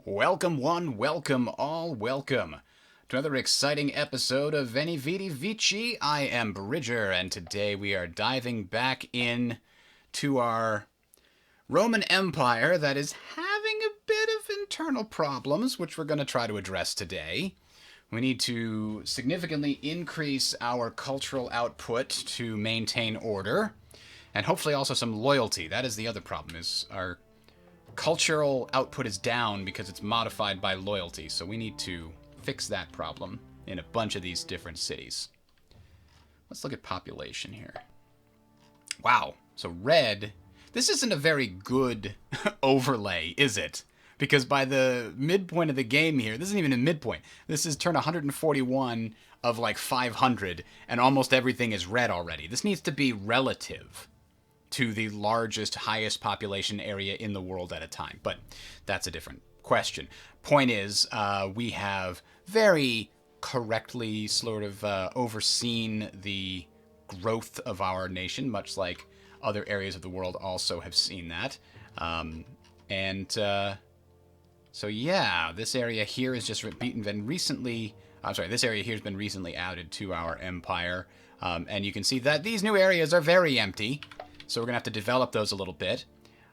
Welcome one, welcome all, welcome to another exciting episode of Veni, Vidi, Vici. I am Bridger, and today we are diving back in to our Roman Empire that is having a bit of internal problems, which we're going to try to address today. We need to significantly increase our cultural output to maintain order, and hopefully also some loyalty. That is the other problem, is our cultural output is down because it's modified by loyalty, so we need to fix that problem in a bunch of these different cities. Let's look at population here. Wow, so red, this isn't a very good overlay, is it? Because by the midpoint of the game here, this isn't even a midpoint. This is turn 141 of like 500, and almost everything is red already. This needs to be relative to the largest, highest population area in the world at a time. But that's a different question. Point is, we have very correctly sort of overseen the growth of our nation, much like other areas of the world also have seen that. So yeah, this area here has just been recently... this area here has been recently added to our empire. And you can see that these new areas are very empty. So we're going to have to develop those a little bit.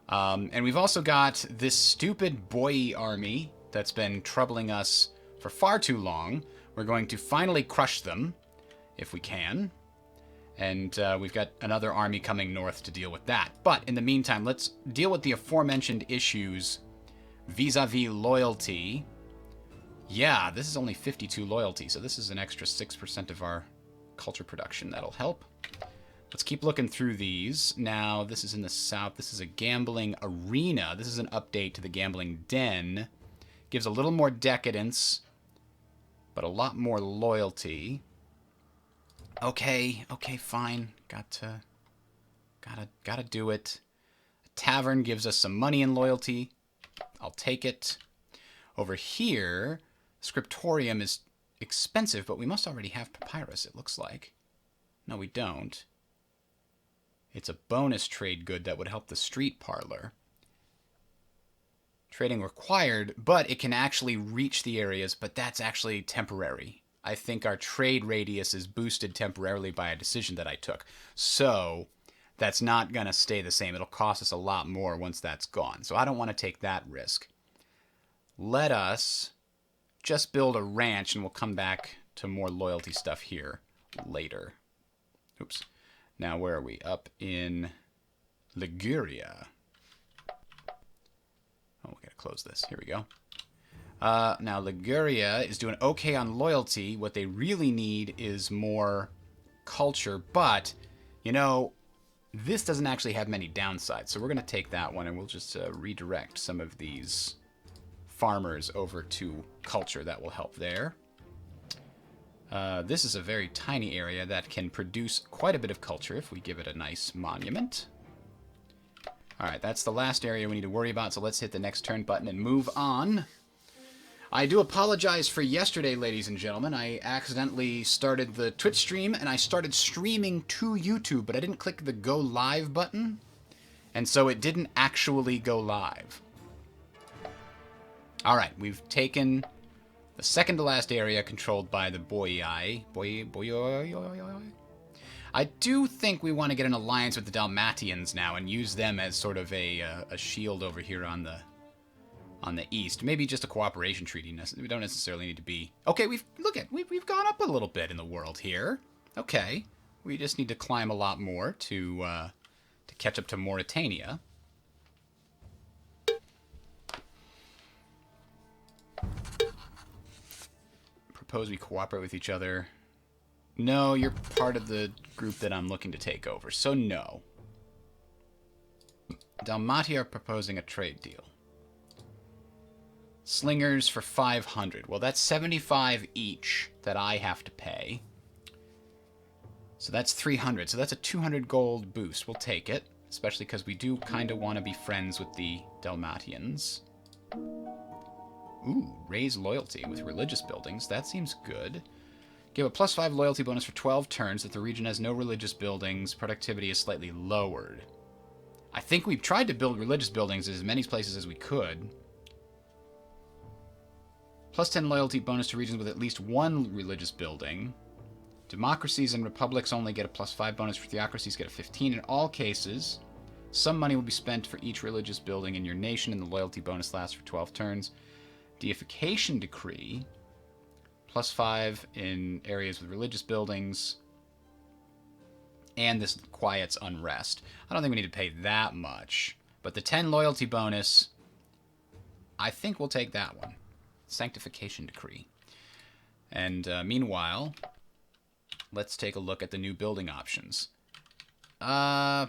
And we've also got this stupid boy army that's been troubling us for far too long. We're going to finally crush them, if we can. And we've got another army coming north to deal with that. But in the meantime, let's deal with the aforementioned issues vis-a-vis loyalty. Yeah, this is only 52 loyalty, so this is an extra 6% of our culture production. That'll help. Let's keep looking through these. Now, this is in the south. This is a gambling arena. This is an update to the gambling den. Gives a little more decadence, but a lot more loyalty. Okay, fine. Gotta do it. A tavern gives us some money and loyalty. I'll take it. Over here, scriptorium is expensive, but we must already have papyrus, it looks like. No, we don't. It's a bonus trade good that would help the street parlor. Trading required, but it can actually reach the areas, but that's actually temporary. I think our trade radius is boosted temporarily by a decision that I took. So that's not going to stay the same. It'll cost us a lot more once that's gone. So I don't want to take that risk. Let us just build a ranch, and we'll come back to more loyalty stuff here later. Oops. Now, where are we? Up in Liguria. Oh, we gotta close this. Here we go. Now, Liguria is doing okay on loyalty. What they really need is more culture. But, you know, this doesn't actually have many downsides. So we're going to take that one, and we'll just redirect some of these farmers over to culture. That will help there. This is a very tiny area that can produce quite a bit of culture if we give it a nice monument. Alright, that's the last area we need to worry about, so let's hit the next turn button and move on. I do apologize for yesterday, ladies and gentlemen. I accidentally started the Twitch stream, and I started streaming to YouTube, but I didn't click the Go Live button, and so it didn't actually go live. Alright, we've taken the second to last area controlled by the Boyoi. I do think we want to get an alliance with the Dalmatians now and use them as sort of a shield over here on the east. Maybe just a cooperation treaty. We don't necessarily need to be... Okay, we've gone up a little bit in the world here. Okay, we just need to climb a lot more to catch up to Mauritania. Suppose we cooperate with each other. No, you're part of the group that I'm looking to take over, so no. Dalmati are proposing a trade deal. Slingers for 500. Well, that's 75 each that I have to pay. So that's 300. So that's a 200 gold boost. We'll take it, especially because we do kind of want to be friends with the Dalmatians. Ooh, raise loyalty with religious buildings. That seems good. Give a +5 loyalty bonus for 12 turns. If the region has no religious buildings, productivity is slightly lowered. I think we've tried to build religious buildings in as many places as we could. Plus 10 loyalty bonus to regions with at least one religious building. Democracies and republics only get a plus 5 bonus. For theocracies get a 15 in all cases. Some money will be spent for each religious building in your nation, and the loyalty bonus lasts for 12 turns. Deification decree. Plus 5 in areas with religious buildings. And this quiets unrest. I don't think we need to pay that much. But the 10 loyalty bonus, I think we'll take that one. Sanctification decree. And meanwhile, let's take a look at the new building options. Brutium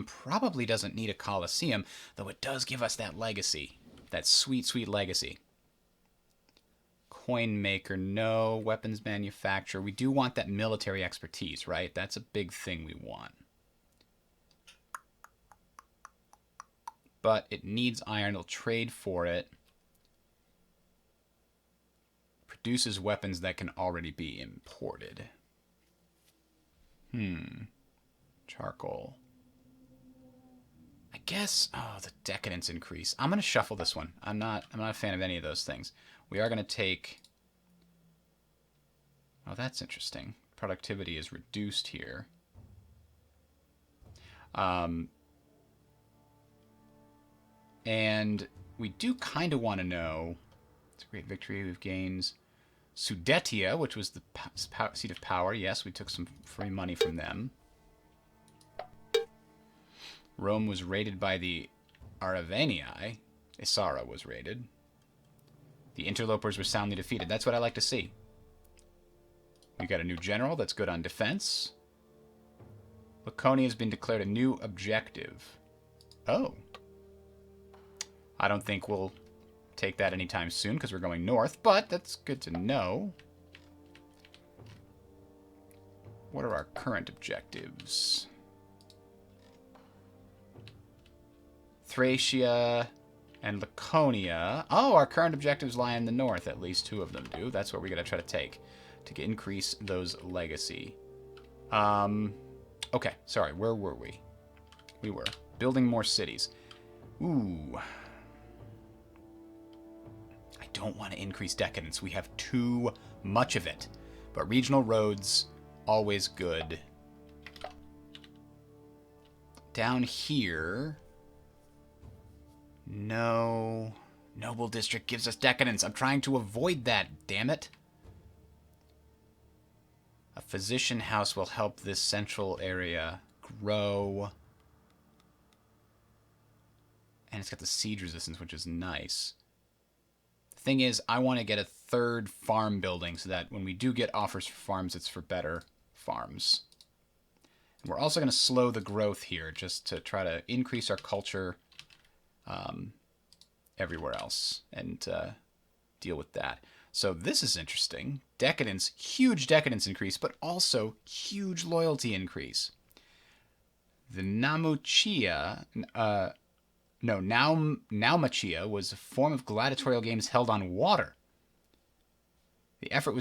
probably doesn't need a Colosseum, though it does give us that legacy. That sweet, sweet legacy. Coin maker, no. Weapons manufacturer. We do want that military expertise, right? That's a big thing we want. But it needs iron. It'll trade for it. Produces weapons that can already be imported. Charcoal. I guess, the decadence increase. I'm going to shuffle this one. I'm not a fan of any of those things. We are going to take... Oh, that's interesting. Productivity is reduced here. And we do kind of want to know... It's a great victory. We've gained Sudetia, which was the seat of power. Yes, we took some free money from them. Rome was raided by the Aravenii. Isara was raided. The interlopers were soundly defeated. That's what I like to see. We got a new general that's good on defense. Laconia has been declared a new objective. Oh. I don't think we'll take that anytime soon because we're going north, but that's good to know. What are our current objectives? Thracia and Laconia. Oh, our current objectives lie in the north. At least 2 of them do. That's what we're going to try to take to increase those legacy. Okay, sorry. Where were we? We were building more cities. Ooh. I don't want to increase decadence. We have too much of it. But regional roads, always good. Down here... No. Noble District gives us decadence. I'm trying to avoid that, damn it. A physician house will help this central area grow. And it's got the siege resistance, which is nice. The thing is, I want to get a 3rd farm building so that when we do get offers for farms, it's for better farms. And we're also going to slow the growth here just to try to increase our culture everywhere else and deal with that. So this is interesting. Decadence, huge decadence increase, but also huge loyalty increase. The Naumachia was a form of gladiatorial games held on water. The effort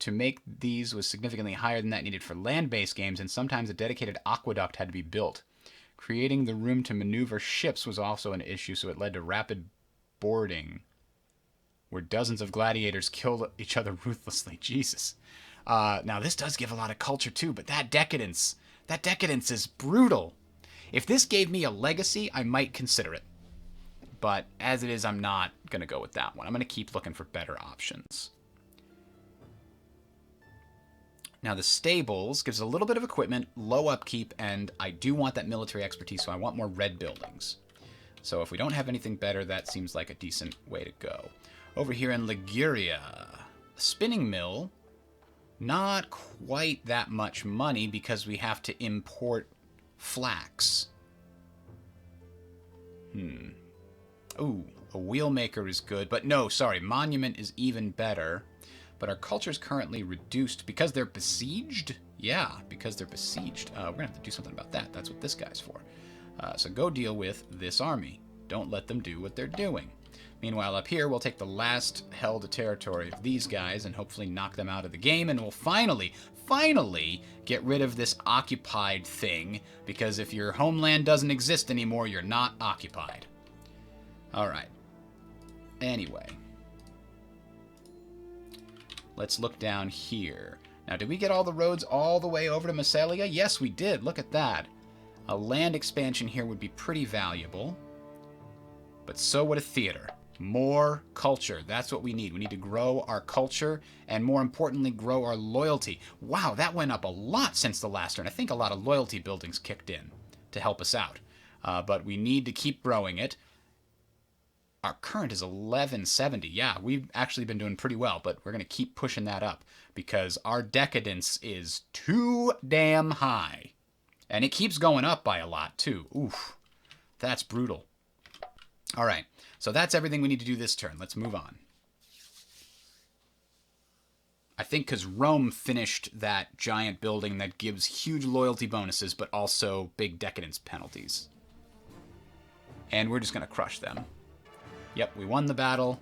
to make these was significantly higher than that needed for land-based games, and sometimes a dedicated aqueduct had to be built. Creating the room to maneuver ships was also an issue, so it led to rapid boarding, where dozens of gladiators killed each other ruthlessly. Jesus. Now, this does give a lot of culture, too, but that decadence is brutal. If this gave me a legacy, I might consider it. But as it is, I'm not going to go with that one. I'm going to keep looking for better options. Now, the stables gives a little bit of equipment, low upkeep, and I do want that military expertise, so I want more red buildings. So if we don't have anything better, that seems like a decent way to go. Over here in Liguria, a spinning mill, not quite that much money because we have to import flax. Ooh, a wheelmaker is good, but no, sorry, monument is even better. But our culture is currently reduced because they're besieged? Yeah, because they're besieged. We're going to have to do something about that. That's what this guy's for. So go deal with this army. Don't let them do what they're doing. Meanwhile, up here, we'll take the last held territory of these guys and hopefully knock them out of the game. And we'll finally get rid of this occupied thing. Because if your homeland doesn't exist anymore, you're not occupied. All right. Anyway. Let's look down here. Now, did we get all the roads all the way over to Massalia? Yes, we did. Look at that. A land expansion here would be pretty valuable. But so would a theater. More culture. That's what we need. We need to grow our culture and, more importantly, grow our loyalty. Wow, that went up a lot since the last turn. I think a lot of loyalty buildings kicked in to help us out. But we need to keep growing it. Our current is 1170. Yeah, we've actually been doing pretty well, but we're going to keep pushing that up because our decadence is too damn high. And it keeps going up by a lot, too. Oof, that's brutal. All right, so that's everything we need to do this turn. Let's move on. I think because Rome finished that giant building that gives huge loyalty bonuses, but also big decadence penalties. And we're just going to crush them. Yep, we won the battle.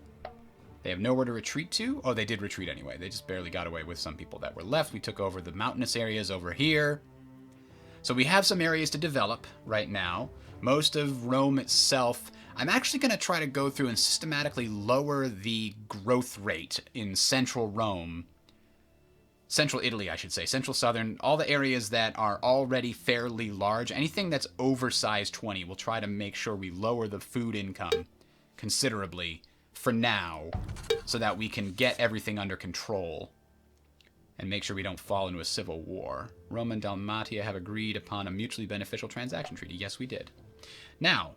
They have nowhere to retreat to. Oh, they did retreat anyway. They just barely got away with some people that were left. We took over the mountainous areas over here. So we have some areas to develop right now. Most of Rome itself, I'm actually going to try to go through and systematically lower the growth rate in central Rome. Central Italy, I should say. Central Southern, all the areas that are already fairly large. Anything that's oversized 20, we'll try to make sure we lower the food income considerably for now so that we can get everything under control and make sure we don't fall into a civil war. Rome and Dalmatia have agreed upon a mutually beneficial transaction treaty. Yes, we did. Now,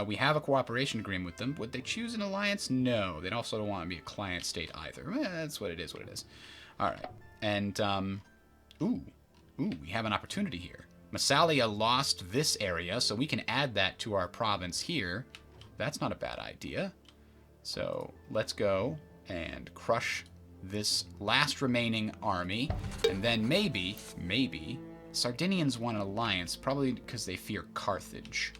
we have a cooperation agreement with them. Would they choose an alliance? No. They also don't want to be a client state either. That's what it is, All right. And, we have an opportunity here. Massalia lost this area, so we can add that to our province here. That's not a bad idea. So let's go and crush this last remaining army. And then maybe, Sardinians want an alliance, probably because they fear Carthage.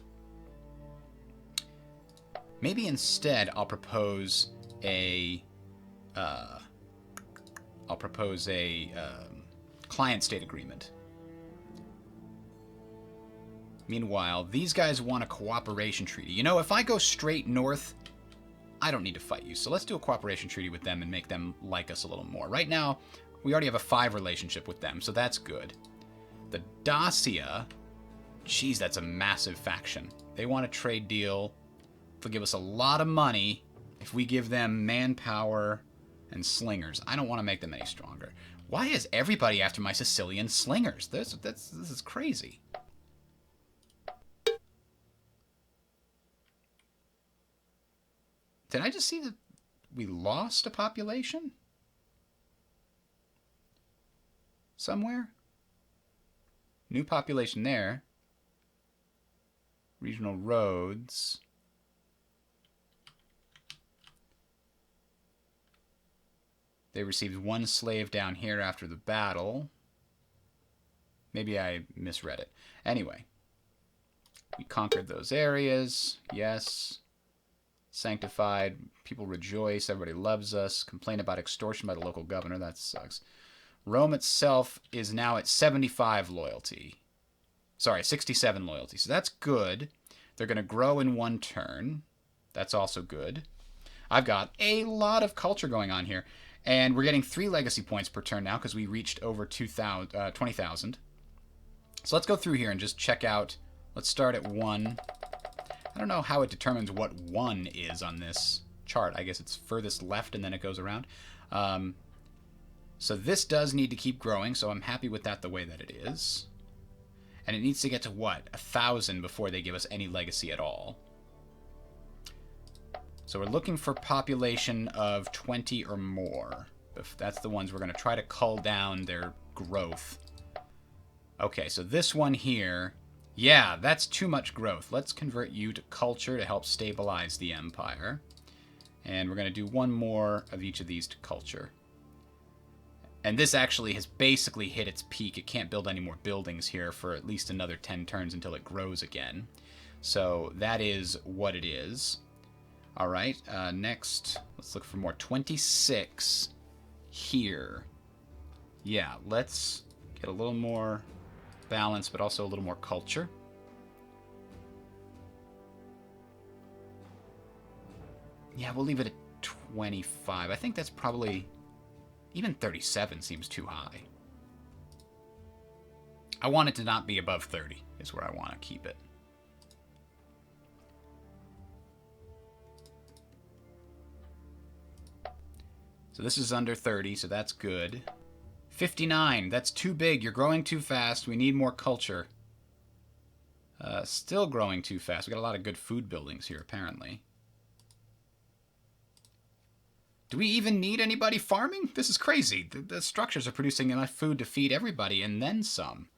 Maybe instead I'll propose a client state agreement. Meanwhile, these guys want a cooperation treaty. You know, if I go straight north, I don't need to fight you. So let's do a cooperation treaty with them and make them like us a little more. Right now, we already have a 5 relationship with them, so that's good. The Dacia, geez, that's a massive faction. They want a trade deal. They'll give us a lot of money if we give them manpower and slingers. I don't want to make them any stronger. Why is everybody after my Sicilian slingers? This is crazy. Did I just see that we lost a population? Somewhere? New population there. Regional roads. They received 1 slave down here after the battle. Maybe I misread it. Anyway. We conquered those areas. Yes. Sanctified. People rejoice. Everybody loves us. Complain about extortion by the local governor. That sucks. Rome itself is now at 75 loyalty. Sorry, 67 loyalty. So that's good. They're going to grow in 1 turn. That's also good. I've got a lot of culture going on here. And we're getting 3 legacy points per turn now because we reached over 20,000. So let's go through here and just check out. Let's start at 1. I don't know how it determines what 1 is on this chart. I guess it's furthest left and then it goes around. So this does need to keep growing, so I'm happy with that the way that it is. And it needs to get to what? 1,000 before they give us any legacy at all. So we're looking for population of 20 or more. That's the ones we're going to try to cull down their growth. Okay, so this one here, yeah, that's too much growth. Let's convert you to culture to help stabilize the empire. And we're going to do 1 more of each of these to culture. And this actually has basically hit its peak. It can't build any more buildings here for at least another 10 turns until it grows again. So that is what it is. All right, next, let's look for more. 26 here. Yeah, let's get a little more balance, but also a little more culture. Yeah, we'll leave it at 25. I think that's probably... Even 37 seems too high. I want it to not be above 30, is where I want to keep it. So this is under 30, so that's good. 59, that's too big. You're growing too fast. We need more culture. Still growing too fast. We got a lot of good food buildings here, apparently. Do we even need anybody farming? This is crazy. The structures are producing enough food to feed everybody, and then some.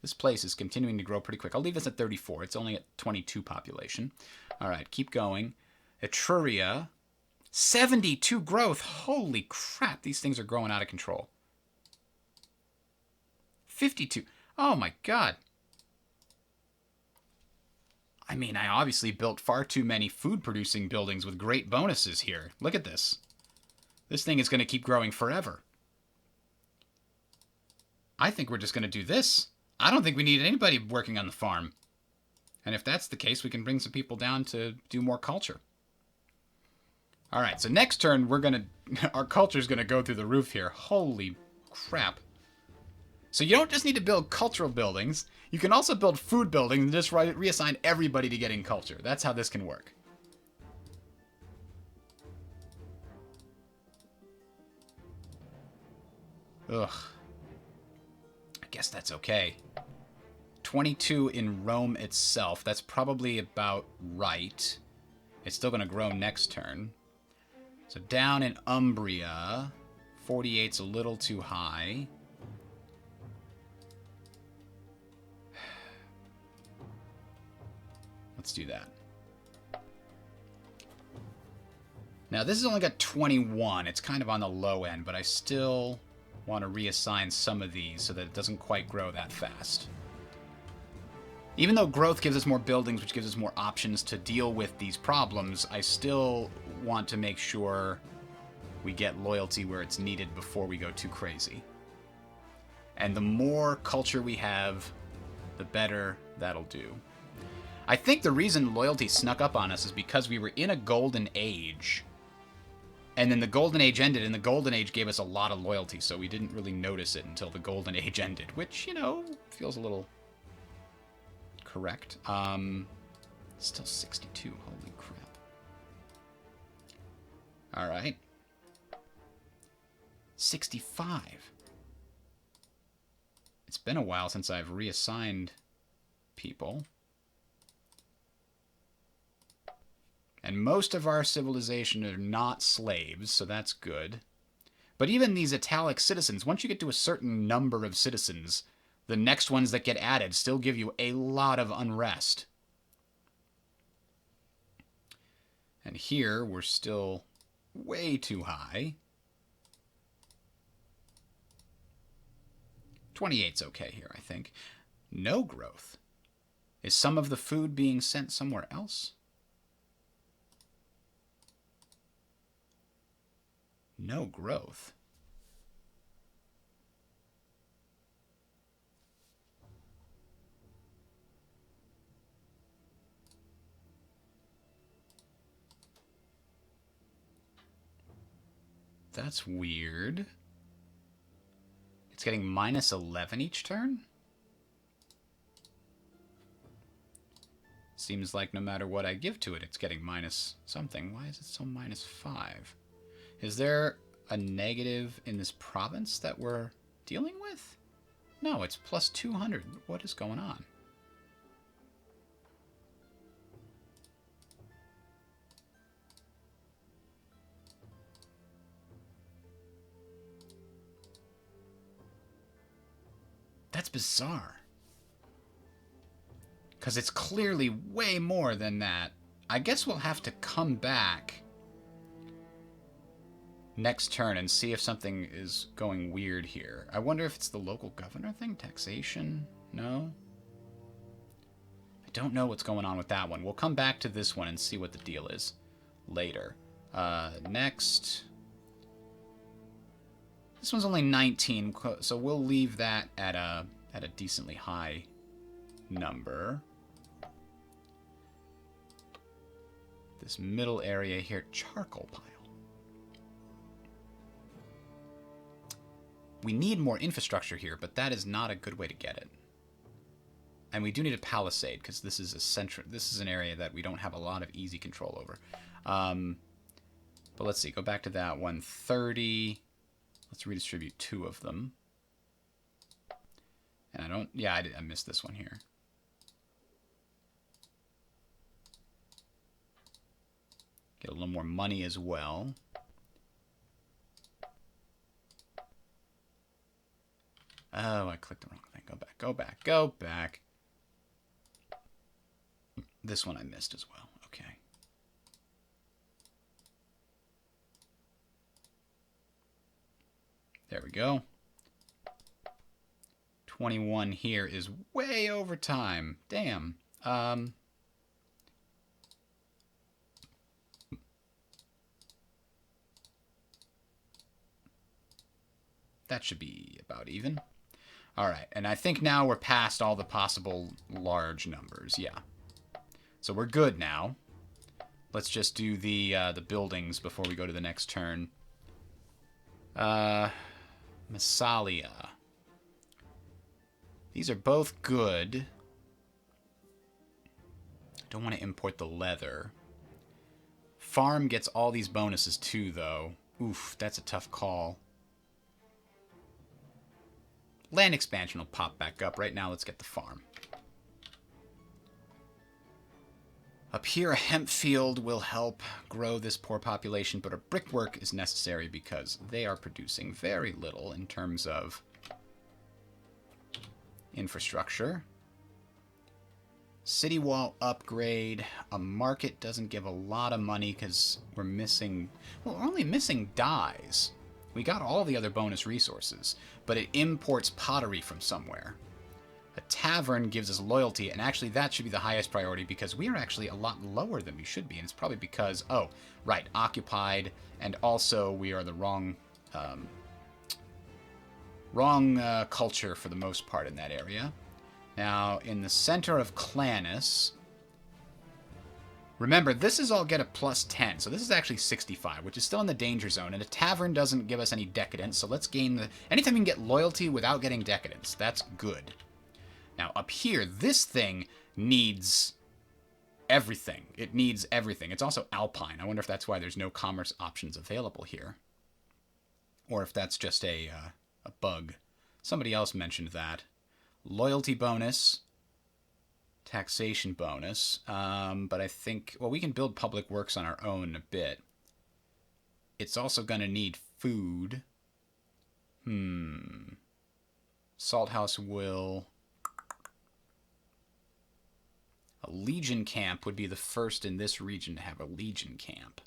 This place is continuing to grow pretty quick. I'll leave this at 34. It's only at 22 population. All right, keep going. Etruria, 72 growth. Holy crap, these things are growing out of control. 52. Oh my god. I mean, I obviously built far too many food-producing buildings with great bonuses here. Look at this. This thing is going to keep growing forever. I think we're just going to do this. I don't think we need anybody working on the farm. And if that's the case, we can bring some people down to do more culture. All right, so next turn, we're going to... Our culture's going to go through the roof here. Holy crap. So you don't just need to build cultural buildings. You can also build food buildings and just reassign everybody to getting culture. That's how this can work. Ugh. I guess that's okay. 22 in Rome itself. That's probably about right. It's still going to grow next turn. So down in Umbria, 48's a little too high. Let's do that. Now, this has only got 21. It's kind of on the low end, but I still want to reassign some of these so that it doesn't quite grow that fast. Even though growth gives us more buildings, which gives us more options to deal with these problems, I still want to make sure we get loyalty where it's needed before we go too crazy. And the more culture we have, the better that'll do. I think the reason loyalty snuck up on us is because we were in a golden age. And then the golden age ended, and the golden age gave us a lot of loyalty, so we didn't really notice it until the golden age ended, which, you know, feels a little correct. Still 62, holy crap. All right. 65. It's been a while since I've reassigned people. And most of our civilization are not slaves, so that's good. But even these italic citizens, once you get to a certain number of citizens, the next ones that get added still give you a lot of unrest. And here, we're still way too high. 28's okay here, I think. No growth. Is some of the food being sent somewhere else? No growth. That's weird. It's getting minus 11 each turn? Seems like no matter what I give to it, it's getting minus something. Why is it so minus 5? Is there a negative in this province that we're dealing with? No, it's plus 200. What is going on? That's bizarre. Because it's clearly way more than that. I guess we'll have to come back next turn and see if something is going weird here. I wonder if it's the local governor thing? Taxation? No? I don't know what's going on with that one. We'll come back to this one and see what the deal is later. Next. This one's only 19, so we'll leave that at a decently high number. This middle area here, charcoal pile. We need more infrastructure here, but that is not a good way to get it. And we do need a palisade, because this is an area that we don't have a lot of easy control over. But let's see, go back to that 130. Let's redistribute 2 of them. And I missed this one here. Get a little more money as well. Oh, I clicked the wrong thing. Go back, go back, go back. This one I missed as well. Okay. There we go. 21 here is way over time. Damn. That should be about even. All right, and I think now we're past all the possible large numbers. Yeah. So we're good now. Let's just do the buildings before we go to the next turn. Massalia. These are both good. I don't want to import the leather. Farm gets all these bonuses too, though. Oof, that's a tough call. Land expansion will pop back up. Right now, let's get the farm. Up here, a hemp field will help grow this poor population, but a brickwork is necessary because they are producing very little in terms of infrastructure. City wall upgrade. A market doesn't give a lot of money because we're missing... Well, we're only missing dyes. We got all the other bonus resources, but it imports pottery from somewhere. A tavern gives us loyalty, and actually that should be the highest priority because we are actually a lot lower than we should be, and it's probably because, oh, right, occupied, and also we are the wrong culture for the most part in that area. Now, in the center of Clannis, remember, this is all get a plus 10, so this is actually 65, which is still in the danger zone, and a tavern doesn't give us any decadence, so let's gain the... Anytime you can get loyalty without getting decadence, that's good. Now, up here, this thing needs everything. It needs everything. It's also alpine. I wonder if that's why there's no commerce options available here. Or if that's just a bug. Somebody else mentioned that. Loyalty bonus. Taxation bonus. But I think... Well, we can build public works on our own a bit. It's also going to need food. Salt House will... A Legion camp would be the first in this region to have a Legion camp.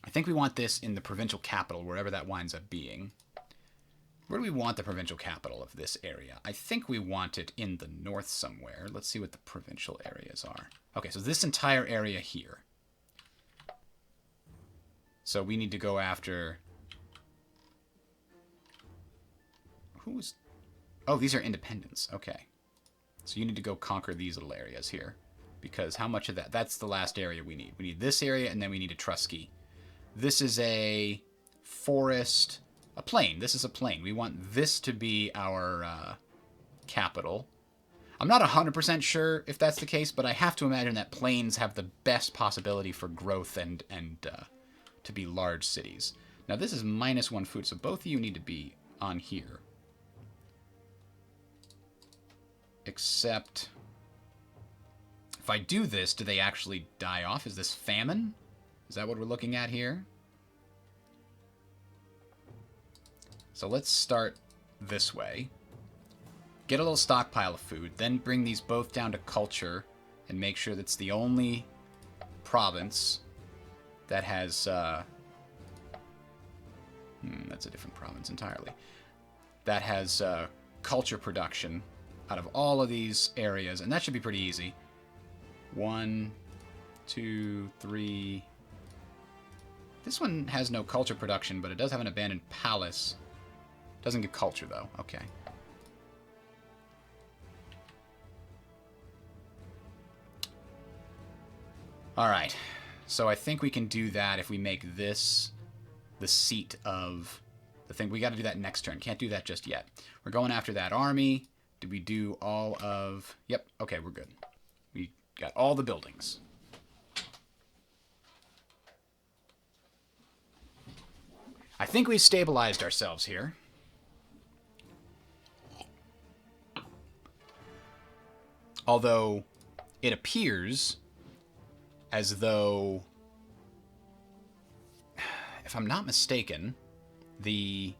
I think we want this in the provincial capital, wherever that winds up being. Where do we want the provincial capital of this area? I think we want it in the north somewhere. Let's see what the provincial areas are. Okay, so this entire area here. So we need to go after... Who's... Oh, these are independents. Okay. So you need to go conquer these little areas here. Because how much of that? That's the last area we need. We need this area, and then we need a Trusky. This is a forest... A plain. This is a plain. We want this to be our capital. I'm not 100% sure if that's the case, but I have to imagine that plains have the best possibility for growth and to be large cities. Now, this is -1 food, so both of you need to be on here. Except, if I do this, do they actually die off? Is this famine? Is that what we're looking at here? So let's start this way. Get a little stockpile of food, then bring these both down to culture and make sure that's the only province that has... that's a different province entirely. That has culture production out of all of these areas, and that should be pretty easy. 1, 2, 3... This one has no culture production, but it does have an abandoned palace. Doesn't give culture, though. Okay. Alright. So I think we can do that if we make this the seat of The thing, we got to do that next turn. Can't do that just yet. We're going after that army. Did we do all of... Yep, okay, we're good. We got all the buildings. I think we've stabilized ourselves here. Although, it appears as though, if I'm not mistaken, the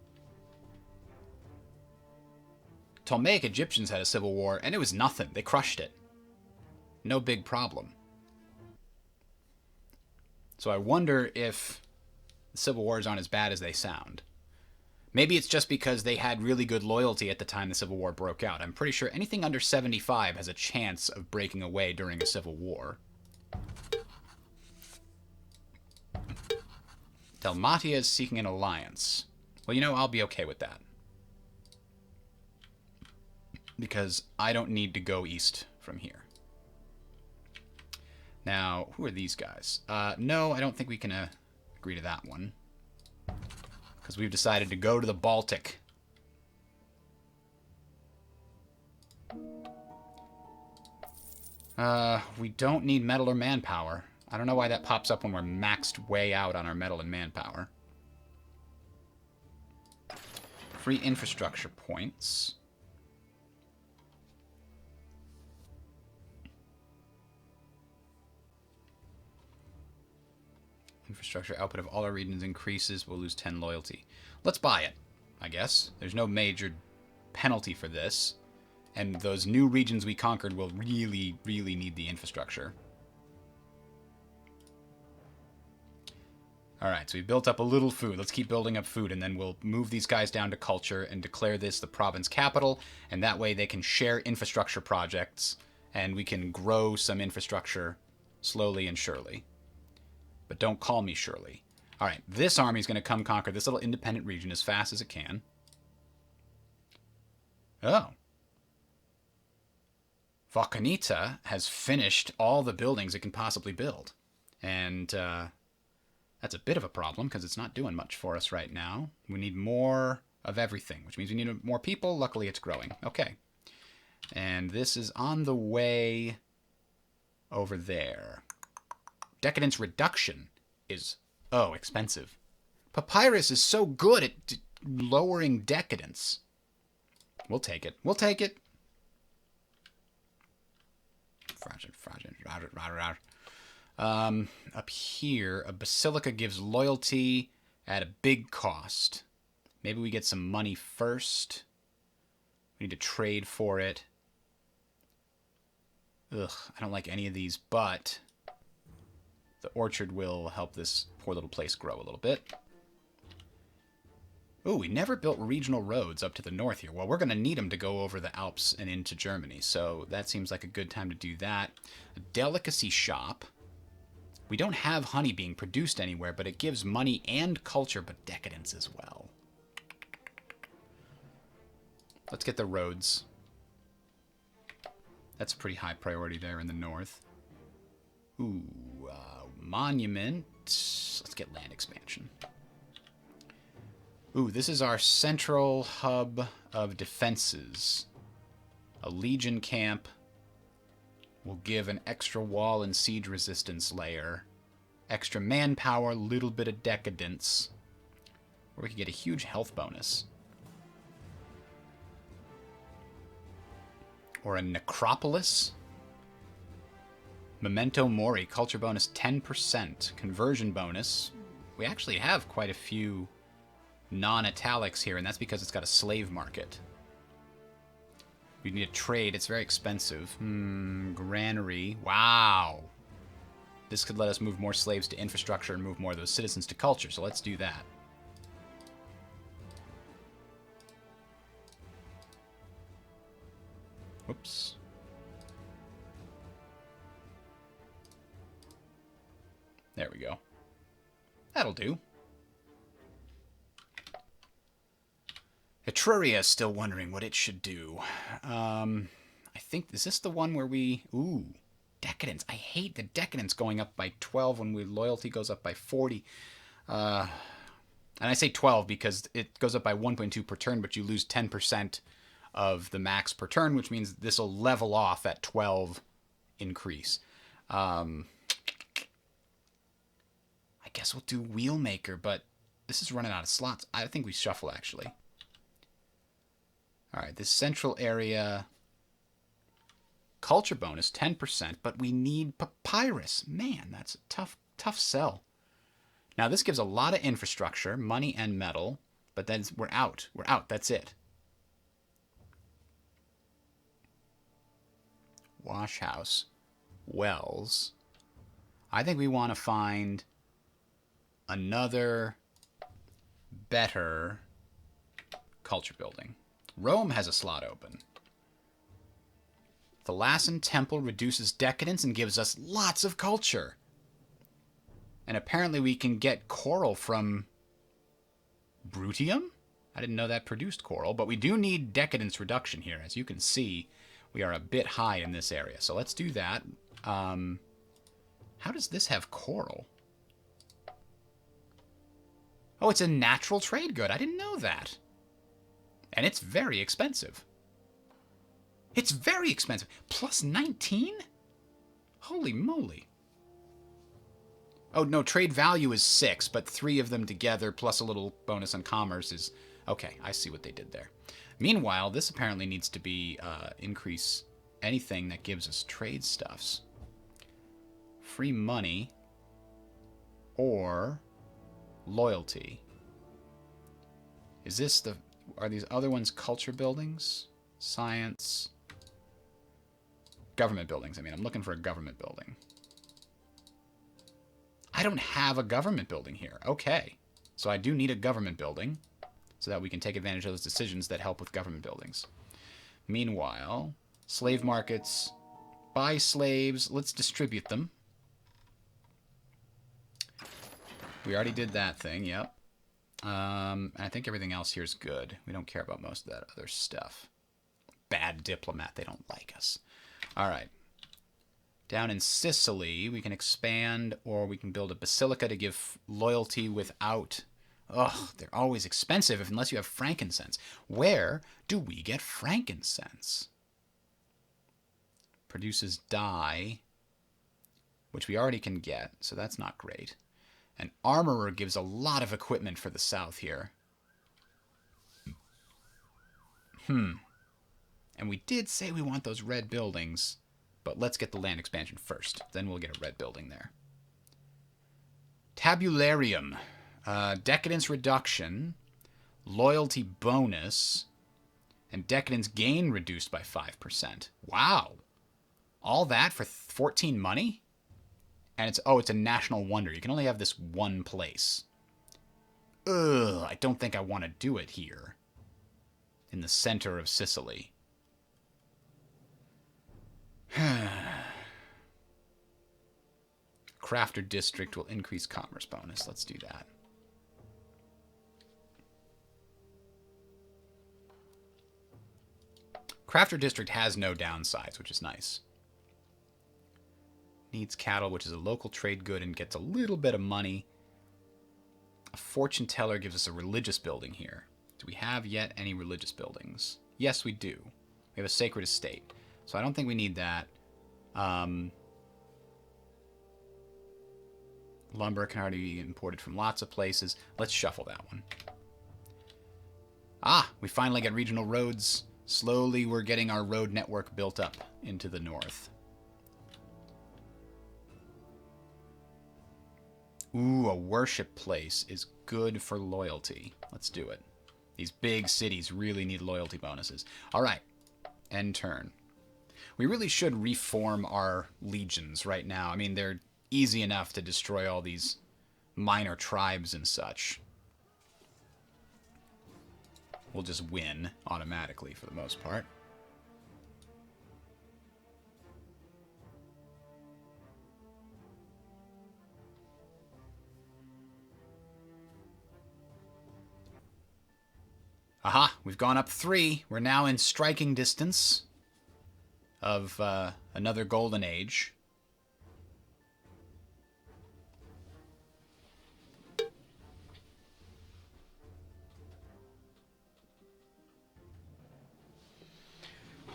Ptolemaic Egyptians had a civil war, and it was nothing. They crushed it. No big problem. So I wonder if the civil wars aren't as bad as they sound. Maybe it's just because they had really good loyalty at the time the Civil War broke out. I'm pretty sure anything under 75 has a chance of breaking away during a civil war. Dalmatia is seeking an alliance. Well, you know, I'll be okay with that. Because I don't need to go east from here. Now, who are these guys? No, I don't think we can agree to that one. Because we've decided to go to the Baltic. We don't need metal or manpower. I don't know why that pops up when we're maxed way out on our metal and manpower. Free infrastructure points. Infrastructure output of all our regions increases. We'll lose 10 loyalty. Let's buy it, I guess. There's no major penalty for this. And those new regions we conquered will really, really need the infrastructure. Alright, so we built up a little food. Let's keep building up food, and then we'll move these guys down to culture and declare this the province capital. And that way they can share infrastructure projects, and we can grow some infrastructure slowly and surely. But don't call me Shirley. Alright, this army is going to come conquer this little independent region as fast as it can. Oh. Volcanita has finished all the buildings it can possibly build. And that's a bit of a problem because it's not doing much for us right now. We need more of everything, which means we need more people. Luckily, it's growing. Okay. And this is on the way over there. Decadence reduction is, oh, expensive. Papyrus is so good at lowering decadence. We'll take it. We'll take it. Up here, a basilica gives loyalty at a big cost. Maybe we get some money first. We need to trade for it. Ugh, I don't like any of these, but the orchard will help this poor little place grow a little bit. Ooh, we never built regional roads up to the north here. Well, we're going to need them to go over the Alps and into Germany, so that seems like a good time to do that. A delicacy shop. We don't have honey being produced anywhere, but it gives money and culture, but decadence as well. Let's get the roads. That's a pretty high priority there in the north. Ooh, monument. Let's get land expansion. Ooh, this is our central hub of defenses. A legion camp will give an extra wall and siege resistance layer. Extra manpower, little bit of decadence. Or we could get a huge health bonus. Or a necropolis. Memento Mori, culture bonus 10%. Conversion bonus. We actually have quite a few non-italics here, and that's because it's got a slave market. We need a trade. It's very expensive. Granary. Wow. This could let us move more slaves to infrastructure and move more of those citizens to culture, so let's do that. Whoops. There we go. That'll do. Etruria is still wondering what it should do. I think, is this the one where we... Ooh, decadence. I hate the decadence going up by 12 when loyalty goes up by 40. I And I say 12 because it goes up by 1.2 per turn, but you lose 10% of the max per turn, which means this will level off at 12 increase. I guess we'll do Wheelmaker, but this is running out of slots. I think we shuffle, actually. All right, this central area... Culture bonus, 10%, but we need papyrus. Man, that's a tough sell. Now, this gives a lot of infrastructure, money and metal, but then we're out. We're out. That's it. Wash house. Wells. I think we want to find another better culture building. Rome has a slot open. The Lassen Temple reduces decadence and gives us lots of culture. And apparently we can get coral from Brutium? I didn't know that produced coral, but we do need decadence reduction here. As you can see, we are a bit high in this area. So let's do that. How does this have coral? Oh, it's a natural trade good. I didn't know that. And it's very expensive. It's very expensive. Plus 19? Holy moly. Oh, no, trade value is 6, but 3 of them together plus a little bonus on commerce is... Okay, I see what they did there. Meanwhile, this apparently needs to be increase anything that gives us trade stuffs. Free money or loyalty. Is this the... Are these other ones culture buildings? Science... Government buildings. I mean, I'm looking for a government building. I don't have a government building here. Okay. So I do need a government building so that we can take advantage of those decisions that help with government buildings. Meanwhile, slave markets, buy slaves. Let's distribute them. We already did that thing. Yep. I think everything else here is good. We don't care about most of that other stuff. Bad diplomat. They don't like us. All right. Down in Sicily, we can expand, or we can build a basilica to give loyalty without... Ugh, they're always expensive unless you have frankincense. Where do we get frankincense? Produces dye, which we already can get, so that's not great. An armorer gives a lot of equipment for the south here. And we did say we want those red buildings, but let's get the land expansion first. Then we'll get a red building there. Tabularium. Decadence reduction. Loyalty bonus. And decadence gain reduced by 5%. Wow. All that for 14 money? And it's a national wonder. You can only have this one place. Ugh, I don't think I want to do it here. In the center of Sicily. Crafter district will increase commerce bonus. Let's do that. Crafter district has no downsides, which is nice. Needs cattle, which is a local trade good and gets a little bit of money. A fortune teller gives us a religious building here. Do we have yet any religious buildings? Yes, we do. We have a sacred estate. So I don't think we need that. Lumber can already be imported from lots of places. Let's shuffle that one. Ah, we finally get regional roads. Slowly we're getting our road network built up into the north. Ooh, a worship place is good for loyalty. Let's do it. These big cities really need loyalty bonuses. All right, end turn. We really should reform our legions right now. I mean, they're easy enough to destroy all these minor tribes and such. We'll just win automatically for the most part. Aha, we've gone up 3. We're now in striking distance of another golden age.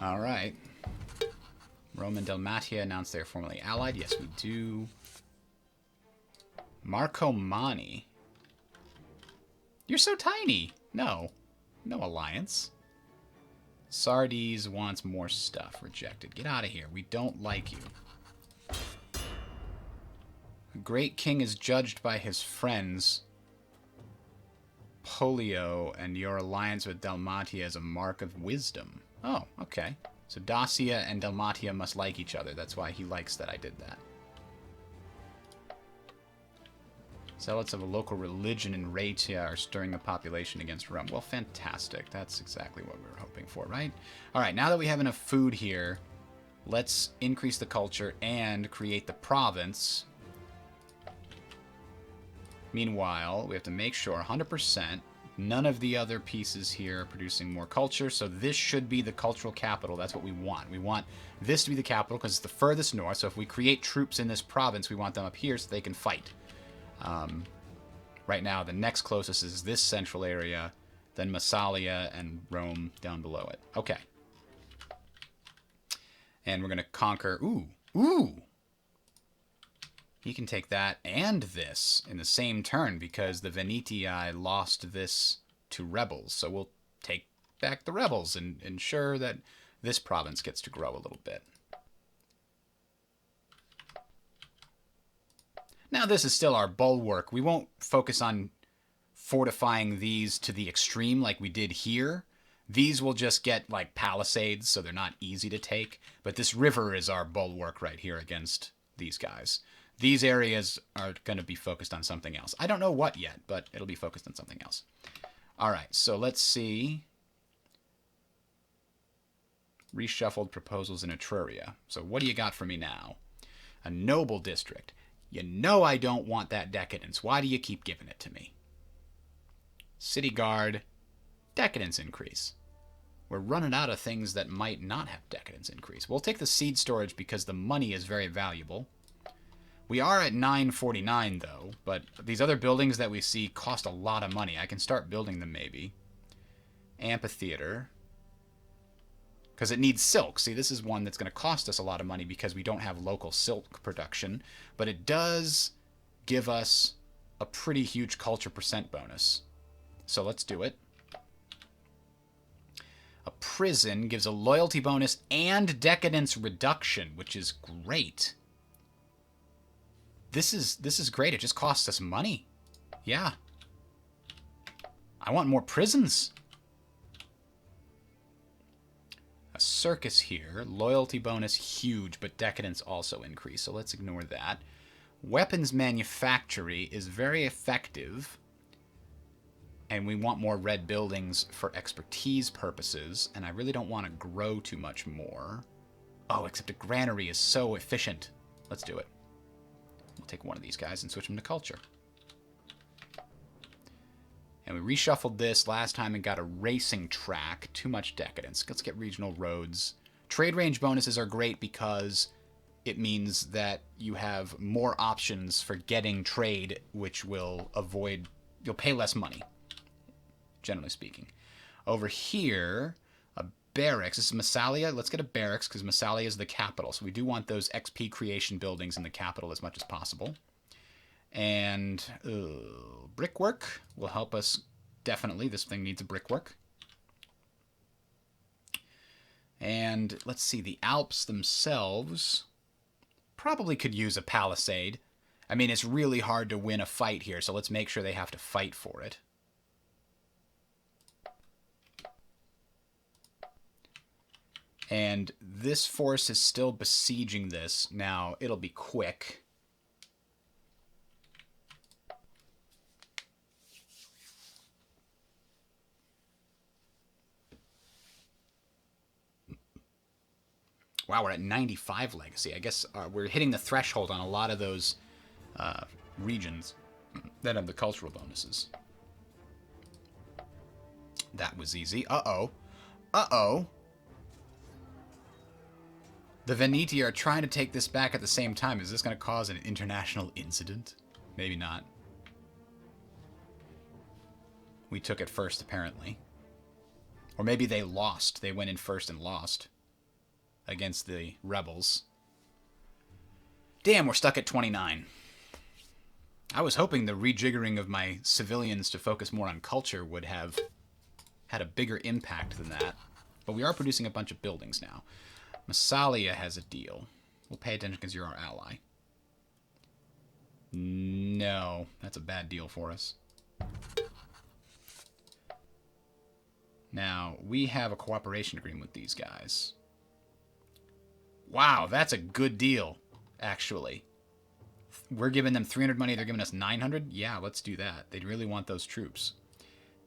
All right. Rome and Dalmatia announced they are formally allied. Yes, we do. Marcomanni. You're so tiny. No. No alliance. Sardes wants more stuff. Rejected. Get out of here. We don't like you. A great king is judged by his friends. Polio, and your alliance with Dalmatia is a mark of wisdom. Oh, okay. So Dacia and Dalmatia must like each other. That's why he likes that I did that. Zealots of a local religion in Thracia are stirring the population against Rome. Well, fantastic. That's exactly what we were hoping for, right? All right, now that we have enough food here, let's increase the culture and create the province. Meanwhile, we have to make sure 100% none of the other pieces here are producing more culture, so this should be the cultural capital. That's what we want. We want this to be the capital because it's the furthest north, so if we create troops in this province, we want them up here so they can fight. Right now, the next closest is this central area, then Massalia and Rome down below it. Okay. And we're going to conquer... Ooh! He can take that and this in the same turn because the Veneti lost this to rebels. So we'll take back the rebels and ensure that this province gets to grow a little bit. Now this is still our bulwark. We won't focus on fortifying these to the extreme like we did here. These will just get like palisades, so they're not easy to take. But this river is our bulwark right here against these guys. These areas are going to be focused on something else. I don't know what yet, but it'll be focused on something else. All right, so let's see. Reshuffled proposals in Etruria. So what do you got for me now? A noble district. You know I don't want that decadence. Why do you keep giving it to me? City guard. Decadence increase. We're running out of things that might not have decadence increase. We'll take the seed storage because the money is very valuable. We are at 949 though, but these other buildings that we see cost a lot of money. I can start building them maybe. Amphitheater. Because it needs silk. See, this is one that's going to cost us a lot of money because we don't have local silk production. But it does give us a pretty huge culture percent bonus. So let's do it. A prison gives a loyalty bonus and decadence reduction, which is great. This is great. It just costs us money. Yeah. I want more prisons. A circus here. Loyalty bonus huge, but decadence also increase. So let's ignore that. Weapons manufactory is very effective. And we want more red buildings for expertise purposes. And I really don't want to grow too much more. Oh, except a granary is so efficient. Let's do it. We'll take one of these guys and switch them to culture. And we reshuffled this last time and got a racing track. Too much decadence. Let's get regional roads. Trade range bonuses are great because it means that you have more options for getting trade, which will avoid... You'll pay less money, generally speaking. Over here, a barracks. This is Massalia. Let's get a barracks because Massalia is the capital. So we do want those XP creation buildings in the capital as much as possible. And brickwork will help us definitely. This thing needs a brickwork. And let's see, the Alps themselves probably could use a palisade. I mean, it's really hard to win a fight here, so let's make sure they have to fight for it. And this force is still besieging this. Now, it'll be quick. Wow, we're at 95 legacy. I guess we're hitting the threshold on a lot of those regions that have the cultural bonuses. That was easy. Uh-oh. Uh-oh. The Veneti are trying to take this back at the same time. Is this going to cause an international incident? Maybe not. We took it first, apparently. Or maybe they lost. They went in first and lost. against the rebels. Damn, we're stuck at 29. I was hoping the rejiggering of my civilians to focus more on culture would have had a bigger impact than that. But we are producing a bunch of buildings now. Massalia has a deal. We'll pay attention because you're our ally. No, that's a bad deal for us. Now, we have a cooperation agreement with these guys. Wow, that's a good deal, actually. We're giving them 300 money, they're giving us 900? Yeah, let's do that. They'd really want those troops.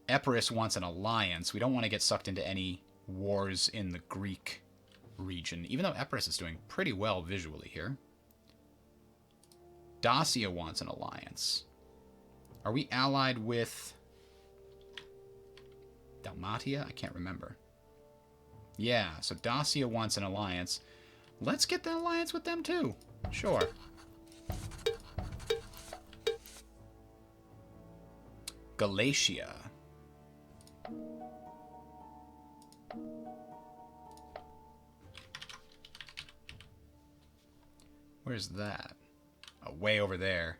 Epirus wants an alliance. We don't want to get sucked into any wars in the Greek region, even though Epirus is doing pretty well visually here. Dacia wants an alliance. Are we allied with Dalmatia? I can't remember. Yeah, so Dacia wants an alliance. Let's get the alliance with them too. Sure. Galatia. Where's that? Oh, way over there.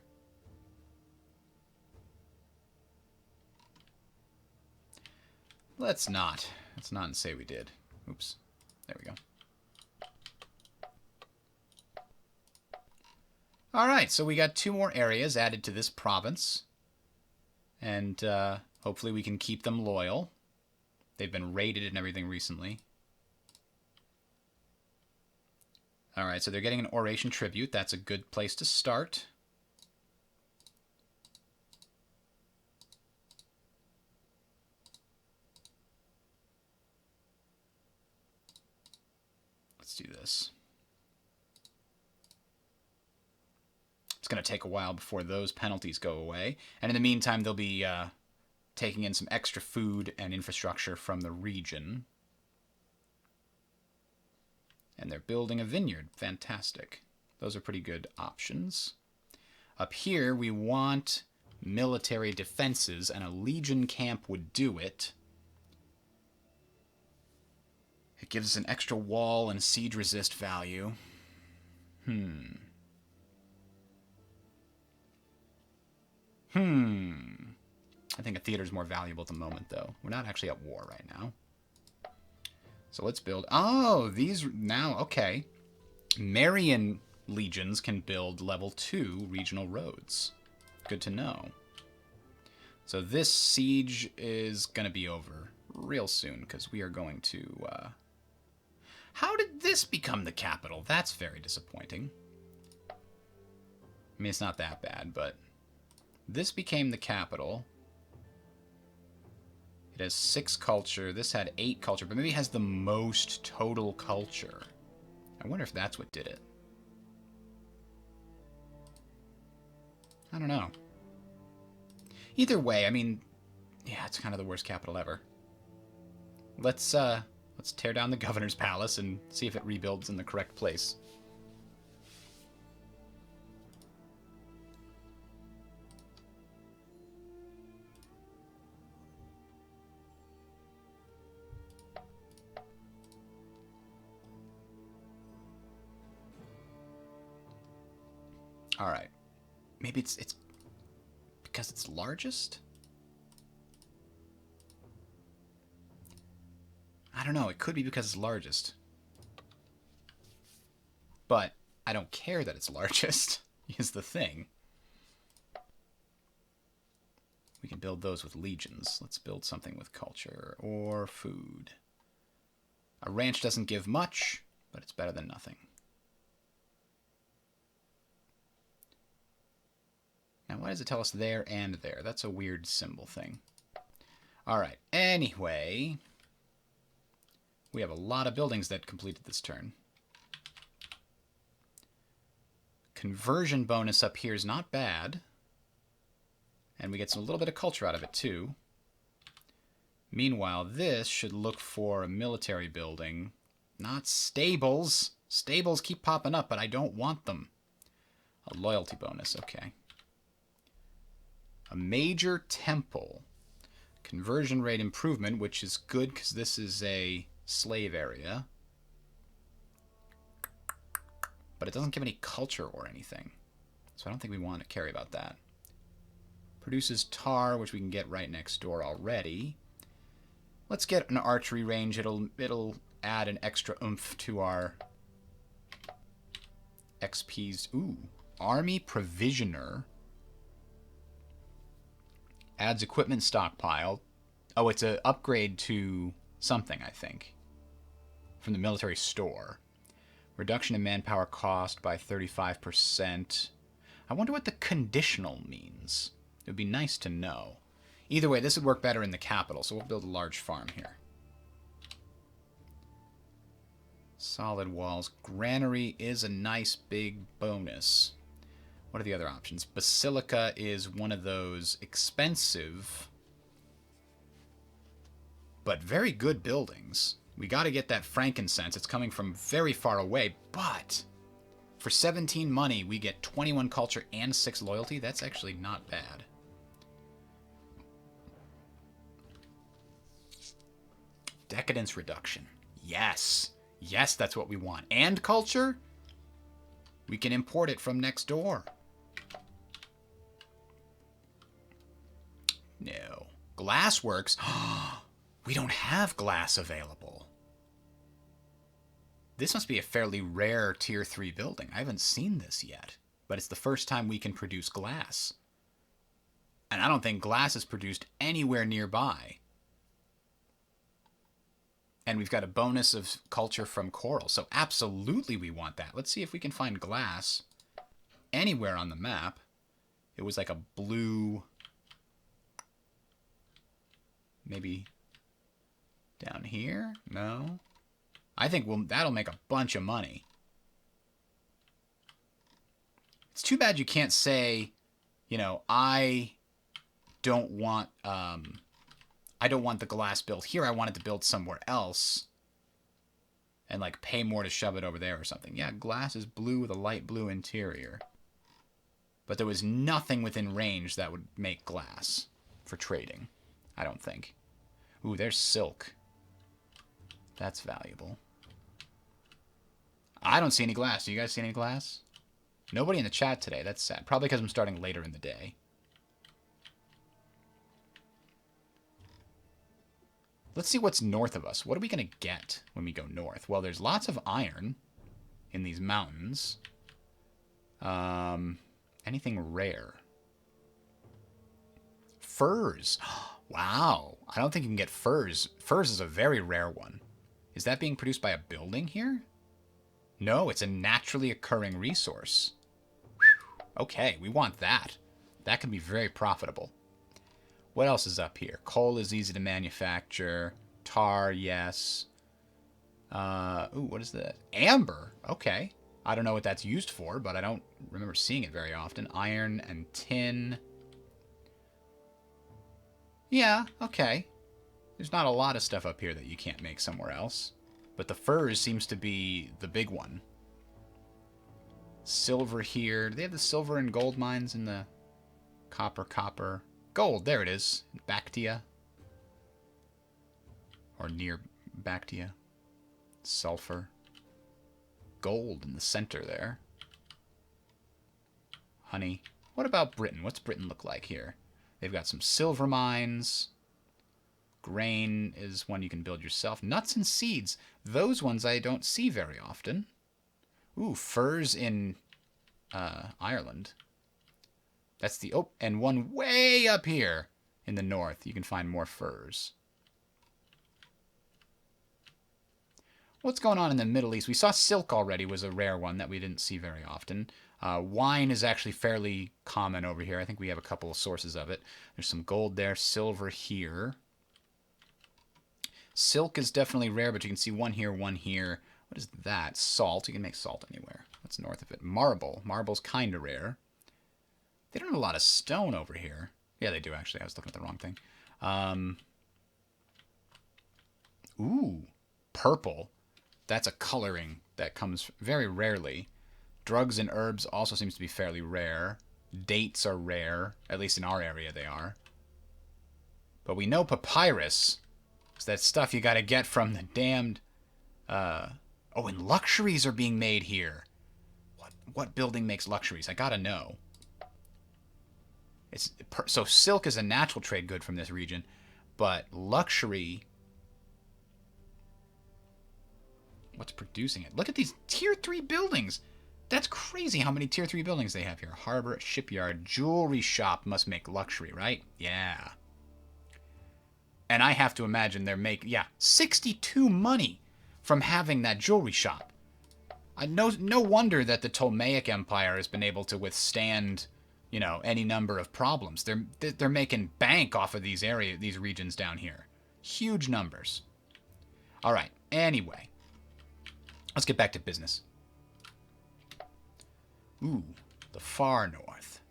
Let's not and say we did. Oops. There we go. Alright, so we got 2 more areas added to this province. And hopefully we can keep them loyal. They've been raided and everything recently. Alright, so they're getting an oration tribute. That's a good place to start. Let's do this. It's going to take a while before those penalties go away. And in the meantime, they'll be taking in some extra food and infrastructure from the region. And they're building a vineyard. Fantastic. Those are pretty good options. Up here, we want military defenses, and a legion camp would do it. It gives us an extra wall and siege resist value. I think a theater's more valuable at the moment, though. We're not actually at war right now. So let's build... Oh, these now... Okay. Marian legions can build level 2 regional roads. Good to know. So this siege is going to be over real soon, because we are going to... How did this become the capital? That's very disappointing. I mean, it's not that bad, but... This became the capital. It has 6 culture. This had 8 culture, but maybe it has the most total culture. I wonder if that's what did it. I don't know. Either way, I mean, yeah, it's kind of the worst capital ever. Let's tear down the governor's palace and see if it rebuilds in the correct place. All right. Maybe it's because it's largest? I don't know. It could be because it's largest. But I don't care that it's largest, is the thing. We can build those with legions. Let's build something with culture or food. A ranch doesn't give much, but it's better than nothing. Now, why does it tell us there and there? That's a weird symbol thing. All right. Anyway, we have a lot of buildings that completed this turn. Conversion bonus up here is not bad. And we get a little bit of culture out of it, too. Meanwhile, this should look for a military building. Not stables. Stables keep popping up, but I don't want them. A loyalty bonus, okay. A major temple. Conversion rate improvement, which is good because this is a slave area. but it doesn't give any culture or anything. So I don't think we want to care about that. Produces tar, which we can get right next door already. Let's get an archery range. It'll add an extra oomph to our XPs. Ooh, Army Provisioner. Adds equipment stockpile. Oh, it's an upgrade to something, I think. From the military store. Reduction in manpower cost by 35%. I wonder what the conditional means. It would be nice to know. Either way, this would work better in the capital, so we'll build a large farm here. Solid walls. Granary is a nice big bonus. What are the other options? Basilica is one of those expensive, but very good buildings. We got to get that frankincense. It's coming from very far away, but for 17 money, we get 21 culture and 6 loyalty. That's actually not bad. Decadence reduction. Yes. Yes, that's what we want. And culture? We can import it from next door. No. Glassworks? We don't have glass available. This must be a fairly rare tier 3 building. I haven't seen this yet. But it's the first time we can produce glass. And I don't think glass is produced anywhere nearby. And we've got a bonus of culture from coral. So absolutely we want that. Let's see if we can find glass anywhere on the map. It was like a blue... Maybe down here? No. I think that'll make a bunch of money. It's too bad you can't say, you know, I don't want the glass built here. I want it to build somewhere else. And like pay more to shove it over there or something. Yeah, glass is blue with a light blue interior. But there was nothing within range that would make glass for trading. I don't think. Ooh, there's silk. That's valuable. I don't see any glass. Do you guys see any glass? Nobody in the chat today. That's sad. Probably because I'm starting later in the day. Let's see what's north of us. What are we going to get when we go north? Well, there's lots of iron in these mountains. Anything rare? Furs. Wow. I don't think you can get furs. Furs is a very rare one. Is that being produced by a building here? No, it's a naturally occurring resource. Whew. Okay, we want that. That can be very profitable. What else is up here? Coal is easy to manufacture. Tar, yes. Ooh, what is that? Amber. Okay. I don't know what that's used for, but I don't remember seeing it very often. Iron and tin. Yeah, okay. There's not a lot of stuff up here that you can't make somewhere else. But the furs seems to be the big one. Silver here. Do they have the silver and gold mines in the copper? Gold, there it is. Bactia. Or near Bactia. Sulfur. Gold in the center there. Honey. What about Britain? What's Britain look like here? They've got some silver mines. Grain is one you can build yourself. Nuts and seeds. Those ones I don't see very often. Ooh, furs in Ireland. That's the... Oh, and one way up here in the north. You can find more furs. What's going on in the Middle East? We saw silk already was a rare one that we didn't see very often. Wine is actually fairly common over here. I think we have a couple of sources of it. There's some gold there, silver here. Silk is definitely rare, but you can see one here, one here. What is that? Salt. You can make salt anywhere. What's north of it? Marble. Marble's kind of rare. They don't have a lot of stone over here. Yeah, they do, actually. I was looking at the wrong thing. Ooh, purple. That's a coloring that comes very rarely. Drugs and herbs also seems to be fairly rare. Dates are rare. At least in our area they are. But we know papyrus is that stuff you got to get from the damned... Oh, and luxuries are being made here. what building makes luxuries? I gotta know. So silk is a natural trade good from this region, but luxury... What's producing it? Look at these tier 3 buildings. That's crazy how many tier 3 buildings they have here. Harbor, shipyard, jewelry shop must make luxury, right? Yeah. And I have to imagine they're making, 62 money from having that jewelry shop. No wonder that the Ptolemaic Empire has been able to withstand, any number of problems. They're making bank off of these regions down here. Huge numbers. All right. Anyway, let's get back to business. Ooh, the far north.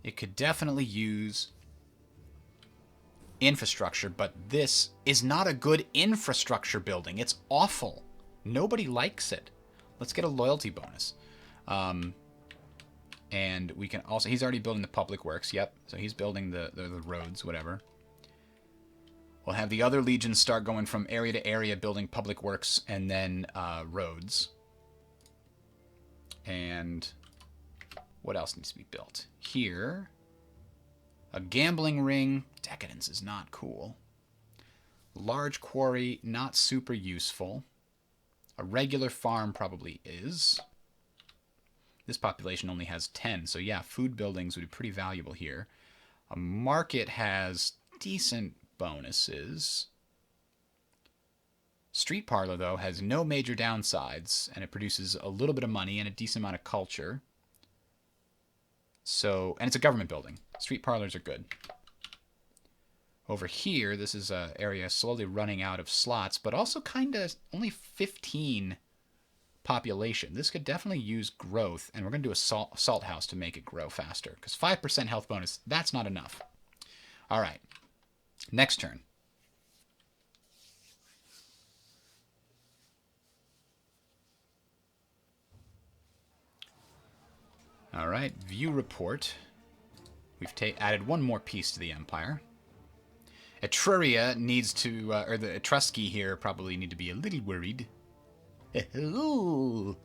It could definitely use infrastructure, but this is not a good infrastructure building. It's awful. Nobody likes it. Let's get a loyalty bonus. And we can also... He's already building the public works. Yep. So he's building the roads, whatever. We'll have the other legions start going from area to area, building public works and then roads. And what else needs to be built? Here, a gambling ring. Decadence is not cool. Large quarry, not super useful. A regular farm probably is. This population only has 10, so yeah, food buildings would be pretty valuable here. A market has decent bonuses. Street parlor, though, has no major downsides, and it produces a little bit of money and a decent amount of culture. So, and it's a government building. Street parlors are good. Over here, this is an area slowly running out of slots, but also kind of only 15 population. This could definitely use growth, and we're going to do a salt house to make it grow faster, because 5% health bonus, that's not enough. All right, next turn. All right, view report. We've added one more piece to the empire. Etruria needs to, or the Etrusci here probably need to be a little worried. Ooh.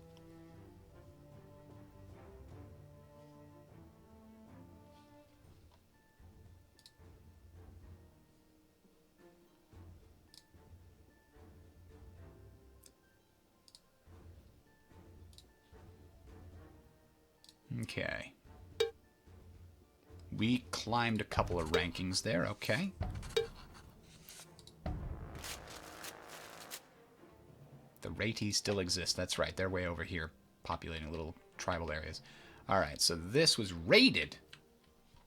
Okay. We climbed a couple of rankings there, okay. The Rates still exist, that's right. They're way over here, populating little tribal areas. Alright, so this was raided.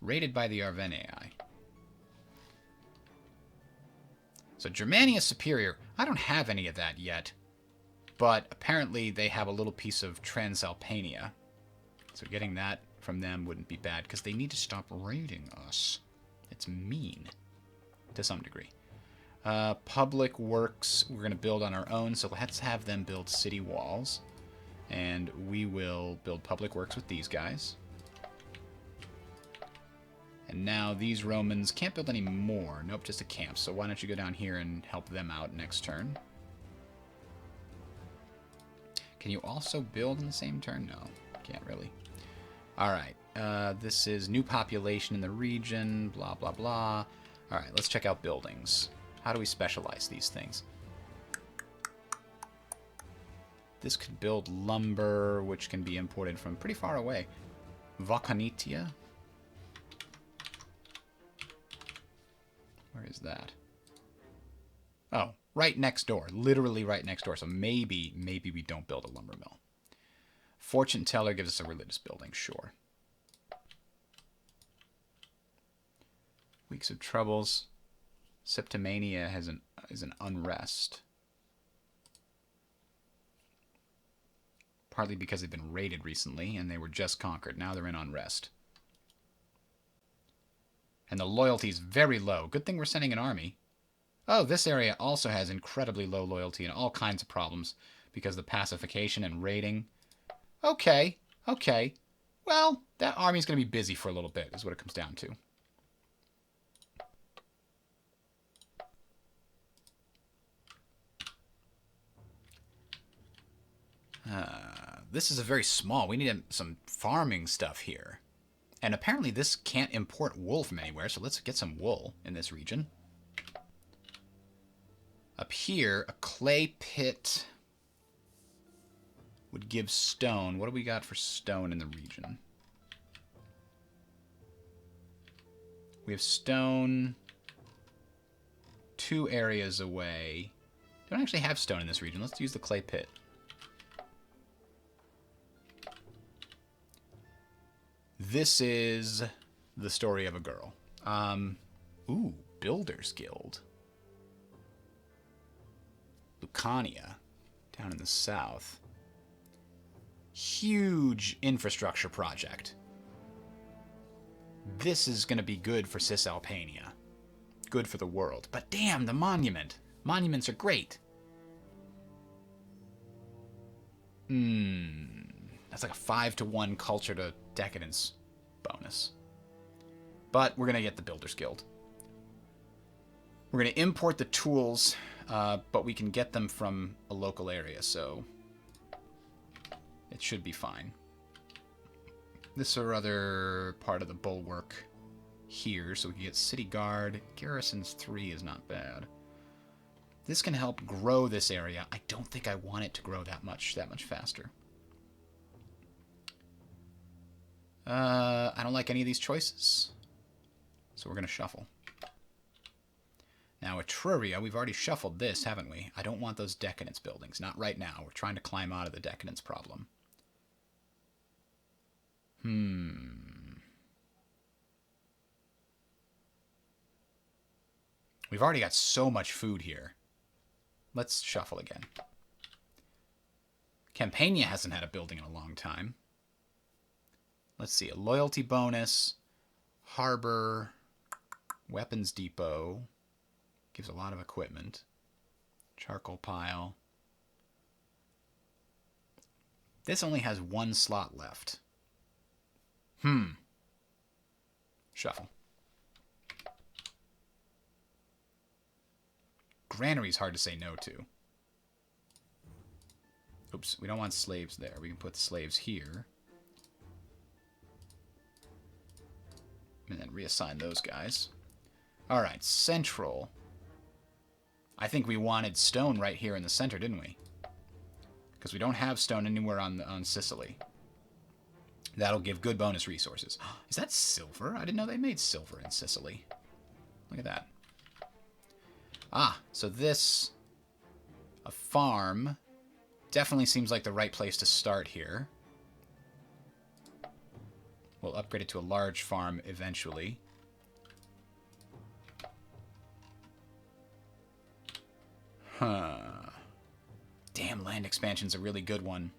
Raided by the Arvenii. So Germania Superior, I don't have any of that yet. But apparently they have a little piece of Transalpania. So getting that from them wouldn't be bad, because they need to stop raiding us. It's mean, to some degree. Public works, we're going to build on our own, so let's have them build city walls. And we will build public works with these guys. And now these Romans can't build any more. Nope, just a camp. So why don't you go down here and help them out next turn? Can you also build in the same turn? No, can't really. Alright, this is new population in the region, blah, blah, blah. Alright, let's check out buildings. How do we specialize these things? This could build lumber, which can be imported from pretty far away. Vacanitia? Where is that? Oh, right next door. Literally right next door. So maybe we don't build a lumber mill. Fortune teller gives us a religious building, sure. Weeks of troubles. Septimania is an unrest. Partly because they've been raided recently and they were just conquered. Now they're in unrest. And the loyalty is very low. Good thing we're sending an army. Oh, this area also has incredibly low loyalty and all kinds of problems because of the pacification and raiding. Okay, okay. Well, that army's going to be busy for a little bit, is what it comes down to. this is a very small. We need some farming stuff here. And apparently this can't import wool from anywhere, so let's get some wool in this region. Up here, a clay pit would give stone. What do we got for stone in the region? We have stone 2 areas away. Don't actually have stone in this region. Let's use the clay pit. This is the story of a girl. Ooh, Builders Guild. Laconia, down in the south. Huge infrastructure project. This is going to be good for Cisalpania. Good for the world. But damn, the monument. Monuments are great. That's like a 5-to-1 culture to decadence bonus. But we're going to get the Builders Guild. We're going to import the tools, but we can get them from a local area, so it should be fine. This or other part of the bulwark here, so we can get City Guard. Garrisons 3 is not bad. This can help grow this area. I don't think I want it to grow that much faster. I don't like any of these choices, so we're going to shuffle. Now, Etruria, we've already shuffled this, haven't we? I don't want those decadence buildings. Not right now. We're trying to climb out of the decadence problem. We've already got so much food here. Let's shuffle again. Campania hasn't had a building in a long time. Let's see. A loyalty bonus. Harbor. Weapons depot. Gives a lot of equipment. Charcoal pile. This only has 1 slot left. Shuffle. Granary's hard to say no to. Oops, we don't want slaves there. We can put slaves here. And then reassign those guys. Alright, central. I think we wanted stone right here in the center, didn't we? Because we don't have stone anywhere on Sicily. That'll give good bonus resources. Is that silver? I didn't know they made silver in Sicily. Look at that. Ah, so this... a farm. Definitely seems like the right place to start here. We'll upgrade it to a large farm eventually. Damn, land expansion's a really good one.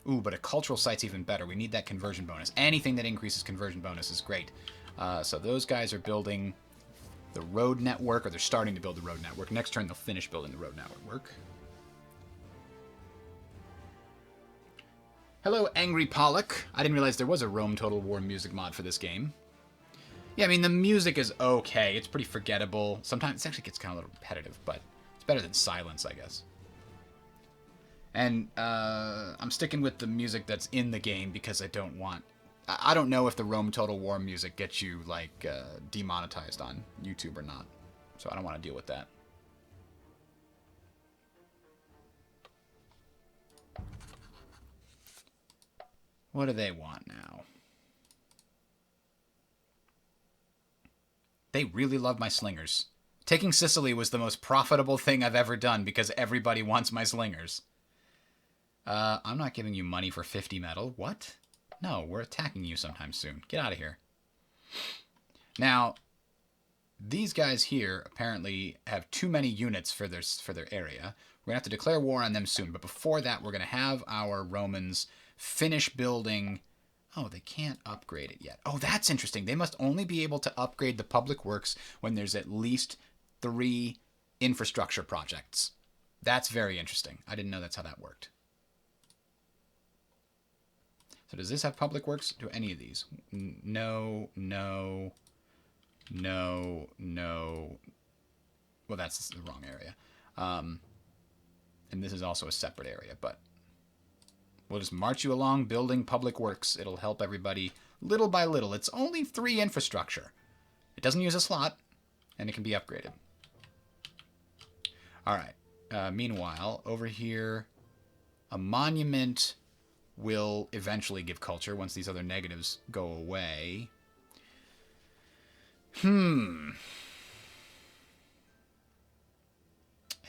Ooh, but a cultural site's even better. We need that conversion bonus. Anything that increases conversion bonus is great. So those guys are building the road network, or they're starting to build the road network. Next turn, they'll finish building the road network. Hello, Angry Pollock. I didn't realize there was a Rome Total War music mod for this game. Yeah, I mean, the music is okay. It's pretty forgettable. Sometimes it actually gets kind of a little repetitive, but it's better than silence, I guess. And I'm sticking with the music that's in the game because I don't want... I don't know if the Rome Total War music gets you, like, demonetized on YouTube or not. So I don't want to deal with that. What do they want now? They really love my slingers. Taking Sicily was the most profitable thing I've ever done because everybody wants my slingers. I'm not giving you money for 50 metal. What? No, we're attacking you sometime soon. Get out of here. Now, these guys here apparently have too many units for their area. We're going to have to declare war on them soon. But before that, we're going to have our Romans finish building... Oh, they can't upgrade it yet. Oh, that's interesting. They must only be able to upgrade the public works when there's at least 3 infrastructure projects. That's very interesting. I didn't know that's how that worked. So does this have public works? Do any of these? No, no, no, no. Well, that's the wrong area. And this is also a separate area, but we'll just march you along building public works. It'll help everybody little by little. It's only 3 infrastructure. It doesn't use a slot, and it can be upgraded. All right. Meanwhile, over here, a monument will eventually give culture once these other negatives go away. And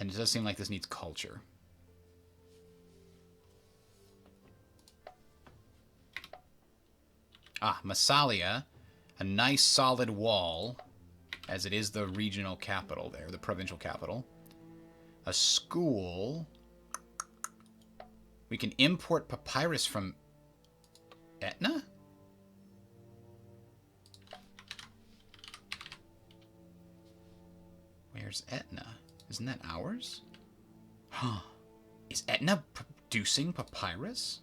it does seem like this needs culture. Massalia, a nice solid wall, as it is the regional capital there, the provincial capital. A school. We can import papyrus from Etna? Where's Etna? Isn't that ours? Huh. Is Etna producing papyrus?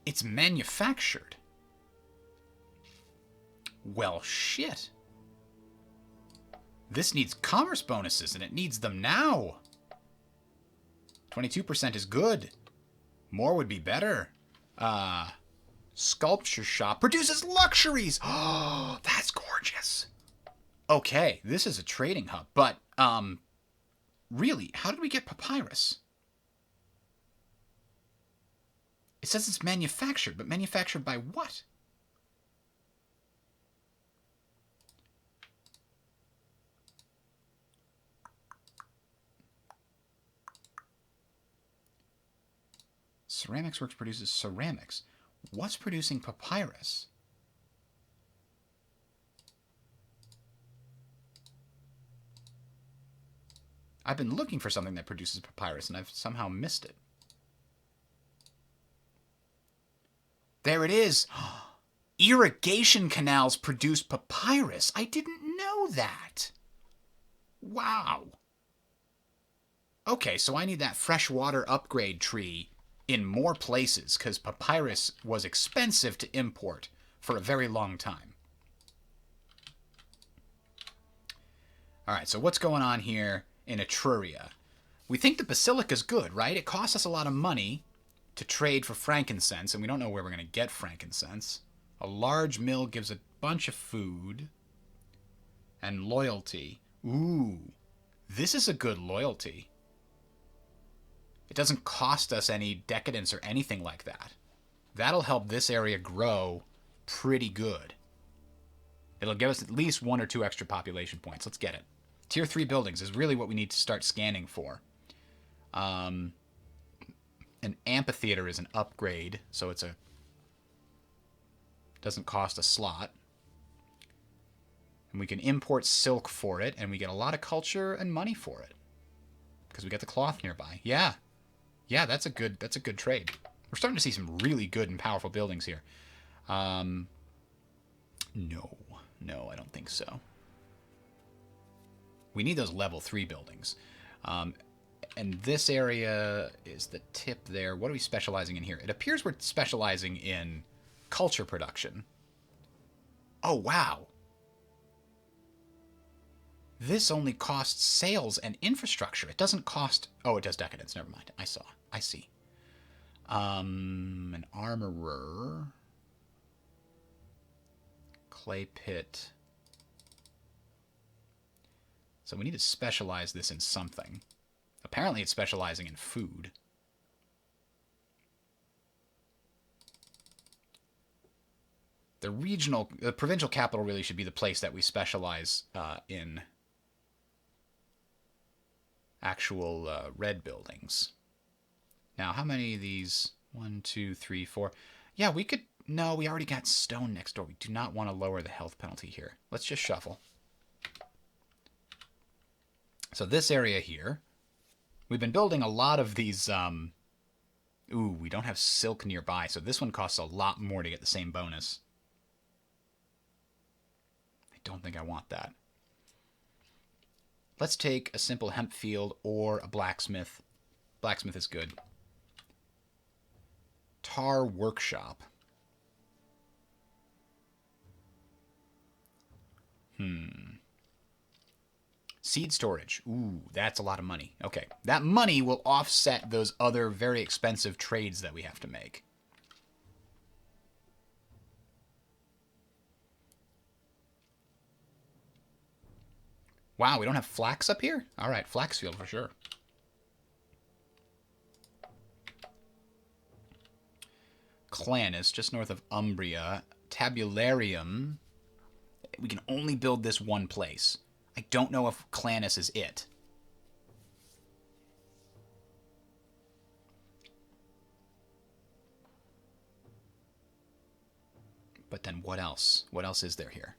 It's manufactured. Well, shit. This needs commerce bonuses, and it needs them now. 22% is good. More would be better. Sculpture shop produces luxuries. Oh, that's gorgeous. Okay, this is a trading hub, but, really, how did we get papyrus? It says it's manufactured, but manufactured by what? Ceramics Works produces ceramics. What's producing papyrus? I've been looking for something that produces papyrus, and I've somehow missed it. There it is. Irrigation canals produce papyrus. I didn't know that. Wow. Okay, so I need that freshwater upgrade tree in more places, because papyrus was expensive to import for a very long time. Alright, so what's going on here in Etruria? We think the basilica's good, right? It costs us a lot of money to trade for frankincense, and we don't know where we're going to get frankincense. A large mill gives a bunch of food. And loyalty. Ooh, this is a good loyalty. It doesn't cost us any decadence or anything like that. That'll help this area grow pretty good. It'll give us at least 1 or 2 extra population points. Let's get it. Tier 3 buildings is really what we need to start scanning for. An amphitheater is an upgrade, so it's doesn't cost a slot. And we can import silk for it, and we get a lot of culture and money for it. Because we get the cloth nearby. Yeah. Yeah, that's a good trade. We're starting to see some really good and powerful buildings here. No, I don't think so. We need those level 3 buildings. And this area is the tip there. What are we specializing in here? It appears we're specializing in culture production. Oh, wow. This only costs sales and infrastructure. It doesn't cost... Oh, it does decadence. Never mind. I see. An armorer. Clay pit. So we need to specialize this in something. Apparently it's specializing in food. The provincial capital really should be the place that we specialize in actual red buildings. Now, how many of these? 1, 2, 3, 4. Yeah, we could... No, we already got stone next door. We do not want to lower the health penalty here. Let's just shuffle. So this area here, we've been building a lot of these... Ooh, we don't have silk nearby, so this one costs a lot more to get the same bonus. I don't think I want that. Let's take a simple hemp field or a blacksmith. Blacksmith is good. Tar workshop. Seed storage. Ooh, that's a lot of money. Okay, that money will offset those other very expensive trades that we have to make. Wow, we don't have flax up here? All right, flax field for sure. Clannis, just north of Umbria. Tabularium. We can only build this one place. I don't know if Clannis is it. But then what else? What else is there here?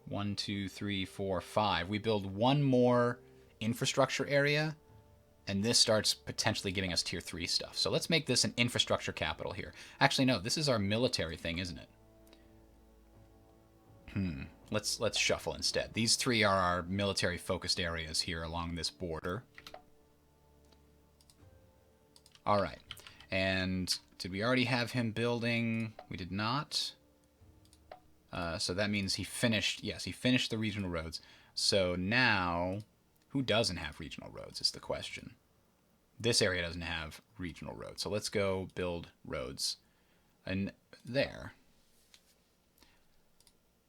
1, 2, 3, 4, 5. We build one more infrastructure area, and this starts potentially giving us tier 3 stuff. So let's make this an infrastructure capital here. Actually, no, this is our military thing, isn't it? Let's shuffle instead. These 3 are our military-focused areas here along this border. All right. And did we already have him building? We did not. So that means he finished. Yes, he finished the regional roads. So now, who doesn't have regional roads is the question. This area doesn't have regional roads. So let's go build roads. And there.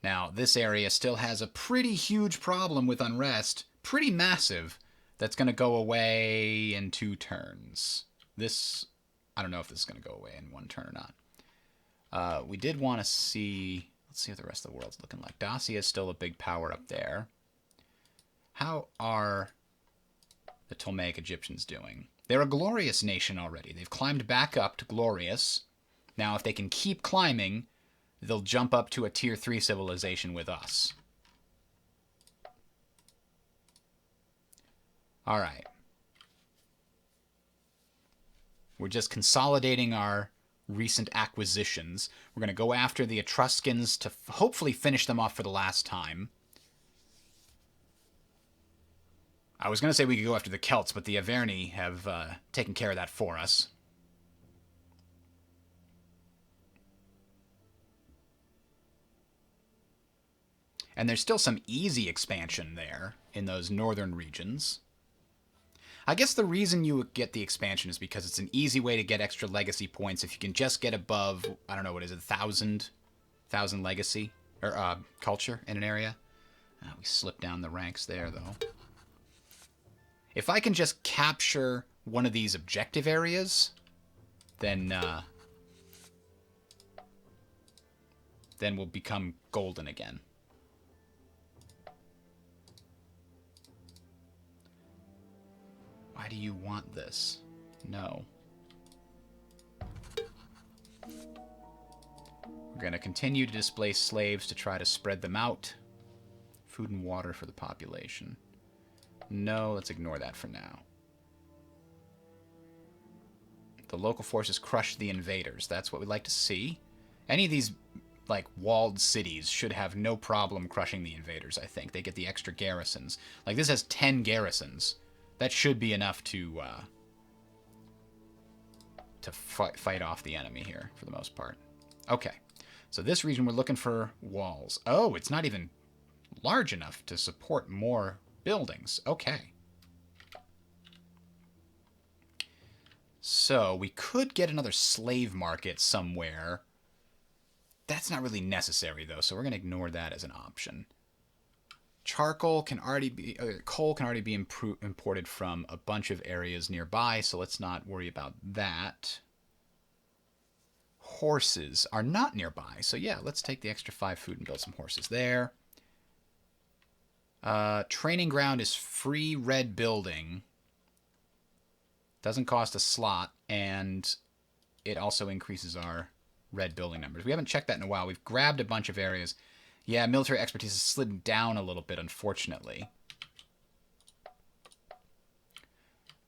Now, this area still has a pretty huge problem with unrest. Pretty massive. That's going to go away in 2 turns. This, I don't know if this is going to go away in 1 turn or not. We did want to see... Let's see what the rest of the world's looking like. Dacia is still a big power up there. How are the Ptolemaic Egyptians doing? They're a glorious nation already. They've climbed back up to glorious. Now, if they can keep climbing, they'll jump up to a tier 3 civilization with us. All right. We're just consolidating our recent acquisitions. We're going to go after the Etruscans to hopefully finish them off for the last time. I was going to say we could go after the Celts, but the Averni have taken care of that for us. And there's still some easy expansion there in those northern regions. I guess the reason you get the expansion is because it's an easy way to get extra legacy points. If you can just get above, I don't know, what is it, 1,000 legacy, or culture in an area. We slipped down the ranks there, though. If I can just capture one of these objective areas, then we'll become golden again. Why do you want this? No. We're going to continue to displace slaves to try to spread them out. Food and water for the population. No, let's ignore that for now. The local forces crushed the invaders. That's what we'd like to see. Any of these, like, walled cities should have no problem crushing the invaders, I think. They get the extra garrisons. Like, this has 10 garrisons. That should be enough to fight off the enemy here, for the most part. Okay, so this region we're looking for walls. Oh, it's not even large enough to support more buildings. Okay. So we could get another slave market somewhere. That's not really necessary, though, so we're going to ignore that as an option. Coal can already be imported from a bunch of areas nearby, so let's not worry about that. Horses are not nearby, so yeah, let's take the extra 5 food and build some horses there. Training ground is free red building. Doesn't cost a slot, and it also increases our red building numbers. We haven't checked that in a while. We've grabbed a bunch of areas. Yeah, military expertise has slid down a little bit, unfortunately.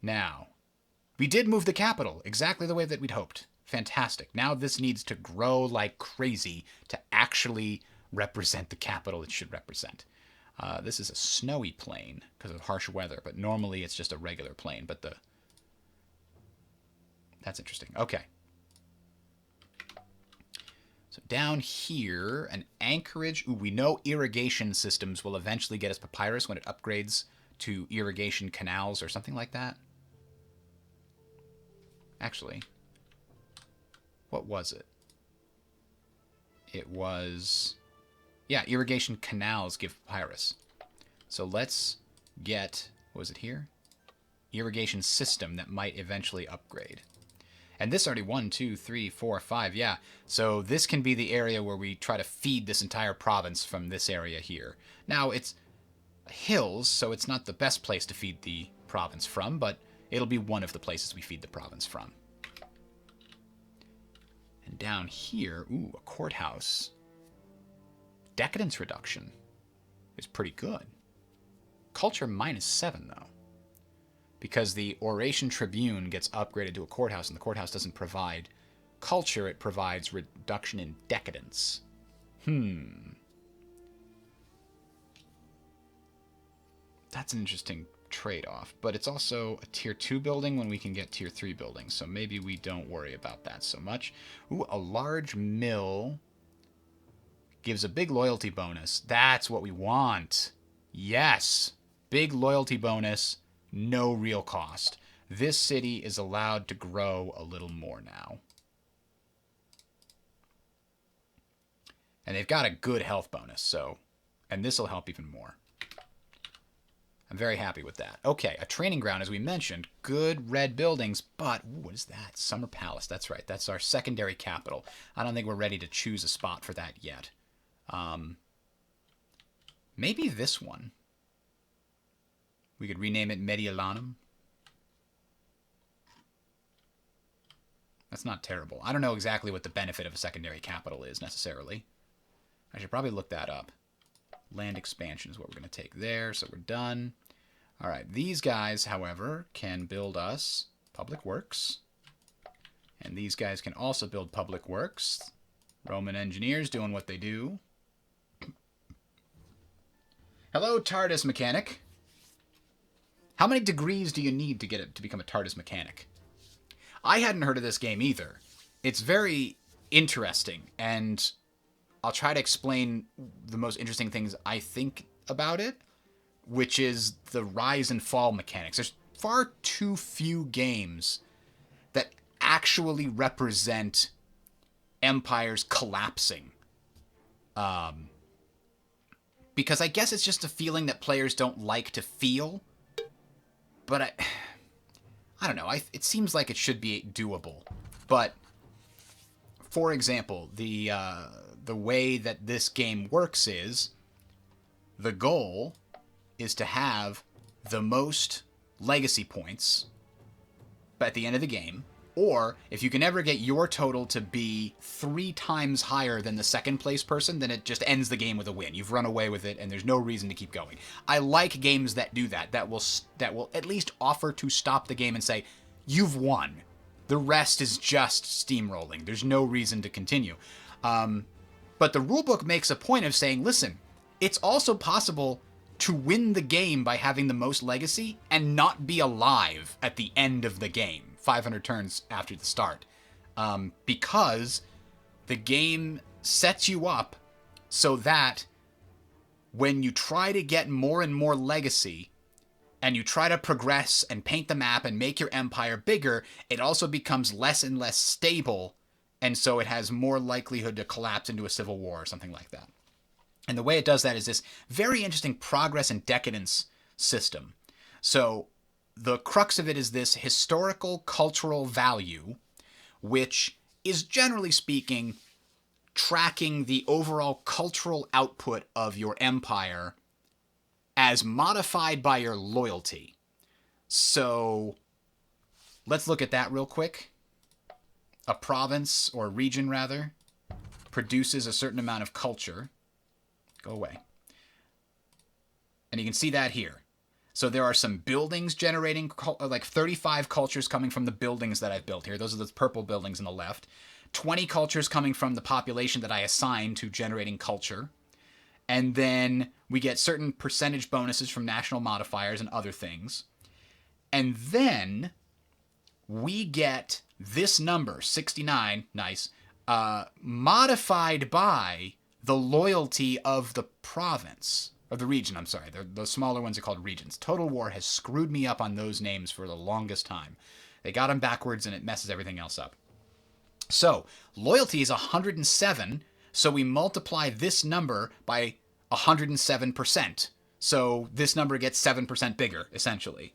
Now, we did move the capital exactly the way that we'd hoped. Fantastic. Now this needs to grow like crazy to actually represent the capital it should represent. This is a snowy plain because of harsh weather, but normally it's just a regular plain. But that's interesting. Okay. So down here, an anchorage. Ooh, we know irrigation systems will eventually get us papyrus when it upgrades to irrigation canals or something like that. Actually, what was it? It was... yeah, irrigation canals give papyrus. So let's get... what was it here? Irrigation system that might eventually upgrade. And this already 1, 2, 3, 4, 5, yeah. So this can be the area where we try to feed this entire province from this area here. Now, it's hills, so it's not the best place to feed the province from, but it'll be one of the places we feed the province from. And down here, ooh, a courthouse. Decadence reduction is pretty good. Culture -7, though. Because the Oration Tribune gets upgraded to a courthouse, and the courthouse doesn't provide culture, it provides reduction in decadence. That's an interesting trade-off, but it's also a Tier 2 building when we can get Tier 3 buildings, so maybe we don't worry about that so much. Ooh, a large mill gives a big loyalty bonus. That's what we want. Yes, big loyalty bonus. No real cost. This city is allowed to grow a little more now. And they've got a good health bonus, so... and this will help even more. I'm very happy with that. Okay, a training ground, as we mentioned. Good red buildings, but... ooh, what is that? Summer Palace. That's right. That's our secondary capital. I don't think we're ready to choose a spot for that yet. Maybe this one. We could rename it Mediolanum. That's not terrible. I don't know exactly what the benefit of a secondary capital is, necessarily. I should probably look that up. Land expansion is what we're going to take there, so we're done. All right, these guys, however, can build us public works. And these guys can also build public works. Roman engineers doing what they do. Hello, TARDIS mechanic. How many degrees do you need to get it to become a TARDIS mechanic? I hadn't heard of this game either. It's very interesting, and I'll try to explain the most interesting things I think about it, which is the rise and fall mechanics. There's far too few games that actually represent empires collapsing. Because I guess it's just a feeling that players don't like to feel. But I don't know. It seems like it should be doable. But, for example, the way that this game works is the goal is to have the most legacy points at the end of the game. Or, if you can ever get your total to be 3 times higher than the second place person, then it just ends the game with a win. You've run away with it, and there's no reason to keep going. I like games that do that. That will at least offer to stop the game and say, you've won. The rest is just steamrolling. There's no reason to continue. But the rulebook makes a point of saying, listen, it's also possible to win the game by having the most legacy and not be alive at the end of the game. 500 turns after the start, because the game sets you up so that when you try to get more and more legacy and you try to progress and paint the map and make your empire bigger, it also becomes less and less stable, and so it has more likelihood to collapse into a civil war or something like that. And the way it does that is this very interesting progress and decadence system. So the crux of it is this historical cultural value, which is, generally speaking, tracking the overall cultural output of your empire as modified by your loyalty. So let's look at that real quick. A province, or region rather, produces a certain amount of culture. Go away. And you can see that here. So there are some buildings generating, like 35 cultures coming from the buildings that I've built here. Those are the purple buildings on the left. 20 cultures coming from the population that I assign to generating culture. And then we get certain percentage bonuses from national modifiers and other things. And then we get this number, 69, nice, modified by the loyalty of the province, or the region, I'm sorry. The smaller ones are called regions. Total War has screwed me up on those names for the longest time. They got them backwards and it messes everything else up. So, loyalty is 107, so we multiply this number by 107%. So this number gets 7% bigger, essentially.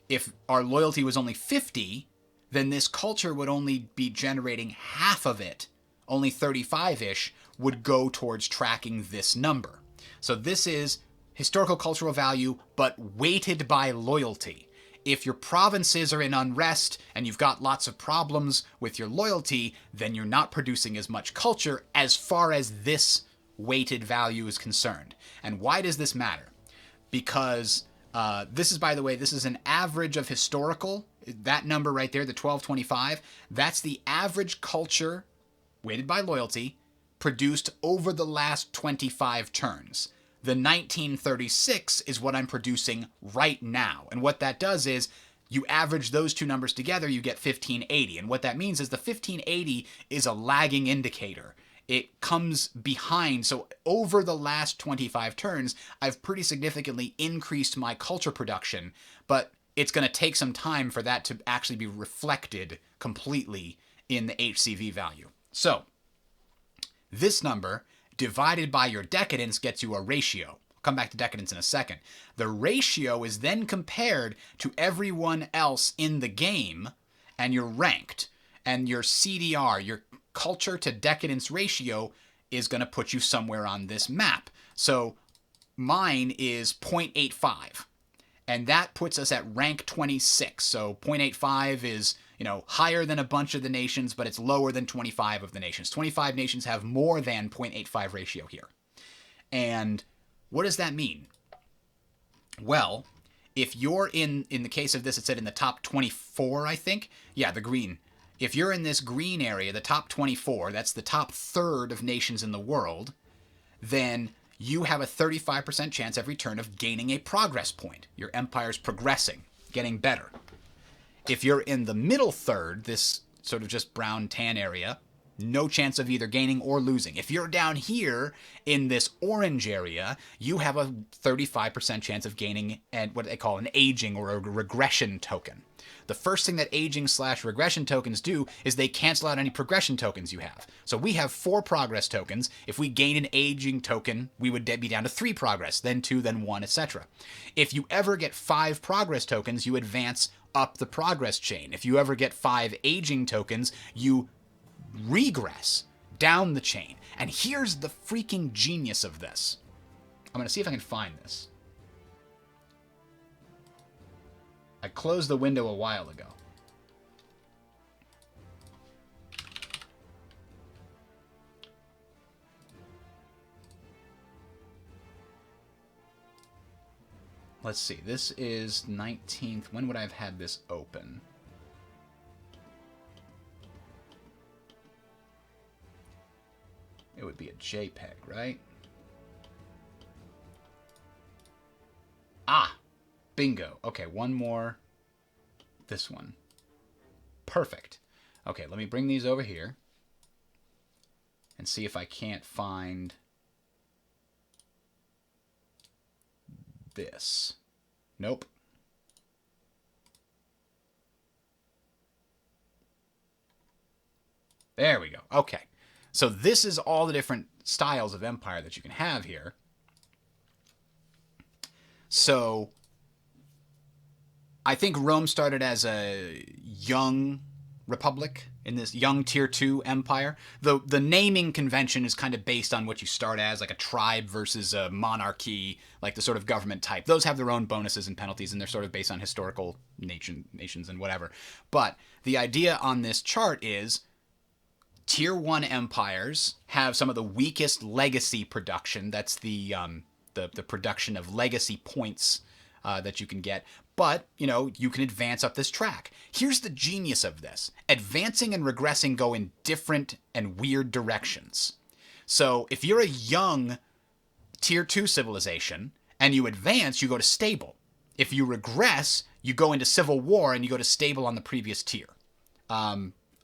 If our loyalty was only 50, then this culture would only be generating half of it. Only 35-ish would go towards tracking this number. So this is historical cultural value, but weighted by loyalty. If your provinces are in unrest and you've got lots of problems with your loyalty, then you're not producing as much culture as far as this weighted value is concerned. And why does this matter? Because this is, by the way, this is an average of historical. That number right there, the 1225, that's the average culture weighted by loyalty produced over the last 25 turns. The 1936 is what I'm producing right now. And what that does is you average those two numbers together, you get 1580. And what that means is the 1580 is a lagging indicator. It comes behind. So over the last 25 turns, I've pretty significantly increased my culture production, but it's going to take some time for that to actually be reflected completely in the HCV value. So this number divided by your decadence gets you a ratio. I'll come back to decadence in a second. The ratio is then compared to everyone else in the game, and you're ranked. And your CDR, your culture to decadence ratio, is going to put you somewhere on this map. So mine is 0.85. And that puts us at rank 26. So 0.85 is, higher than a bunch of the nations, but it's lower than 25 of the nations. 25 nations have more than 0.85 ratio here. And what does that mean? Well, if you're in the case of this, it said in the top 24, I think. Yeah, the green. If you're in this green area, the top 24, that's the top third of nations in the world, then you have a 35% chance every turn of gaining a progress point. Your empire's progressing, getting better. If you're in the middle third, this sort of just brown tan area, no chance of either gaining or losing. If you're down here in this orange area, you have a 35% chance of gaining what they call an aging or a regression token. The first thing that aging/regression tokens do is they cancel out any progression tokens you have. So we have 4 progress tokens. If we gain an aging token, we would be down to 3 progress, then 2, then 1, etc. If you ever get 5 progress tokens, you advance up the progress chain. If you ever get 5 aging tokens, you regress down the chain. And here's the freaking genius of this. I'm going to see if I can find this. I closed the window a while ago. Let's see. This is 19th. When would I have had this open? It would be a JPEG, right? Ah! Bingo. Okay, one more. This one. Perfect. Okay, let me bring these over here and see if I can't find this. Nope. There we go. Okay. So this is all the different styles of empire that you can have here. So I think Rome started as a young republic in this young tier 2 empire. The naming convention is kind of based on what you start as, like a tribe versus a monarchy, like the sort of government type. Those have their own bonuses and penalties, and they're sort of based on historical nations and whatever. But the idea on this chart is tier 1 empires have some of the weakest legacy production. That's the production of legacy points that you can get. But, you can advance up this track. Here's the genius of this. Advancing and regressing go in different and weird directions. So if you're a young tier 2 civilization and you advance, you go to stable. If you regress, you go into civil war and you go to stable on the previous tier.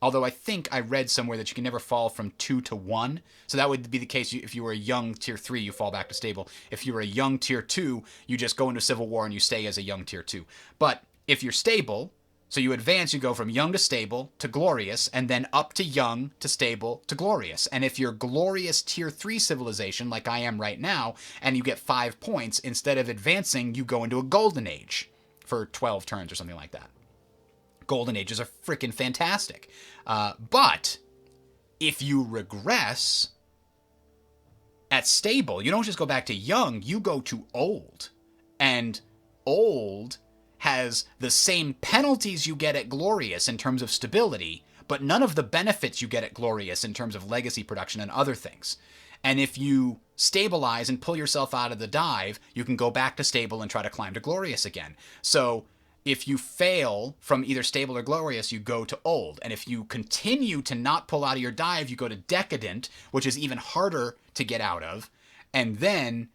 Although I think I read somewhere that you can never fall from 2 to 1. So that would be the case if you were a young tier 3, you fall back to stable. If you were a young tier 2, you just go into civil war and you stay as a young tier 2. But if you're stable, so you advance, you go from young to stable to glorious, and then up to young to stable to glorious. And if you're glorious tier 3 civilization, like I am right now, and you get 5 points, instead of advancing, you go into a golden age for 12 turns or something like that. Golden ages are freaking fantastic. But if you regress at stable, you don't just go back to young, you go to old. And old has the same penalties you get at glorious in terms of stability, but none of the benefits you get at glorious in terms of legacy production and other things. And if you stabilize and pull yourself out of the dive, you can go back to stable and try to climb to glorious again. So if you fail from either stable or glorious, you go to old. And if you continue to not pull out of your dive, you go to decadent, which is even harder to get out of. And then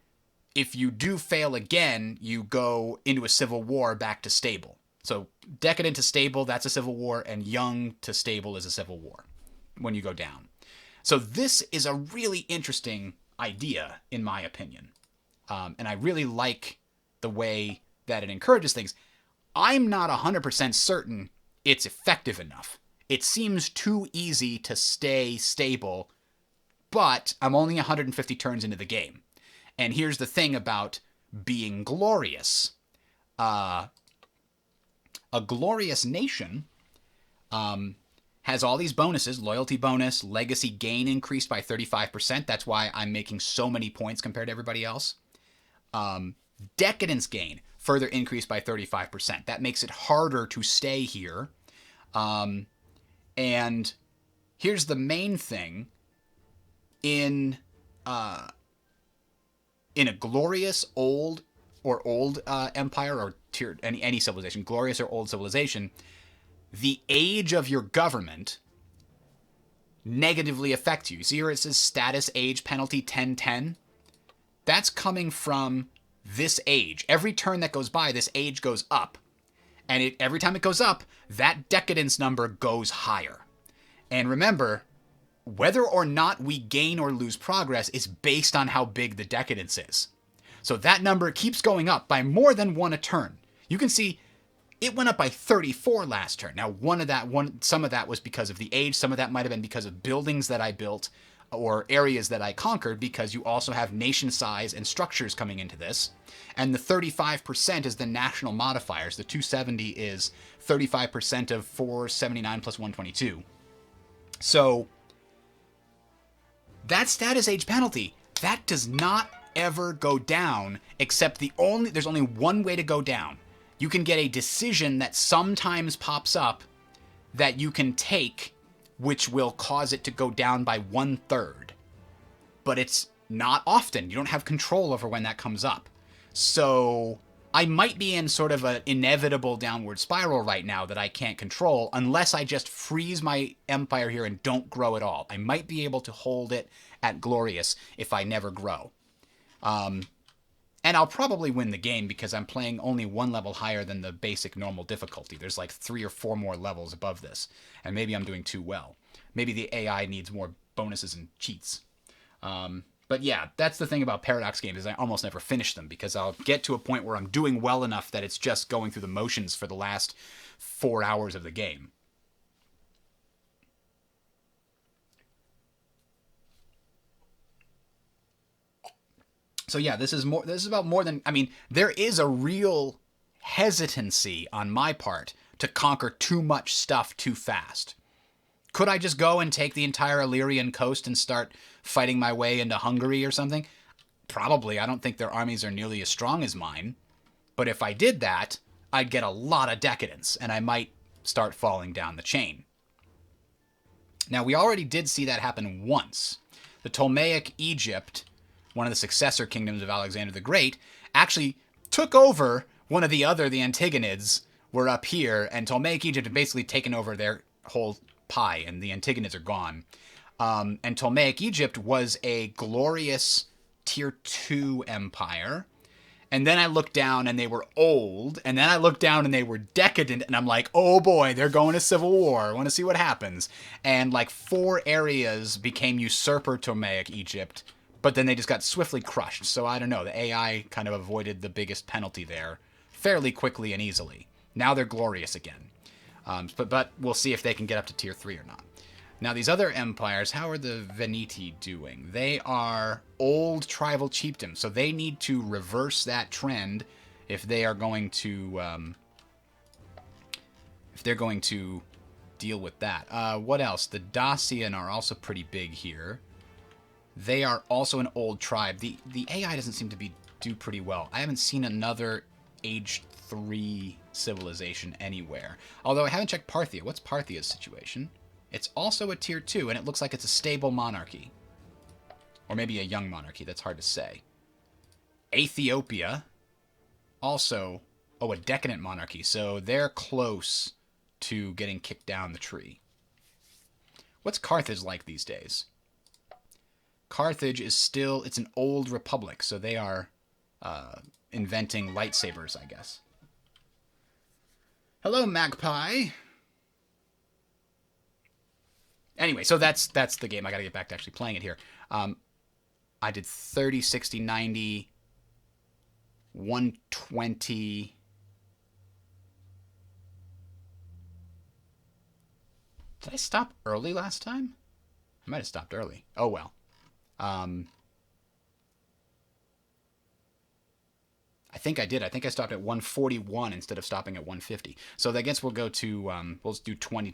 if you do fail again, you go into a civil war back to stable. So decadent to stable, that's a civil war, and young to stable is a civil war when you go down. So this is a really interesting idea, in my opinion. And I really like the way that it encourages things. I'm not 100% certain it's effective enough. It seems too easy to stay stable, but I'm only 150 turns into the game. And here's the thing about being glorious. A glorious nation has all these bonuses: loyalty bonus, legacy gain increased by 35%. That's why I'm making so many points compared to everybody else. Decadence gain further increased by 35%. That makes it harder to stay here. And here's the main thing. In a glorious old empire or tier, any civilization, glorious or old civilization, the age of your government negatively affects you. See here it says status age penalty 1010? That's coming from this age. Every turn that goes by, this age goes up. And every time it goes up, that decadence number goes higher. And remember, whether or not we gain or lose progress is based on how big the decadence is. So that number keeps going up by more than 1 a turn. You can see it went up by 34 last turn. Now, some of that was because of the age. Some of that might have been because of buildings that I built or areas that I conquered, because you also have nation size and structures coming into this. And the 35% is the national modifiers. The 270 is 35% of 479 plus 122. So that status age penalty, that does not ever go down, except there's only one way to go down. You can get a decision that sometimes pops up that you can take, which will cause it to go down by 1/3. But it's not often. You don't have control over when that comes up. So I might be in sort of an inevitable downward spiral right now that I can't control unless I just freeze my empire here and don't grow at all. I might be able to hold it at glorious if I never grow. And I'll probably win the game because I'm playing only 1 level higher than the basic normal difficulty. There's like 3 or 4 more levels above this. And maybe I'm doing too well. Maybe the AI needs more bonuses and cheats. But yeah, that's the thing about Paradox games, is I almost never finish them because I'll get to a point where I'm doing well enough that it's just going through the motions for the last 4 hours of the game. So yeah, this is about more than, there is a real hesitancy on my part to conquer too much stuff too fast. Could I just go and take the entire Illyrian coast and start fighting my way into Hungary or something? Probably. I don't think their armies are nearly as strong as mine. But if I did that, I'd get a lot of decadence, and I might start falling down the chain. Now, we already did see that happen once. The Ptolemaic Egypt, one of the successor kingdoms of Alexander the Great, actually took over one of the Antigonids were up here, and Ptolemaic Egypt had basically taken over their whole pie, and the Antigonids are gone. And Ptolemaic Egypt was a glorious tier 2 empire, And then I looked down and they were old. And then I looked down and they were decadent. And I'm like, oh boy, they're going to civil war. I want to see what happens. And like 4 areas became usurper Ptolemaic Egypt. But then they just got swiftly crushed. So I don't know. The AI kind of avoided the biggest penalty there fairly quickly and easily. Now they're glorious again. But we'll see if they can get up to tier 3 or not. Now, these other empires, how are the Veneti doing? They are old tribal chiefdoms, so they need to reverse that trend if they are going to deal with that. What else? The Dacian are also pretty big here. They are also an old tribe. The AI doesn't seem to do pretty well. I haven't seen another Age 3 civilization anywhere. Although I haven't checked Parthia. What's Parthia's situation? It's also a tier 2, and it looks like it's a stable monarchy. Or maybe a young monarchy. That's hard to say. Ethiopia, also, a decadent monarchy. So they're close to getting kicked down the tree. What's Carthage like these days? Carthage is still, it's an old republic, so they are inventing lightsabers, I guess. Hello, Magpie. Anyway, so that's the game. I got to get back to actually playing it here. I did 30, 60, 90, 120. Did I stop early last time? I might have stopped early. Oh, well. I think I did. I think I stopped at 141 instead of stopping at 150. So I guess we'll go to, we'll just do 20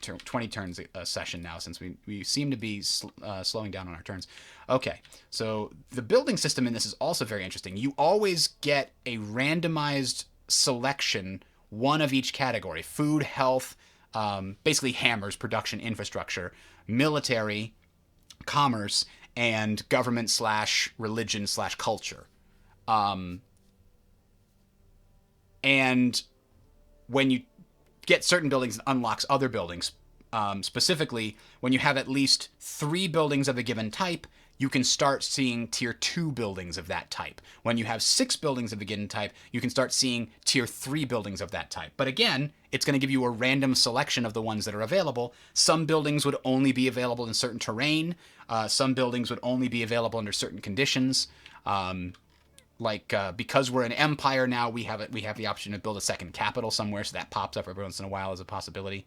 turns a session now since we seem to be slowing down on our turns. Okay, so the building system in this is also very interesting. You always get a randomized selection, one of each category. Food, health, basically hammers, production, infrastructure, military, commerce, and government / religion / culture. And when you get certain buildings, it unlocks other buildings. Specifically, when you have at least 3 buildings of a given type, you can start seeing tier 2 buildings of that type. When you have 6 buildings of a given type, you can start seeing tier 3 buildings of that type. But again, it's going to give you a random selection of the ones that are available. Some buildings would only be available in certain terrain. Some buildings would only be available under certain conditions. Because we're an empire now, we have the option to build a second capital somewhere, so that pops up every once in a while as a possibility.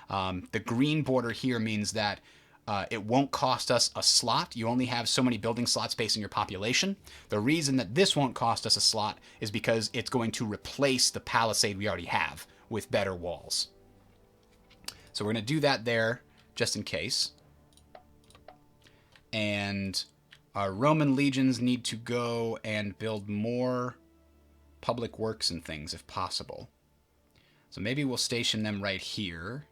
The green border here means that it won't cost us a slot. You only have so many building slots based on your population. The reason that this won't cost us a slot is because it's going to replace the palisade we already have with better walls. So we're going to do that there, just in case. And our Roman legions need to go and build more public works and things, if possible. So maybe we'll station them right here.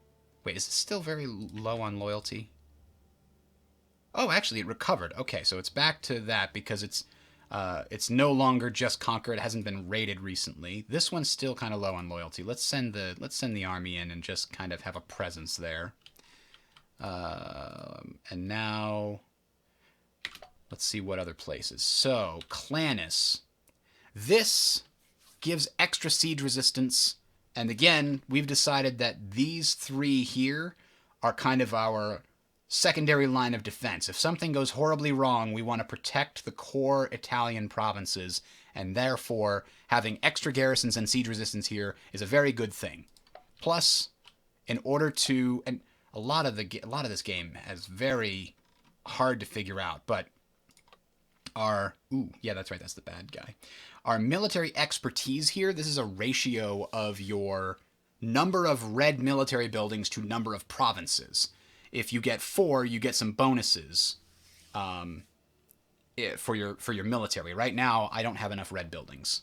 Wait, is it still very low on loyalty? Oh, actually, it recovered. Okay, so it's back to that because it's no longer just conquered. It hasn't been raided recently. This one's still kind of low on loyalty. Let's send the army in and just kind of have a presence there. And now let's see what other places. So, Clannis. This gives extra siege resistance. And again, we've decided that these 3 here are kind of our secondary line of defense. If something goes horribly wrong, we want to protect the core Italian provinces. And therefore, having extra garrisons and siege resistance here is a very good thing. Plus, in order to... And a lot of this game is very hard to figure out, but yeah, that's right, that's the bad guy. Our military expertise here, this is a ratio of your number of red military buildings to number of provinces. If you get 4, you get some bonuses for your military. Right now, I don't have enough red buildings.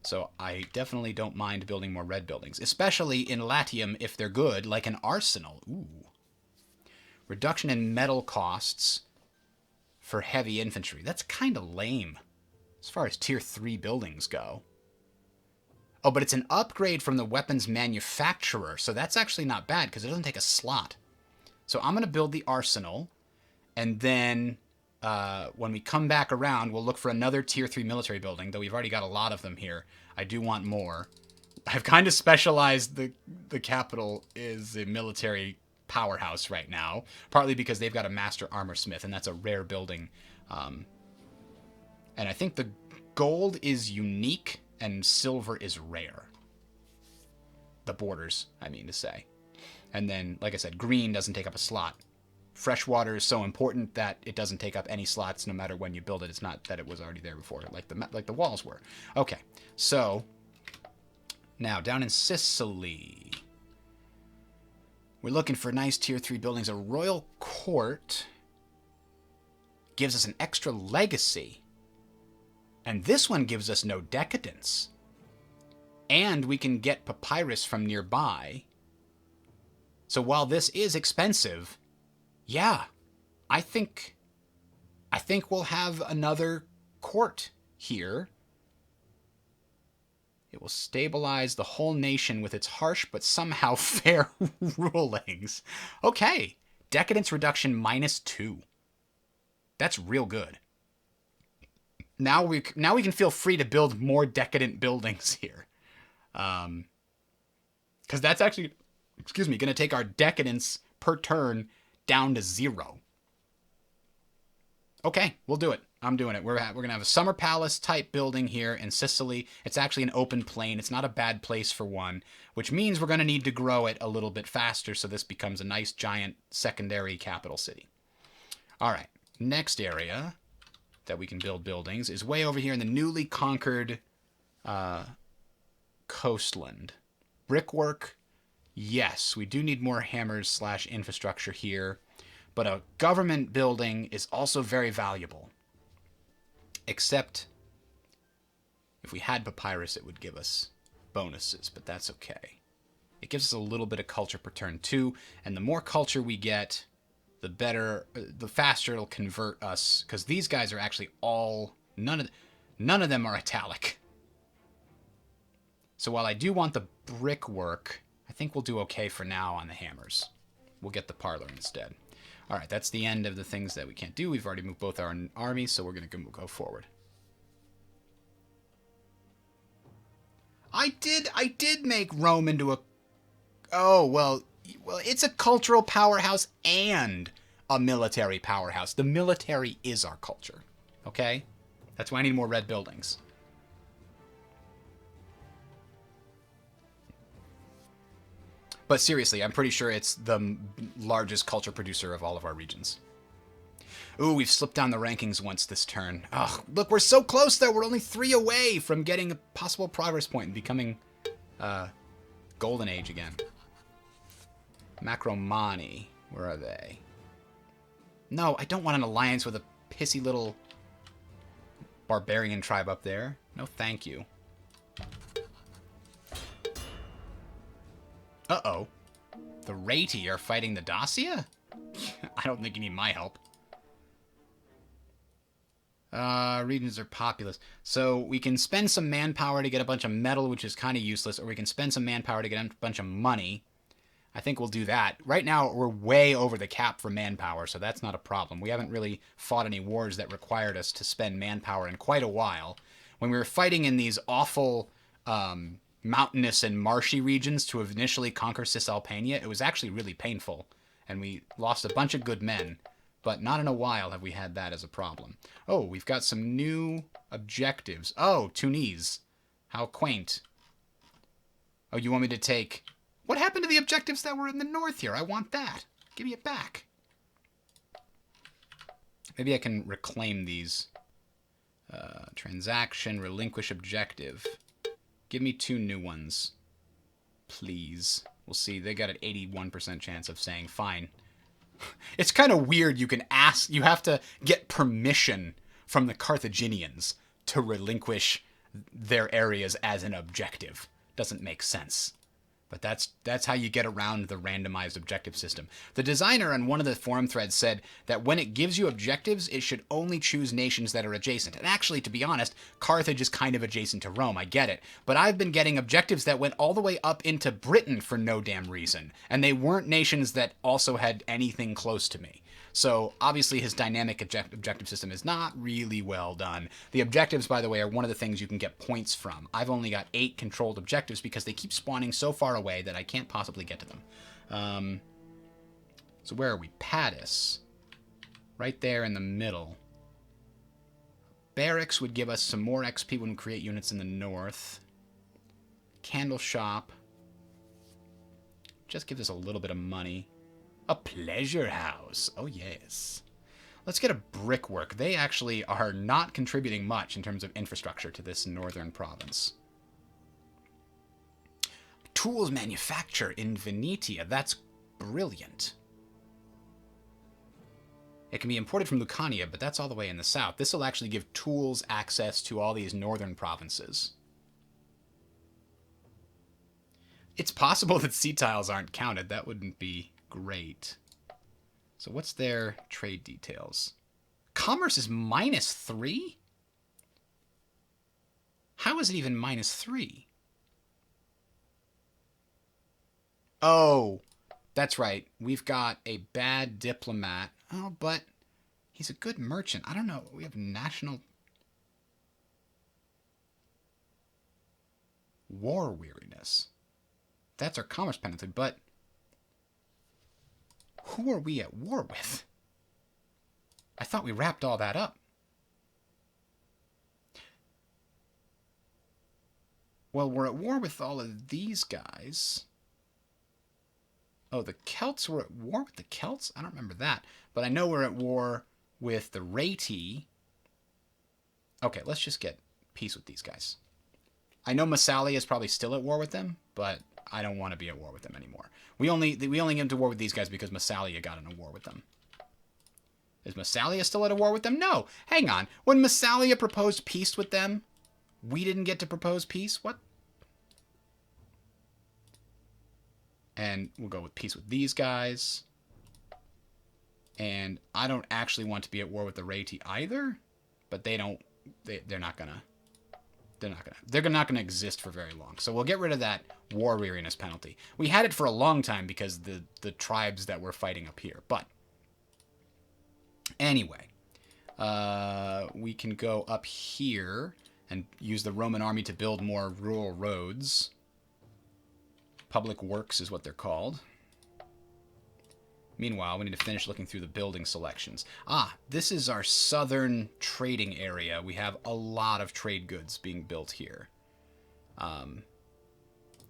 So I definitely don't mind building more red buildings, especially in Latium if they're good, like an arsenal. Ooh. Reduction in metal costs for heavy infantry. That's kind of lame as far as tier 3 buildings go. Oh, but it's an upgrade from the weapons manufacturer, so that's actually not bad because it doesn't take a slot. So I'm going to build the arsenal, and then when we come back around, we'll look for another tier 3 military building, though we've already got a lot of them here. I do want more. I've kind of specialized the capital is a military powerhouse right now, partly because they've got a master armor smith, and that's a rare building. And I think the gold is unique and silver is rare. The borders, I mean to say. And then, like I said, green doesn't take up a slot. Freshwater is so important that it doesn't take up any slots no matter when you build it. It's not that it was already there before, like the walls were. Okay, so now down in Sicily, we're looking for nice tier 3 buildings. A royal court gives us an extra legacy, and this one gives us no decadence. And we can get papyrus from nearby. So while this is expensive, yeah, I think we'll have another court here. It will stabilize the whole nation with its harsh but somehow fair rulings. Okay, decadence reduction -2. That's real good. Now we can feel free to build more decadent buildings here. Because that's actually, going to take our decadence per turn down to 0. Okay, we'll do it. I'm doing it. We're going to have a summer palace type building here in Sicily. It's actually an open plain. It's not a bad place for one, which means we're going to need to grow it a little bit faster so this becomes a nice giant secondary capital city. All right, next area that we can build buildings is way over here in the newly conquered coastland. Brickwork, yes, we do need more hammers / infrastructure here, but a government building is also very valuable. Except if we had papyrus, it would give us bonuses, but that's okay. It gives us a little bit of culture per turn too, and the more culture we get, the better, the faster it'll convert us, because these guys are actually all, none of them are italic. So while I do want the brickwork, I think we'll do okay for now on the hammers. We'll get the parlor instead. All right, that's the end of the things that we can't do. We've already moved both our armies, so we're going to go forward. I did make Rome into a... Oh, well, it's a cultural powerhouse and a military powerhouse. The military is our culture, okay? That's why I need more red buildings. But seriously, I'm pretty sure it's the largest culture producer of all of our regions. Ooh, we've slipped down the rankings once this turn. Oh, look, we're so close, though. We're only 3 away from getting a possible progress point and becoming Golden Age again. Macromani, where are they? No, I don't want an alliance with a pissy little barbarian tribe up there. No, thank you. Uh-oh. The Rati are fighting the Dacia? I don't think you need my help. Regions are populous. So we can spend some manpower to get a bunch of metal, which is kind of useless, or we can spend some manpower to get a bunch of money. I think we'll do that. Right now, we're way over the cap for manpower, so that's not a problem. We haven't really fought any wars that required us to spend manpower in quite a while. When we were fighting in these awful... mountainous and marshy regions to initially conquer Cisalpania, it was actually really painful, and we lost a bunch of good men, but not in a while have we had that as a problem. Oh, we've got some new objectives. Oh, Tunis. How quaint. Oh, you want me to take... What happened to the objectives that were in the north here? I want that. Give me it back. Maybe I can reclaim these. Transaction, relinquish objective. Give me 2 new ones, please. We'll see. They got an 81% chance of saying fine. It's kind of weird. You can ask. You have to get permission from the Carthaginians to relinquish their areas as an objective. Doesn't make sense. But that's how you get around the randomized objective system. The designer on one of the forum threads said that when it gives you objectives, it should only choose nations that are adjacent. And actually, to be honest, Carthage is kind of adjacent to Rome. I get it. But I've been getting objectives that went all the way up into Britain for no damn reason. And they weren't nations that also had anything close to me. So obviously his dynamic objective system is not really well done. The objectives, by the way, are one of the things you can get points from. I've only got 8 controlled objectives because they keep spawning so far away that I can't possibly get to them. So where are we? Pattis. Right there in the middle. Barracks would give us some more XP when we create units in the north. Candle shop just gives us a little bit of money. A pleasure house. Oh, yes. Let's get a brickwork. They actually are not contributing much in terms of infrastructure to this northern province. Tools manufacture in Venetia. That's brilliant. It can be imported from Laconia, but that's all the way in the south. This will actually give tools access to all these northern provinces. It's possible that sea tiles aren't counted. That wouldn't be great. So what's their trade details? Commerce is -3? How is it even -3? Oh, that's right. We've got a bad diplomat. Oh, but he's a good merchant. I don't know. We have national war weariness. That's our commerce penalty, but who are we at war with? I thought we wrapped all that up. Well, we're at war with all of these guys. Oh, the Celts were at war with the Celts? I don't remember that. But I know we're at war with the Rati. Okay, let's just get peace with these guys. I know Massalia is probably still at war with them, but I don't want to be at war with them anymore. We only get into war with these guys because Massalia got in a war with them. Is Massalia still at a war with them? No. Hang on. When Massalia proposed peace with them, we didn't get to propose peace? What? And we'll go with peace with these guys. And I don't actually want to be at war with the Rati either, but they're not gonna exist for very long. So we'll get rid of that war weariness penalty. We had it for a long time because the tribes that were fighting up here. But anyway, we can go up here and use the Roman army to build more rural roads. Public works is what they're called. Meanwhile, we need to finish looking through the building selections. Ah, this is our southern trading area. We have a lot of trade goods being built here. And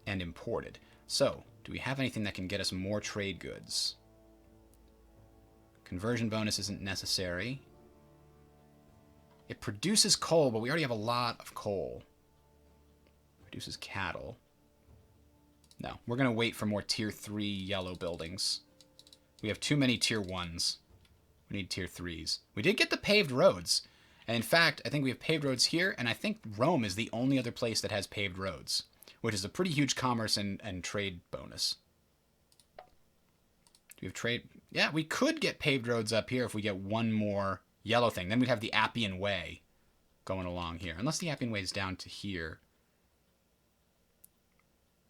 imported. So, do we have anything that can get us more trade goods? Conversion bonus isn't necessary. It produces coal, but we already have a lot of coal. Produces cattle. No, we're going to wait for more tier 3 yellow buildings. We have too many tier 1s. We need tier 3s. We did get the paved roads. And in fact, I think we have paved roads here, and I think Rome is the only other place that has paved roads, which is a pretty huge commerce and trade bonus. Do we have trade? Yeah, we could get paved roads up here if we get one more yellow thing. Then we'd have the Appian Way going along here. Unless the Appian Way is down to here.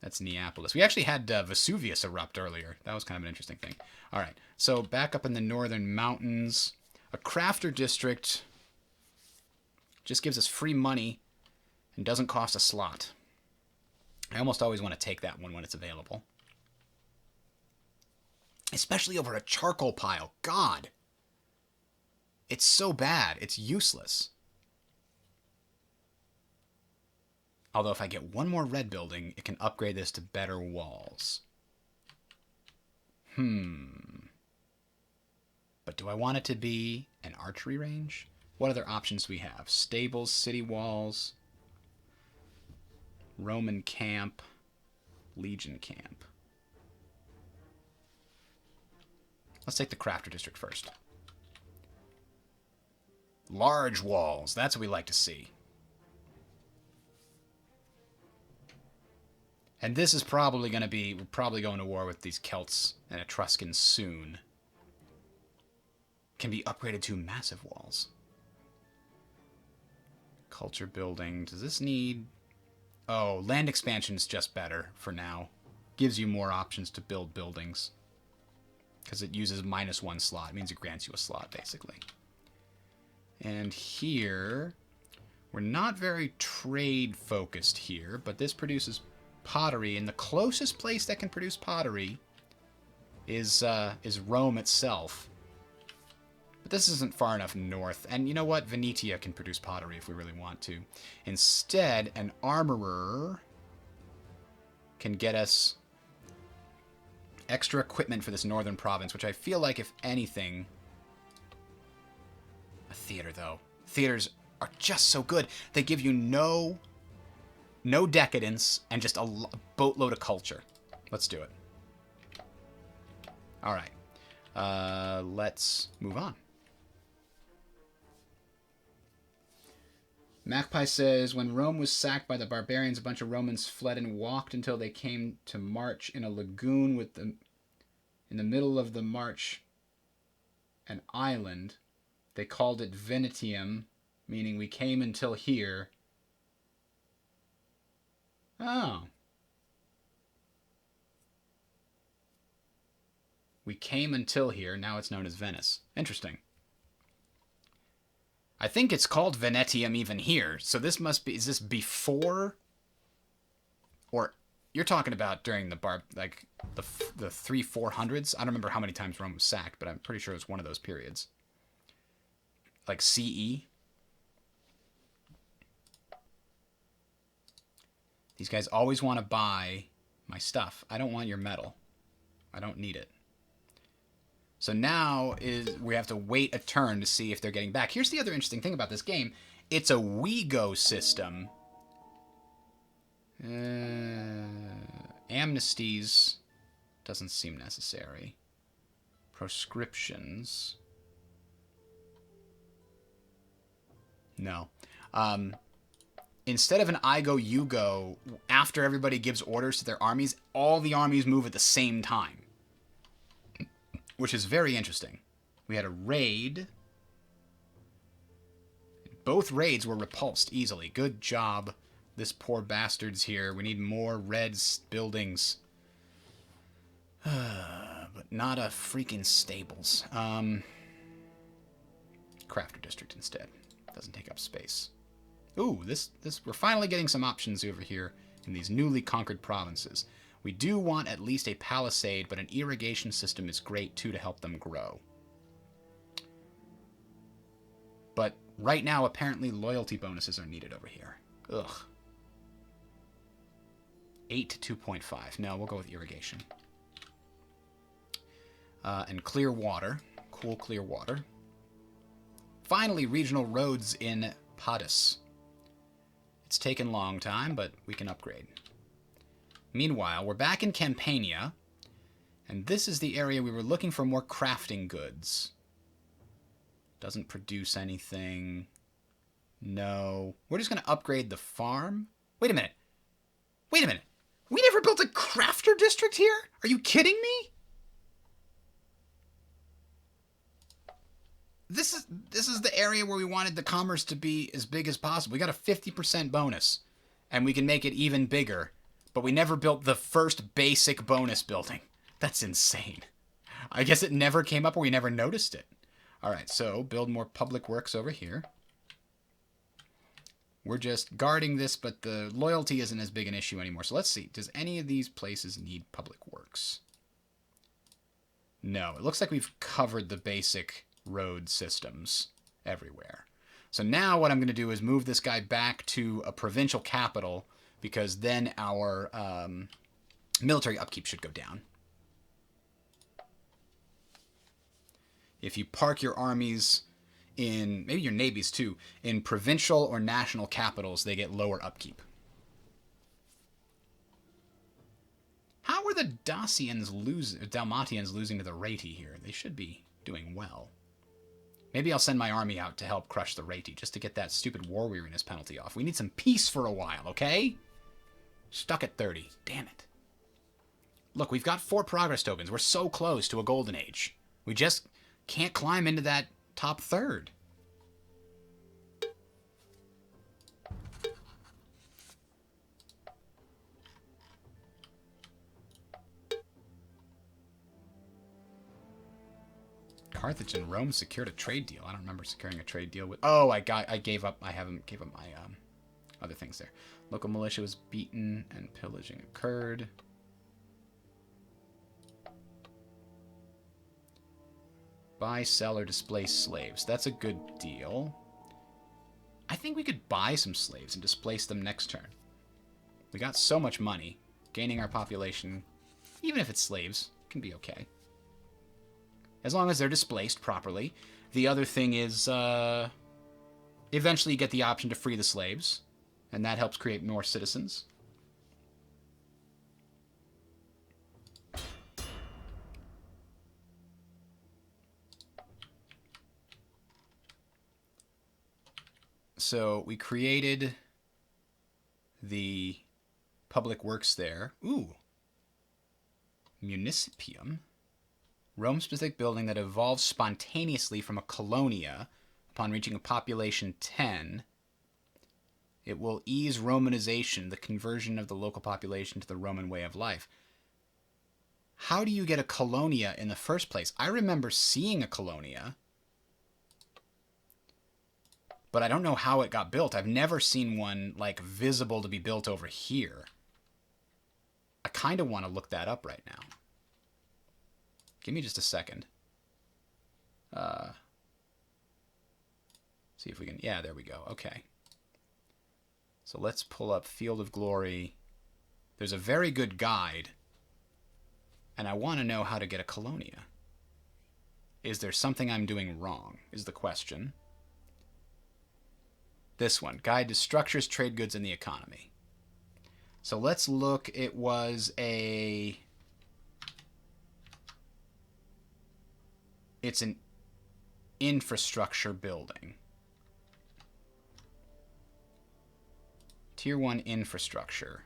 That's Neapolis. We actually had Vesuvius erupt earlier. That was kind of an interesting thing. All right, so back up in the northern mountains. A crafter district just gives us free money and doesn't cost a slot. I almost always want to take that one when it's available. Especially over a charcoal pile. God. It's so bad. It's useless. Although if I get one more red building, it can upgrade this to better walls. But do I want it to be an archery range? What other options do we have? Stables, city walls, Roman camp, Legion camp. Let's take the crafter district first. Large walls. That's what we like to see. And this is probably going to be... We're probably going to war with these Celts and Etruscans soon. Can be upgraded to massive walls. Culture building. Does this need... Oh, land expansion is just better for now. Gives you more options to build buildings. because it uses -1 slot. It means it grants you a slot, basically. And here, we're not very trade-focused here, but this produces pottery, and the closest place that can produce pottery is Rome itself. But this isn't far enough north. And you know what? Venetia can produce pottery if we really want to. Instead, an armorer can get us extra equipment for this northern province, which I feel like, if anything... A theater, though. Theaters are just so good. They give you no decadence and just a boatload of culture. Let's do it. All right. Let's move on. Magpie says, when Rome was sacked by the barbarians, a bunch of Romans fled and walked until they came to march in a lagoon with in the middle of the march, an island. They called it Venetium, meaning we came until here. Oh. We came until here. Now it's known as Venice. Interesting. I think it's called Venetium even here. So this must be... Is this before? Or you're talking about during the the 300-400s? I don't remember how many times Rome was sacked, but I'm pretty sure it was one of those periods. Like CE. These guys always want to buy my stuff. I don't want your metal. I don't need it. So now we have to wait a turn to see if they're getting back. Here's the other interesting thing about this game. It's a WeGo system. Amnesties doesn't seem necessary. Proscriptions. No. Instead of an I go, you go, after everybody gives orders to their armies, all the armies move at the same time. Which is very interesting. We had a raid. Both raids were repulsed easily. Good job. This poor bastard's here. We need more red buildings. But not a freaking stables. Crafter district instead. Doesn't take up space. Ooh, this we're finally getting some options over here in these newly conquered provinces. We do want at least a palisade, but an irrigation system is great too to help them grow. But right now, apparently, loyalty bonuses are needed over here. Ugh. 8 to 2.5. No, we'll go with irrigation. And clear water. Cool clear water. Finally, regional roads in Padus. It's taken a long time, but we can upgrade. Meanwhile, we're back in Campania, and this is the area we were looking for more crafting goods. Doesn't produce anything. No. We're just going to upgrade the farm? Wait a minute. Wait a minute. We never built a crafter district here? Are you kidding me? This is the area where we wanted the commerce to be as big as possible. We got a 50% bonus, and we can make it even bigger. But we never built the first basic bonus building. That's insane. I guess it never came up or we never noticed it. Alright, so build more public works over here. We're just guarding this, but the loyalty isn't as big an issue anymore. So let's see. Does any of these places need public works? No. It looks like we've covered the basic road systems everywhere. So now what I'm going to do is move this guy back to a provincial capital, because then our military upkeep should go down. If you park your armies in, maybe your navies too, in provincial or national capitals, they get lower upkeep. How are the Dalmatians losing to the Rati here? They should be doing well. Maybe I'll send my army out to help crush the Rati, just to get that stupid war weariness penalty off. We need some peace for a while, okay? Stuck at 30. Damn it. Look, we've got 4 progress tokens. We're so close to a golden age. We just can't climb into that top third. Carthage and Rome secured a trade deal. I don't remember securing a trade deal with... Oh, I gave up. I haven't gave up my other things there. Local militia was beaten and pillaging occurred. Buy, sell, or displace slaves. That's a good deal. I think we could buy some slaves and displace them next turn. We got so much money. Gaining our population, even if it's slaves, can be okay. As long as they're displaced properly. The other thing is, eventually you get the option to free the slaves, and that helps create more citizens. So we created the public works there. Ooh. Municipium. Rome-specific building that evolves spontaneously from a colonia upon reaching a population 10. It will ease Romanization, the conversion of the local population to the Roman way of life. How do you get a colonia in the first place? I remember seeing a colonia, but I don't know how it got built. I've never seen one, like, visible to be built over here. I kind of want to look that up right now. Give me just a second. See if we can... Yeah, there we go. Okay. So let's pull up Field of Glory. There's a very good guide, and I want to know how to get a colonia. Is there something I'm doing wrong, is the question. This one, Guide to Structures, Trade Goods, and the Economy. So let's look. It was a... It's an infrastructure building. Tier 1 infrastructure.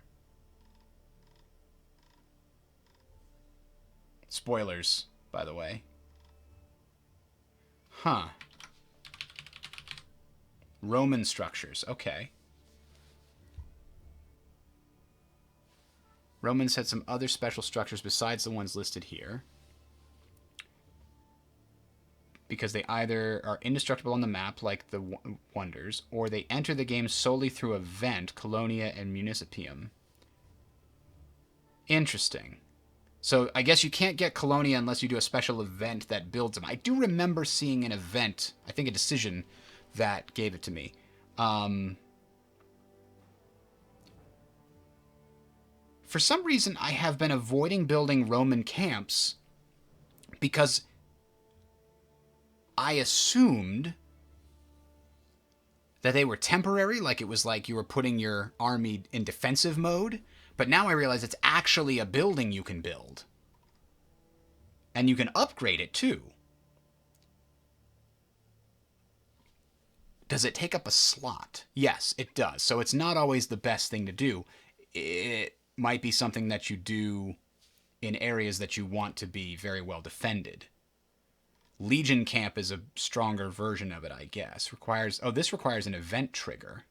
Spoilers, by the way. Huh. Roman structures. Okay. Romans had some other special structures besides the ones listed here, because they either are indestructible on the map, like the Wonders, or they enter the game solely through event, Colonia and Municipium. Interesting. So I guess you can't get Colonia unless you do a special event that builds them. I do remember seeing an event, I think a decision, that gave it to me. For some reason, I have been avoiding building Roman camps because I assumed that they were temporary, like it was like you were putting your army in defensive mode. But now I realize it's actually a building you can build. And you can upgrade it too. Does it take up a slot? Yes, it does. So it's not always the best thing to do. It might be something that you do in areas that you want to be very well defended. Legion Camp is a stronger version of it, I guess. This requires an event trigger.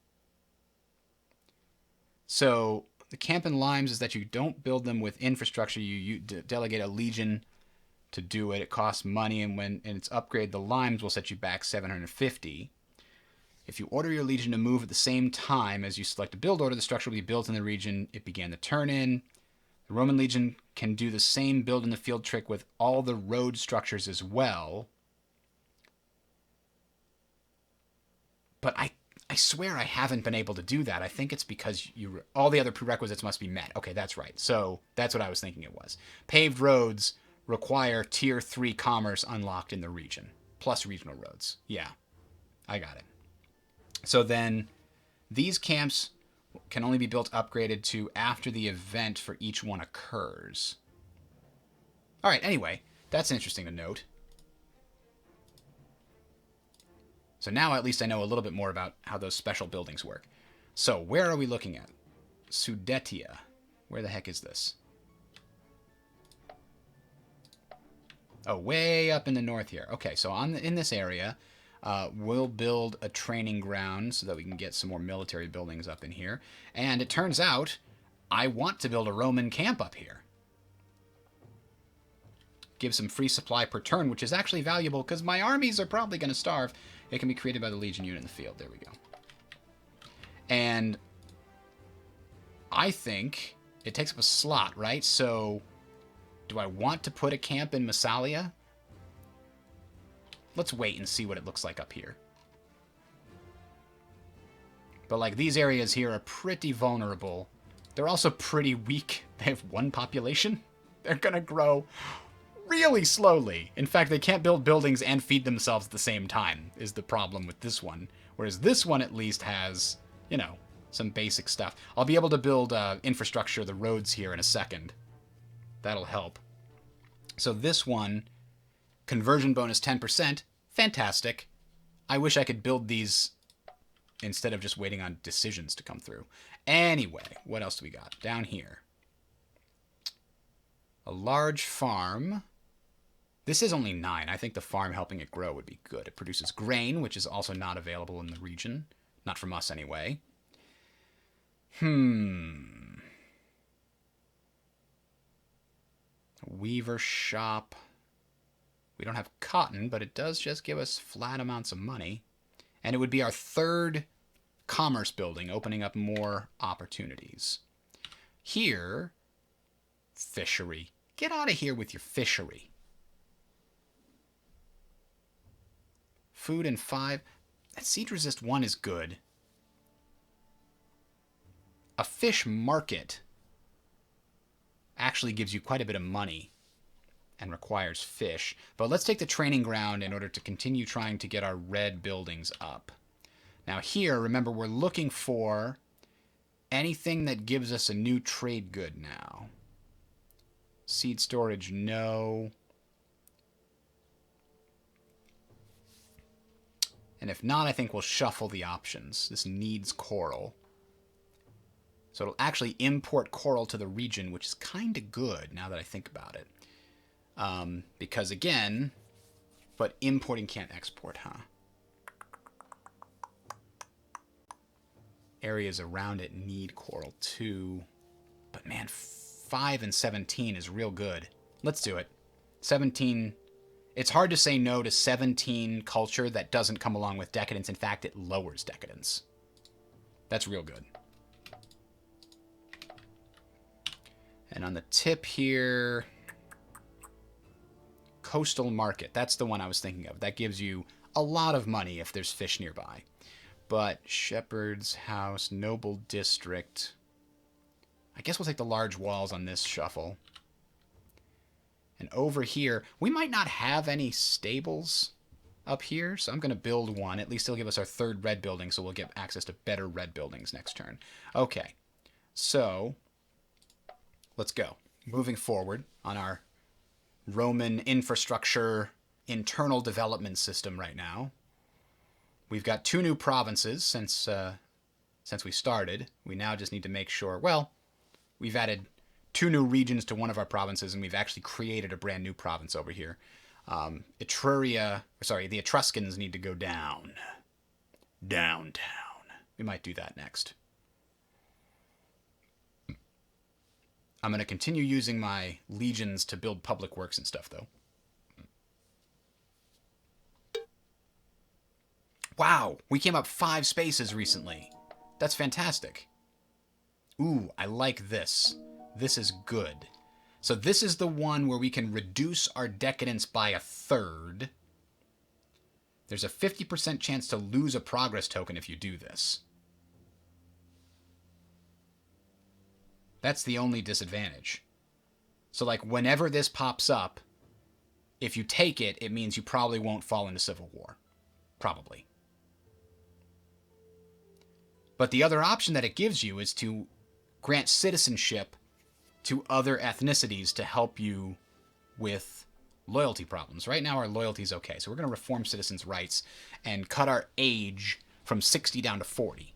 So the camp in Limes is that you don't build them with infrastructure. You delegate a legion to do it. It costs money, and when it's upgrade, the Limes will set you back 750. If you order your legion to move at the same time as you select a build order, the structure will be built in the region it began the turn in. The Roman legion can do the same build in the field trick with all the road structures as well. But I swear I haven't been able to do that. I think it's because all the other prerequisites must be met. Okay, that's right. So that's what I was thinking it was. Paved roads require tier 3 commerce unlocked in the region, plus regional roads. Yeah, I got it. So then these camps can only be built upgraded to after the event for each one occurs. All right, anyway, that's interesting to note. So now at least I know a little bit more about how those special buildings work. So where are we looking at? Sudetia. Where the heck is this? Oh, way up in the north here. Okay, so in this area, we'll build a training ground so that we can get some more military buildings up in here. And it turns out I want to build a Roman camp up here. give some free supply per turn, which is actually valuable because my armies are probably going to starve. It can be created by the Legion unit in the field. There we go. And I think it takes up a slot, right? So do I want to put a camp in Massalia? Let's wait and see what it looks like up here. But, like, these areas here are pretty vulnerable. They're also pretty weak. They have one population. They're going to grow really slowly. In fact, they can't build buildings and feed themselves at the same time, is the problem with this one. Whereas this one at least has, you know, some basic stuff. I'll be able to build infrastructure, the roads here in a second. That'll help. So this one, conversion bonus 10%. Fantastic. I wish I could build these instead of just waiting on decisions to come through. Anyway, what else do we got? Down here. A large farm. This is only 9. I think the farm helping it grow would be good. It produces grain, which is also not available in the region. Not from us, anyway. Weaver shop. We don't have cotton, but it does just give us flat amounts of money. And it would be our third commerce building, opening up more opportunities. Here, fishery. Get out of here with your fishery. Food and 5. That siege resist 1 is good. A fish market actually gives you quite a bit of money and requires fish. But let's take the training ground in order to continue trying to get our red buildings up. Now here, remember, we're looking for anything that gives us a new trade good now. Seed storage, no. And if not, I think we'll shuffle the options. This needs coral. So it'll actually import coral to the region, which is kind of good now that I think about it. Because again, but importing can't export, huh? Areas around it need coral too. But man, 5 and 17 is real good. Let's do it. 17. It's hard to say no to 17 culture that doesn't come along with decadence. In fact, it lowers decadence. That's real good. And on the tip here, coastal market. That's the one I was thinking of. That gives you a lot of money if there's fish nearby. But Shepherd's House, Noble District. I guess we'll take the large walls on this shuffle. And over here, we might not have any stables up here, so I'm going to build one. At least it'll give us our third red building, so we'll get access to better red buildings next turn. Okay, so let's go. Moving forward on our Roman infrastructure internal development system right now. We've got 2 new provinces since we started. We now just need to make sure, well, we've added 2 new regions to one of our provinces, and we've actually created a brand new province over here. The Etruscans need to go down. Downtown. We might do that next. I'm going to continue using my legions to build public works and stuff, though. Wow, we came up 5 spaces recently. That's fantastic. Ooh, I like this. This is good. So this is the one where we can reduce our decadence by 1/3. There's a 50% chance to lose a progress token if you do this. That's the only disadvantage. So, like, whenever this pops up, if you take it, it means you probably won't fall into civil war. Probably. But the other option that it gives you is to grant citizenship to other ethnicities to help you with loyalty problems. Right now our loyalty is okay, so we're going to reform citizens' rights and cut our age from 60 down to 40.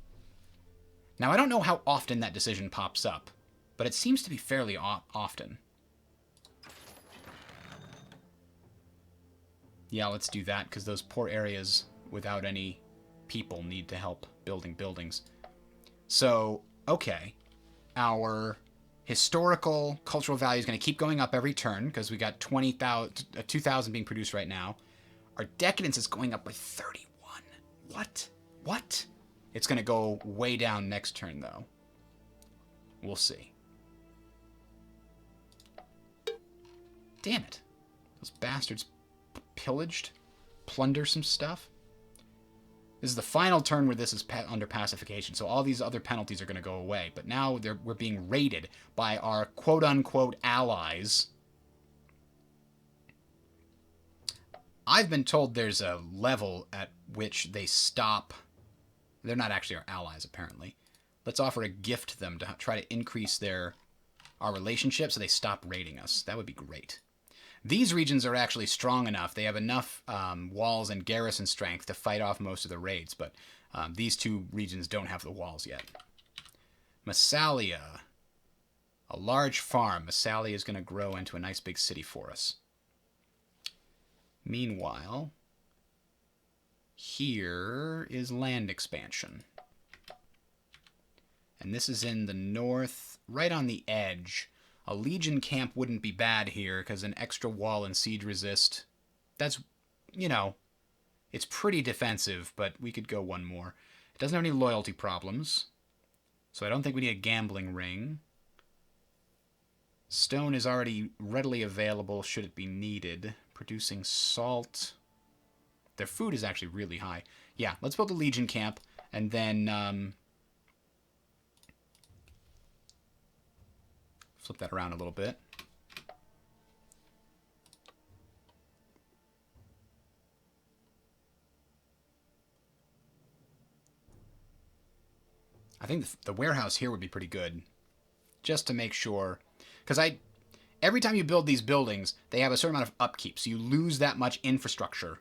Now I don't know how often that decision pops up, but it seems to be fairly often. Yeah, let's do that, because those poor areas without any people need to help building buildings. So, okay, our Historical, cultural value is going to keep going up every turn because we got 2,000 being produced right now. Our decadence is going up by 31. What? What? It's going to go way down next turn, though. We'll see. Damn it. Those bastards pillaged, plunder some stuff. This is the final turn where this is under pacification, so all these other penalties are going to go away. But now we're being raided by our quote-unquote allies. I've been told there's a level at which they stop. They're not actually our allies, apparently. Let's offer a gift to them to try to increase our relationship so they stop raiding us. That would be great. These regions are actually strong enough. They have enough walls and garrison strength to fight off most of the raids, but these two regions don't have the walls yet. Massalia. A large farm. Massalia is going to grow into a nice big city for us. Meanwhile, here is land expansion. And this is in the north, right on the edge. A legion camp wouldn't be bad here, because an extra wall and siege resist, that's, you know, it's pretty defensive, but we could go one more. It doesn't have any loyalty problems, so I don't think we need a gambling ring. Stone is already readily available should it be needed. Producing salt. Their food is actually really high. Yeah, let's build a legion camp, and then flip that around a little bit. I think the warehouse here would be pretty good, just to make sure, because every time you build these buildings, they have a certain amount of upkeep, so you lose that much infrastructure.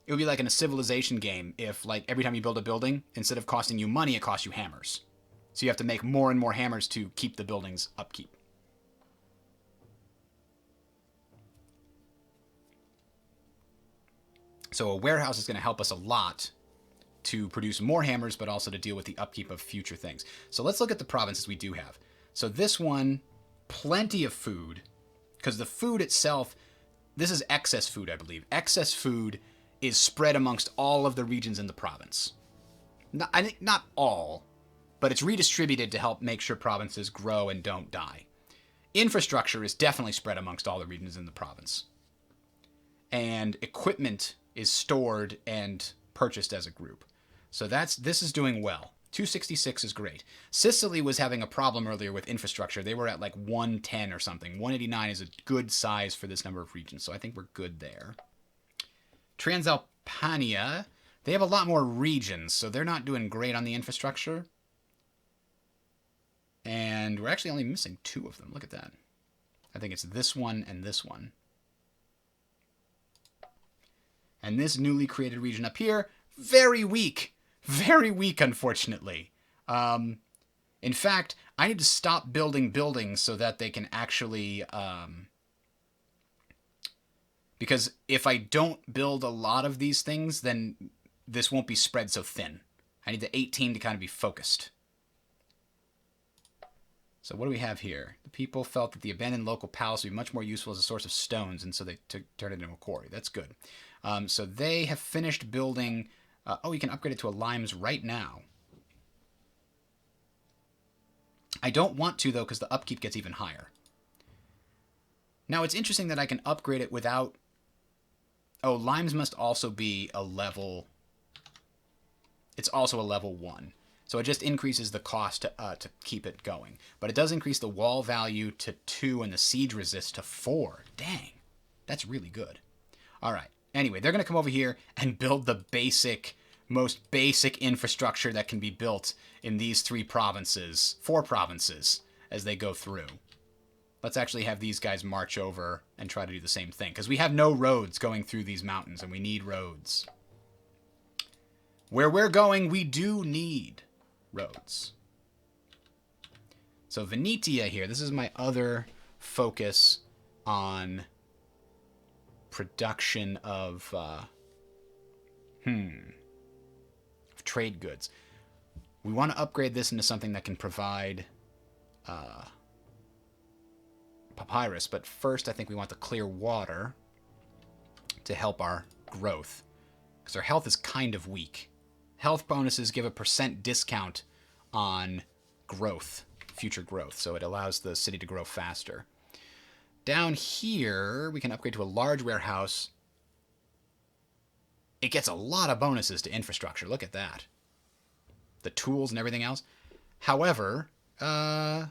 It would be like in a civilization game if, like, every time you build a building, instead of costing you money, it costs you hammers. So you have to make more and more hammers to keep the building's upkeep. So a warehouse is going to help us a lot to produce more hammers, but also to deal with the upkeep of future things. So let's look at the provinces we do have. So this one, plenty of food, because the food itself, this is excess food, I believe. Excess food is spread amongst all of the regions in the province. I think not all, but it's redistributed to help make sure provinces grow and don't die. Infrastructure is definitely spread amongst all the regions in the province. And equipment is stored and purchased as a group. So this is doing well. 266 is great. Sicily was having a problem earlier with infrastructure. They were at like 110 or something. 189 is a good size for this number of regions, so I think we're good there. Transalpania, they have a lot more regions, so they're not doing great on the infrastructure. And we're actually only missing 2 of them. Look at that. I think it's this one and this one. And this newly created region up here, very weak. Very weak, unfortunately. In fact, I need to stop building buildings so that they can actually... because if I don't build a lot of these things, then this won't be spread so thin. I need the 18 to kind of be focused. So what do we have here? The people felt that the abandoned local palace would be much more useful as a source of stones, and so they turned it into a quarry. That's good. So they have finished building... oh, you can upgrade it to a limes right now. I don't want to, though, because the upkeep gets even higher. Now, it's interesting that I can upgrade it without... Oh, limes must also be a level... It's also a level 1. So it just increases the cost to keep it going. But it does increase the wall value to 2 and the siege resist to 4. Dang. That's really good. All right. Anyway, they're going to come over here and build the most basic infrastructure that can be built in these 4 provinces, as they go through. Let's actually have these guys march over and try to do the same thing, because we have no roads going through these mountains, and we need roads. Where we're going, we do need roads. So Venetia here, this is my other focus on production of trade goods. We want to upgrade this into something that can provide papyrus, but first I think we want the clear water to help our growth, because our health is kind of weak. Health bonuses give a % discount on growth, future growth, so it allows the city to grow faster. Down here, we can upgrade to a large warehouse. It gets a lot of bonuses to infrastructure. Look at that. The tools and everything else. However, that's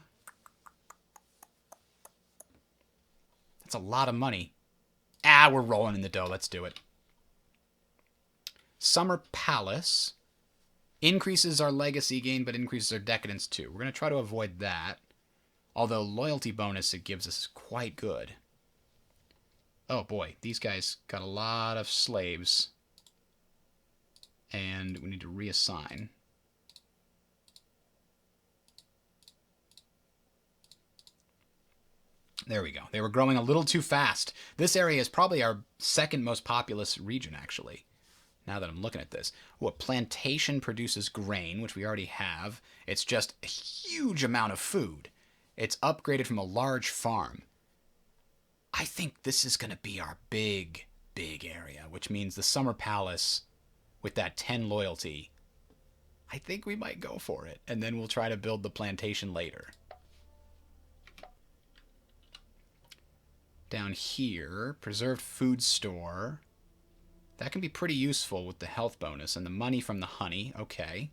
a lot of money. We're rolling in the dough. Let's do it. Summer Palace increases our legacy gain, but increases our decadence too. We're going to try to avoid that. Although loyalty bonus it gives us is quite good. Oh boy, these guys got a lot of slaves. And we need to reassign. There we go. They were growing a little too fast. This area is probably our second most populous region, actually, now that I'm looking at this. A plantation produces grain, which we already have. It's just a huge amount of food. It's upgraded from a large farm. I think this is going to be our big area, which means the Summer Palace, with that 10 loyalty, I think we might go for it. And then we'll try to build the plantation later. Down here, preserved food store. That can be pretty useful with the health bonus and the money from the honey. Okay.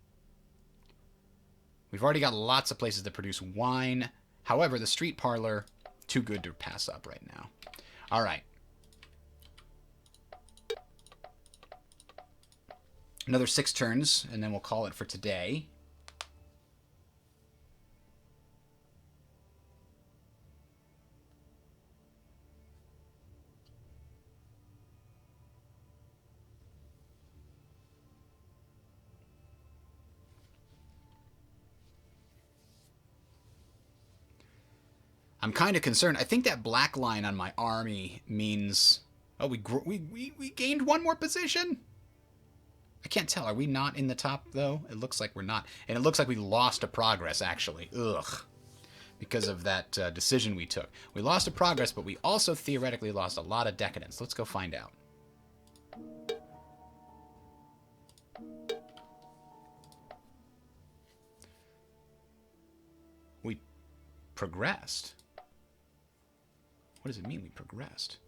We've already got lots of places that produce wine. However, the street parlor, too good to pass up right now. All right. Another 6 turns, and then we'll call it for today. I'm kind of concerned. I think that black line on my army means... Oh, we gained 1 more position? I can't tell. Are we not in the top, though? It looks like we're not. And it looks like we lost a progress, actually. Ugh. Because of that decision we took. We lost a progress, but we also theoretically lost a lot of decadence. Let's go find out. We progressed. What does it mean we progressed?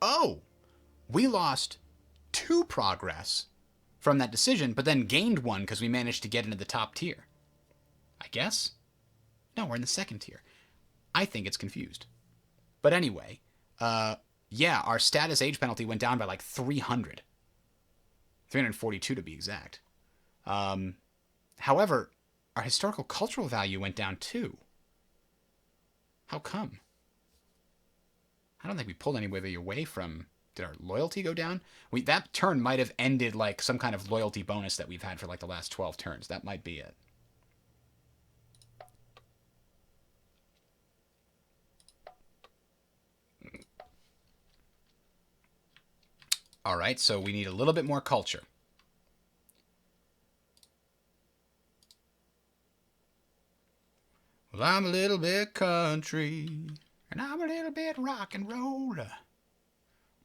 Oh! We lost 2 progress from that decision, but then gained 1 because we managed to get into the top tier. I guess? No, we're in the 2nd tier. I think it's confused. But anyway, yeah, our status age penalty went down by like 300. 342 to be exact. However, our historical cultural value went down too. How come? I don't think we pulled anybody away from... Did our loyalty go down? That turn might have ended like some kind of loyalty bonus that we've had for like the last 12 turns. That might be it. All right, so we need a little bit more culture. Well, I'm a little bit country, and I'm a little bit rock and roll.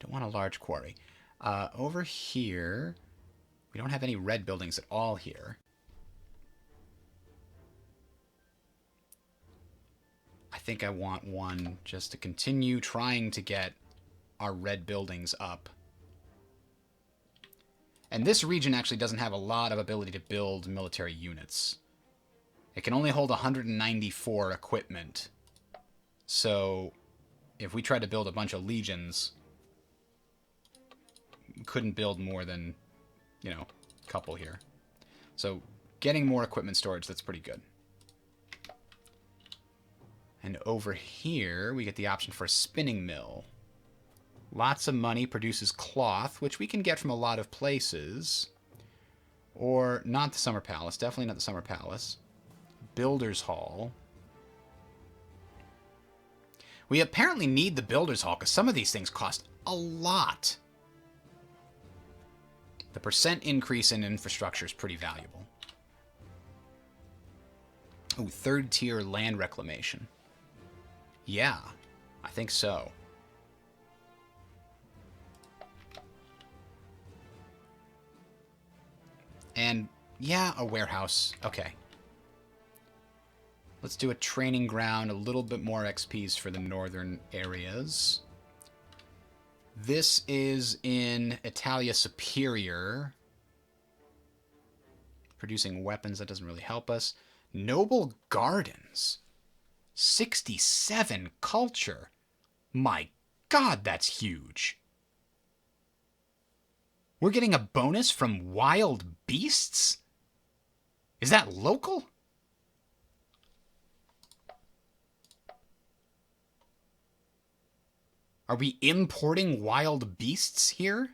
Don't want a large quarry. Over here, we don't have any red buildings at all here. I think I want one just to continue trying to get our red buildings up. And this region actually doesn't have a lot of ability to build military units. It can only hold 194 equipment. So if we tried to build a bunch of legions, we couldn't build more than, you know, a couple here. So getting more equipment storage, that's pretty good. And over here, we get the option for a spinning mill. Lots of money, produces cloth, which we can get from a lot of places. Or not the Summer Palace, definitely not the Summer Palace. Builder's Hall. We apparently need the Builder's Hall because some of these things cost a lot. The % increase in infrastructure is pretty valuable. Ooh, 3rd tier land reclamation. Yeah, I think so. And, yeah, a warehouse. Okay. Let's do a training ground, a little bit more XPs for the northern areas. This is in Italia Superior. Producing weapons, that doesn't really help us. Noble Gardens. 67 culture. My God, that's huge. We're getting a bonus from wild beasts? Is that local? Are we importing wild beasts here?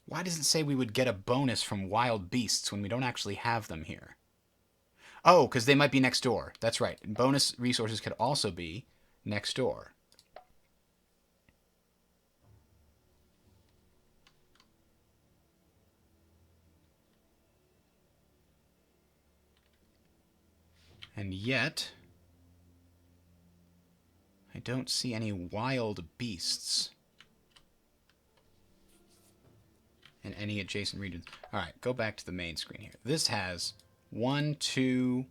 Why does it say we would get a bonus from wild beasts when we don't actually have them here? Oh, because they might be next door. That's right. Bonus resources could also be next door. And yet, I don't see any wild beasts in any adjacent regions. All right, go back to the main screen here. This has 1, 2,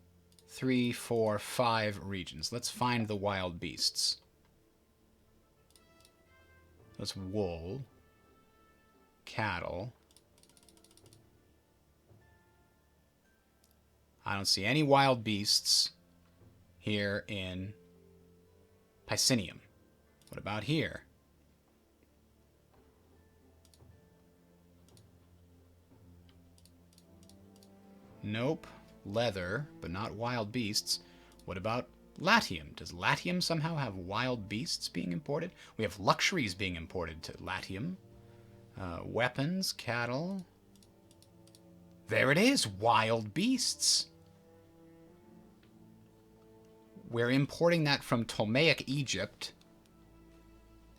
3, 4, 5 regions. Let's find the wild beasts. That's wool, cattle. I don't see any wild beasts here in Piscinium. What about here? Nope. Leather, but not wild beasts. What about Latium? Does Latium somehow have wild beasts being imported? We have luxuries being imported to Latium. Weapons, cattle. There it is, wild beasts. We're importing that from Ptolemaic Egypt,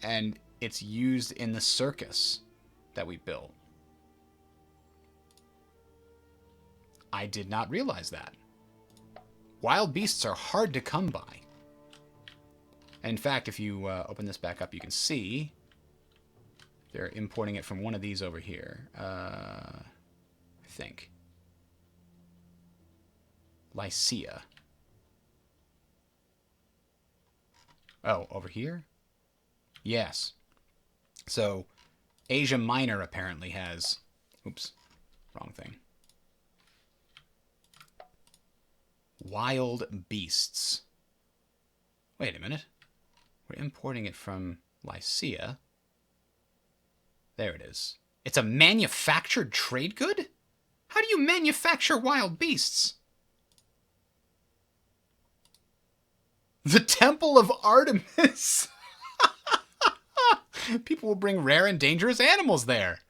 and it's used in the circus that we built. I did not realize that. Wild beasts are hard to come by. In fact, if you open this back up, you can see they're importing it from one of these over here. I think. Lycia. Oh, over here? Yes. So, Asia Minor apparently has... Oops, wrong thing. Wild beasts. Wait a minute. We're importing it from Lycia. There it is. It's a manufactured trade good? How do you manufacture wild beasts? The Temple of Artemis! People will bring rare and dangerous animals there.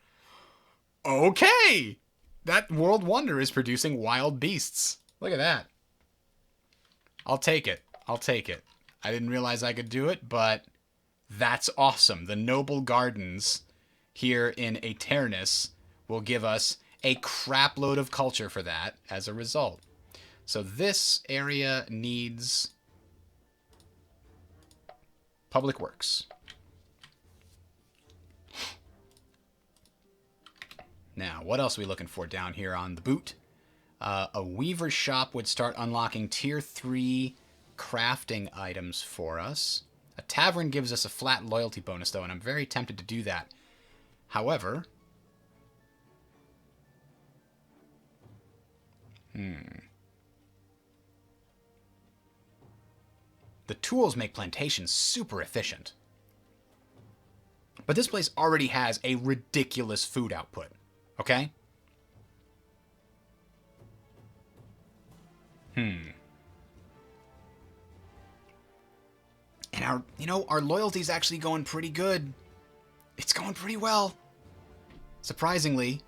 Okay! That world wonder is producing wild beasts. Look at that. I'll take it. I'll take it. I didn't realize I could do it, but that's awesome. The Noble Gardens here in Aeternus will give us a crap load of culture for that as a result. So this area needs public works. Now, what else are we looking for down here on the boot? A weaver's shop would start unlocking tier 3 crafting items for us. A tavern gives us a flat loyalty bonus, though, and I'm very tempted to do that. However... The tools make plantations super efficient. But this place already has a ridiculous food output. Okay? And our loyalty's actually going pretty good. It's going pretty well. Surprisingly.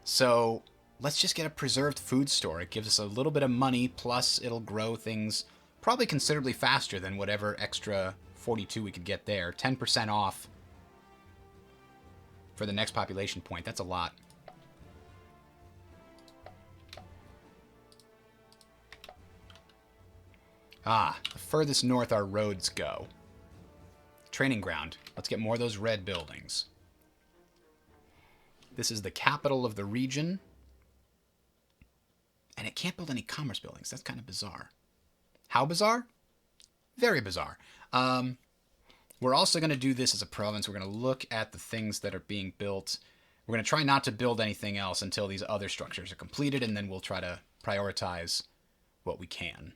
So, let's just get a preserved food store. It gives us a little bit of money, plus it'll grow things probably considerably faster than whatever extra 42 we could get there. 10% off for the next population point. That's a lot. Ah, the furthest north our roads go. Training ground. Let's get more of those red buildings. This is the capital of the region. And it can't build any commerce buildings. That's kind of bizarre. How bizarre? Very bizarre. We're also going to do this as a province. We're going to look at the things that are being built. We're going to try not to build anything else until these other structures are completed, and then we'll try to prioritize what we can.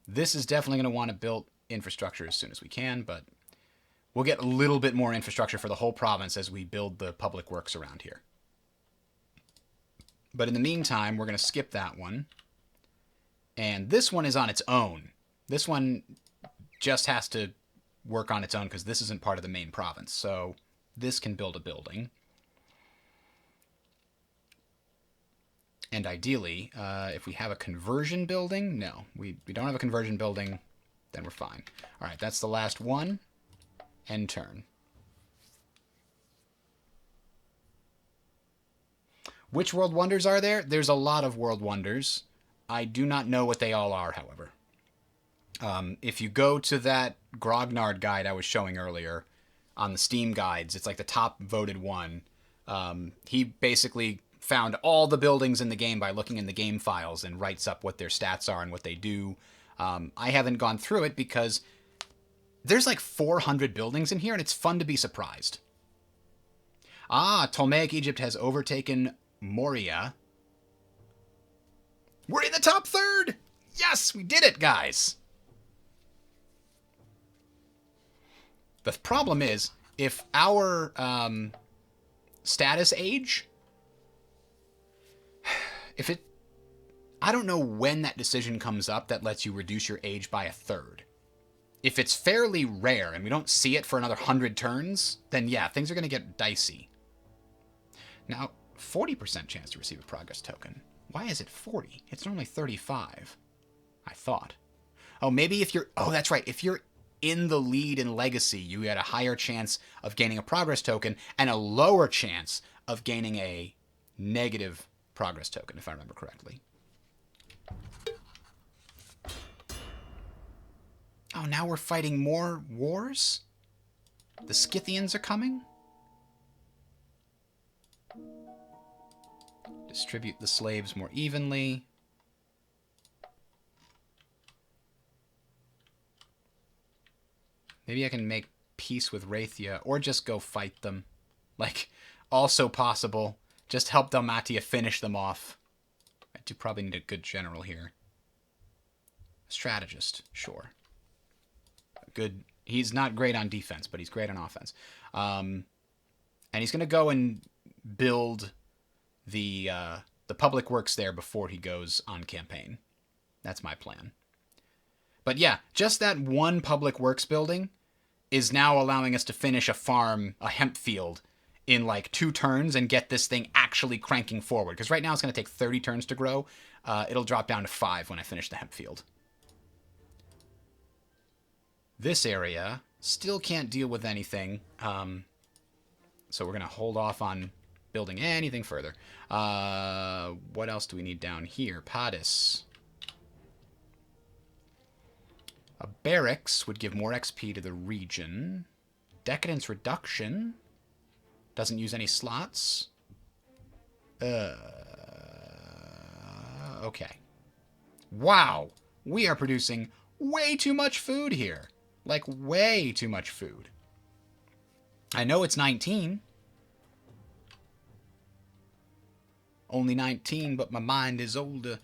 This is definitely going to want to build infrastructure as soon as we can, but we'll get a little bit more infrastructure for the whole province as we build the public works around here. But in the meantime, we're going to skip that one. And this one is on its own. This one just has to work on its own because this isn't part of the main province. So this can build a building. And ideally, if we have a conversion building, no, we don't have a conversion building, then we're fine. All right, that's the last one. End turn. Which world wonders are there? There's a lot of world wonders. I do not know what they all are, however. If you go to that Grognard guide I was showing earlier on the Steam guides, it's like the top voted one. He basically found all the buildings in the game by looking in the game files and writes up what their stats are and what they do. I haven't gone through it because there's like 400 buildings in here and it's fun to be surprised. Ah, Ptolemaic Egypt has overtaken Moria. We're in the top third! Yes, we did it, guys! The problem is, if our status age, I don't know when that decision comes up that lets you reduce your age by a third. If it's fairly rare and we don't see it for another 100 turns, then yeah, things are going to get dicey. Now, 40% chance to receive a progress token. Why is it 40? It's normally 35, I thought. Oh, maybe if you're... Oh, that's right. If you're in the lead in Legacy, you had a higher chance of gaining a progress token and a lower chance of gaining a negative progress token, if I remember correctly. Oh, now we're fighting more wars? The Scythians are coming? Distribute the slaves more evenly. Maybe I can make peace with Thracia, or just go fight them. Like, also possible. Just help Dalmatia finish them off. I do probably need a good general here. A strategist, sure. Good. He's not great on defense, but he's great on offense. And he's going to go and build the public works there before he goes on campaign. That's my plan. But yeah, just that one public works building is now allowing us to finish a farm, a hemp field, in like 2 turns and get this thing actually cranking forward. Because right now it's going to take 30 turns to grow. It'll drop down to 5 when I finish the hemp field. This area still can't deal with anything. So we're going to hold off on building anything further. What else do we need down here? Padis. A barracks would give more XP to the region. Decadence reduction. Doesn't use any slots. Okay. Wow. We are producing way too much food here. Like, way too much food. I know it's 19. Only 19, but my mind is older.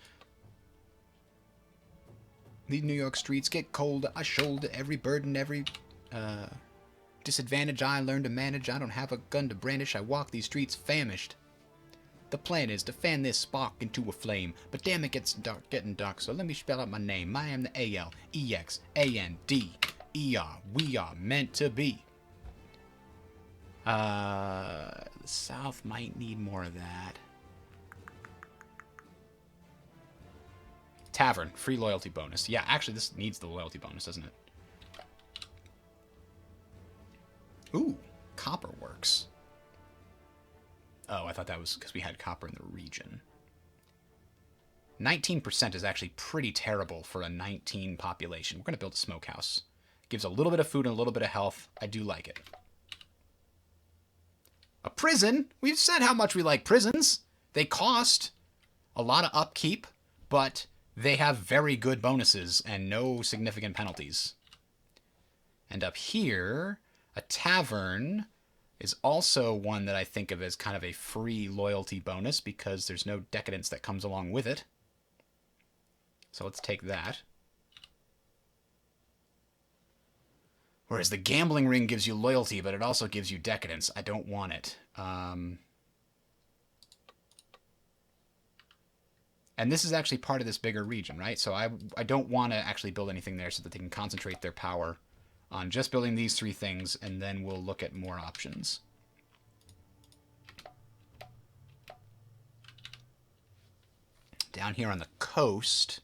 These New York streets get colder. I shoulder every burden, every disadvantage I learn to manage. I don't have a gun to brandish. I walk these streets famished. The plan is to fan this spark into a flame. But damn, it gets dark, getting dark, so let me spell out my name. I am the A-L-E-X-A-N-D-E-R. We are meant to be. The South might need more of that. Tavern, free loyalty bonus. Yeah, actually, this needs the loyalty bonus, doesn't it? Ooh, copper works. Oh, I thought that was because we had copper in the region. 19% is actually pretty terrible for a 19 population. We're going to build a smokehouse. Gives a little bit of food and a little bit of health. I do like it. A prison? We've said how much we like prisons. They cost a lot of upkeep, but they have very good bonuses and no significant penalties. And up here, a tavern is also one that I think of as kind of a free loyalty bonus because there's no decadence that comes along with it. So let's take that. Whereas the gambling ring gives you loyalty, but it also gives you decadence. I don't want it. And this is actually part of this bigger region, right? So I don't want to actually build anything there so that they can concentrate their power on just building these three things, and then we'll look at more options. Down here on the coast,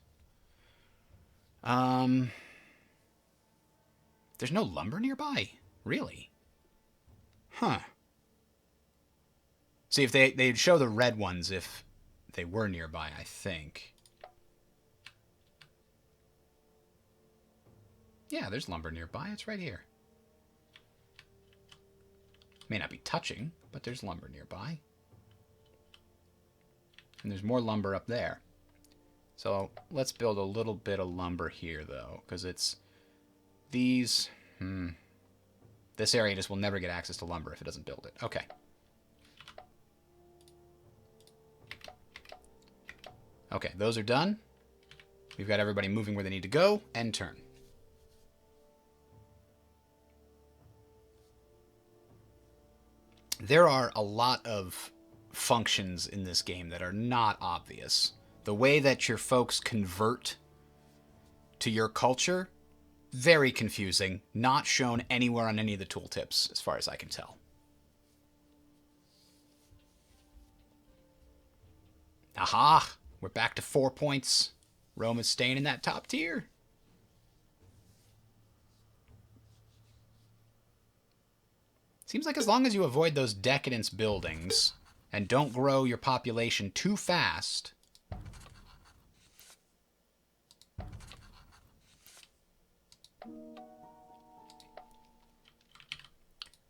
there's no lumber nearby? Really? Huh. See, if they'd show the red ones if they were nearby, I think. Yeah, there's lumber nearby. It's right here. May not be touching, but there's lumber nearby. And there's more lumber up there. So let's build a little bit of lumber here, though, because it's these... This area just will never get access to lumber if it doesn't build it. Okay. Okay, those are done. We've got everybody moving where they need to go. End turn. There are a lot of functions in this game that are not obvious. The way that your folks convert to your culture, very confusing. Not shown anywhere on any of the tooltips, as far as I can tell. Aha! We're back to 4 points. Rome is staying in that top tier. Seems like as long as you avoid those decadence buildings and don't grow your population too fast.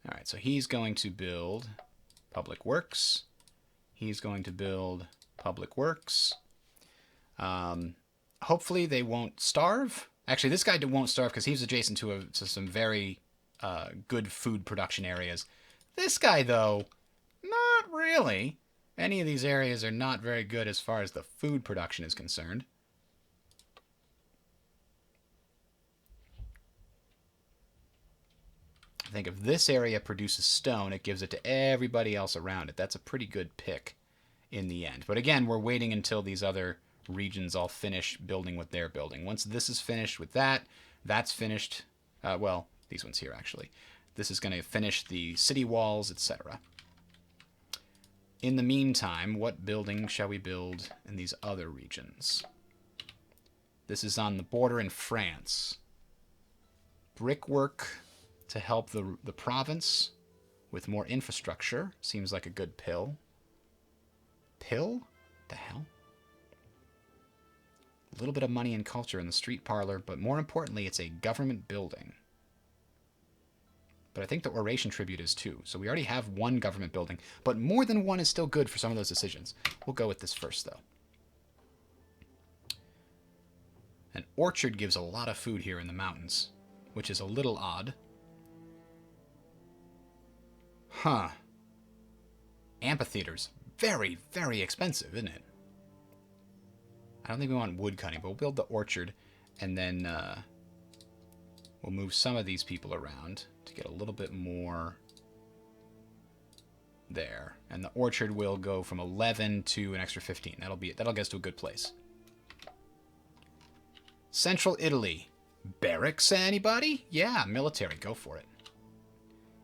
Alright, so he's going to build public works. He's going to build public works. Hopefully they won't starve. Actually, this guy won't starve because he's adjacent to some very good food production areas. This guy, though, not really. Any of these areas are not very good as far as the food production is concerned. I think if this area produces stone, it gives it to everybody else around it. That's a pretty good pick in the end. But again, we're waiting until these other regions all finish building what they're building. Once this is finished with that, that's finished. Well, these ones here, actually. This is going to finish the city walls, etc. In the meantime, what building shall we build in these other regions? This is on the border in France. Brickwork to help the province with more infrastructure. Seems like a good pill. Pill? The hell? A little bit of money and culture in the street parlor, but more importantly, it's a government building. But I think the oration tribute is too. So we already have one government building, but more than one is still good for some of those decisions. We'll go with this first, though. An orchard gives a lot of food here in the mountains, which is a little odd. Huh. Amphitheater's very, very expensive, isn't it? I don't think we want wood cutting, but we'll build the orchard, and then we'll move some of these people around to get a little bit more there. And the orchard will go from 11 to an extra 15. That'll get us to a good place. Central Italy. Barracks, anybody? Yeah, military. Go for it.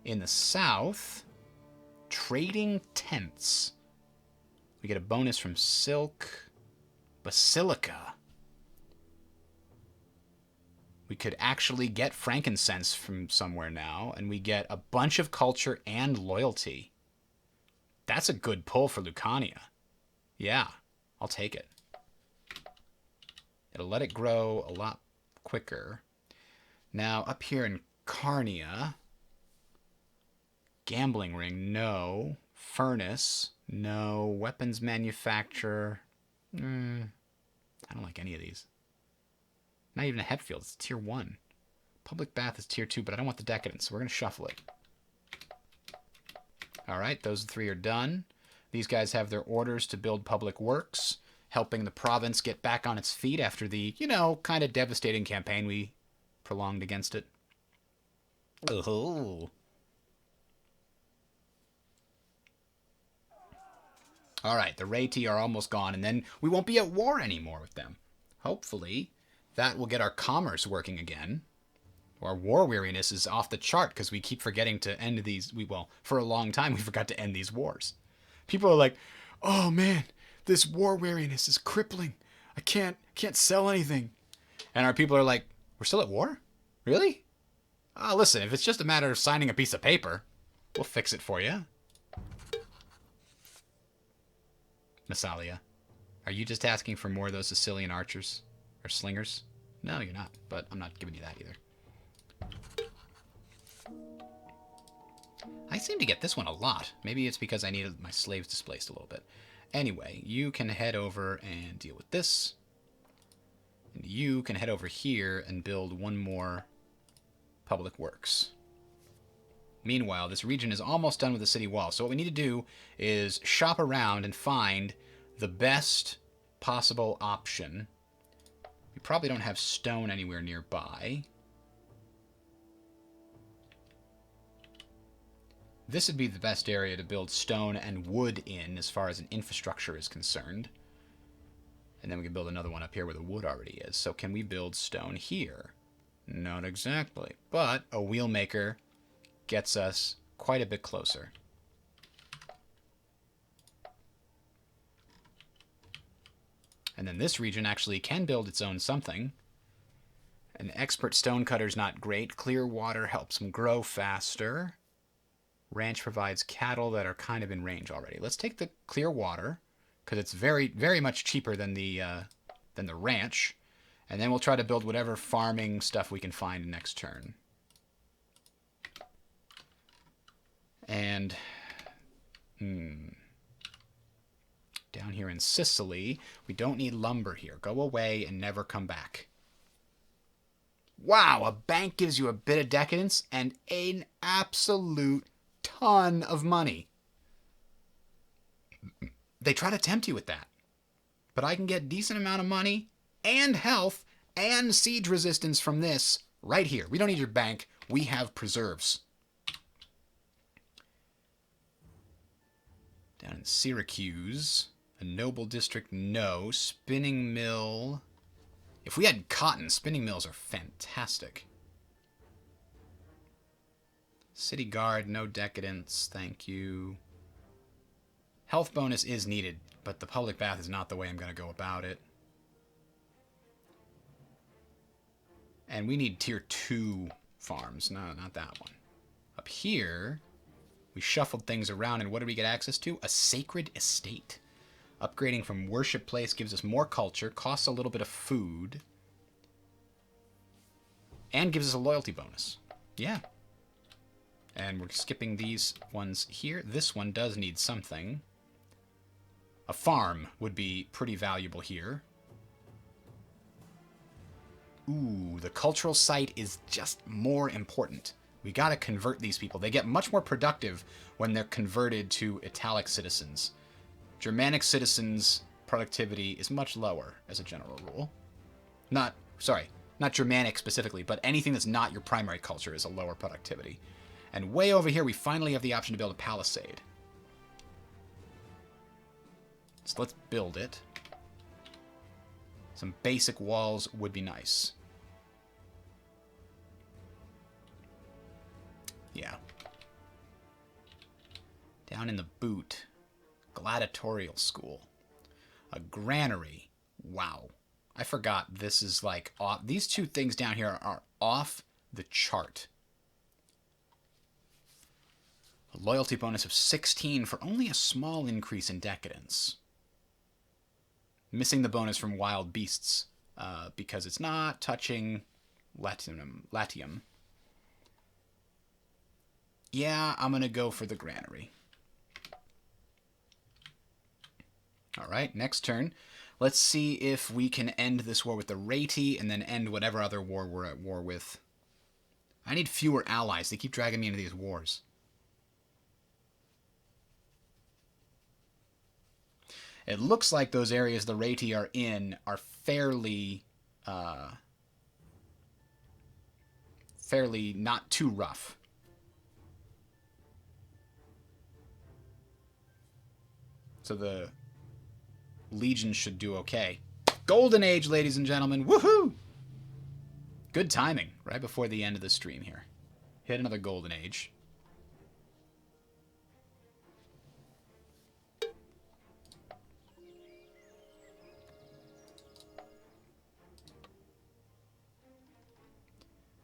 In the south, trading tents. We get a bonus from silk. Basilica. We could actually get frankincense from somewhere now, and we get a bunch of culture and loyalty. That's a good pull for Laconia. Yeah, I'll take it. It'll let it grow a lot quicker. Now, up here in Carnia, gambling ring, no. Furnace, no. Weapons manufacturer, I don't like any of these. Not even a Hetfield, it's tier 1. Public bath is tier 2, but I don't want the decadence, so we're going to shuffle it. Alright, those 3 are done. These guys have their orders to build public works, helping the province get back on its feet after the, you know, kind of devastating campaign we prolonged against it. Oh. Alright, the Reti are almost gone, and then we won't be at war anymore with them. Hopefully, that will get our commerce working again. Our war weariness is off the chart because we keep forgetting to end these. Well, for a long time, we forgot to end these wars. People are like, oh man, this war weariness is crippling. I can't sell anything. And our people are like, we're still at war? Really? Listen, if it's just a matter of signing a piece of paper, we'll fix it for you. Massalia, are you just asking for more of those Sicilian archers? Or slingers? No, you're not, but I'm not giving you that either. I seem to get this one a lot. Maybe it's because I needed my slaves displaced a little bit. Anyway, you can head over and deal with this. And you can head over here and build one more public works. Meanwhile, this region is almost done with the city wall. So what we need to do is shop around and find the best possible option. We probably don't have stone anywhere nearby. This would be the best area to build stone and wood in as far as an infrastructure is concerned. And then we can build another one up here where the wood already is. So can we build stone here? Not exactly. But a wheel maker gets us quite a bit closer. And then this region actually can build its own something. An expert stonecutter's not great. Clear water helps them grow faster. Ranch provides cattle that are kind of in range already. Let's take the clear water, because it's very, very much cheaper than the ranch. And then we'll try to build whatever farming stuff we can find next turn. And down here in Sicily, we don't need lumber here. Go away and never come back. Wow, a bank gives you a bit of decadence and an absolute ton of money. They try to tempt you with that. But I can get a decent amount of money and health and siege resistance from this right here. We don't need your bank. We have preserves. Down in Syracuse, a noble district, no. Spinning mill. If we had cotton, spinning mills are fantastic. City guard, no decadence, thank you. Health bonus is needed, but the public bath is not the way I'm going to go about it. And we need tier 2 farms. No, not that one. Up here, we shuffled things around, and what did we get access to? A sacred estate. Upgrading from worship place gives us more culture, costs a little bit of food, and gives us a loyalty bonus. Yeah. And we're skipping these ones here. This one does need something. A farm would be pretty valuable here. Ooh, the cultural site is just more important. We gotta convert these people. They get much more productive when they're converted to Italic citizens. Germanic citizens' productivity is much lower as a general rule. Not Germanic specifically, but anything that's not your primary culture is a lower productivity. And way over here, we finally have the option to build a palisade. So let's build it. Some basic walls would be nice. Yeah. Down in the boot. Gladiatorial school. A granary. Wow. I forgot this is like off. These two things down here are off the chart. A loyalty bonus of 16 for only a small increase in decadence. Missing the bonus from wild beasts because it's not touching Latium. Yeah, I'm going to go for the granary. Alright, next turn. Let's see if we can end this war with the Rati and then end whatever other war we're at war with. I need fewer allies. They keep dragging me into these wars. It looks like those areas the Rati are in are fairly not too rough. So the Legion should do okay. Golden Age, ladies and gentlemen. Woohoo! Good timing, right before the end of the stream here. Hit another Golden Age.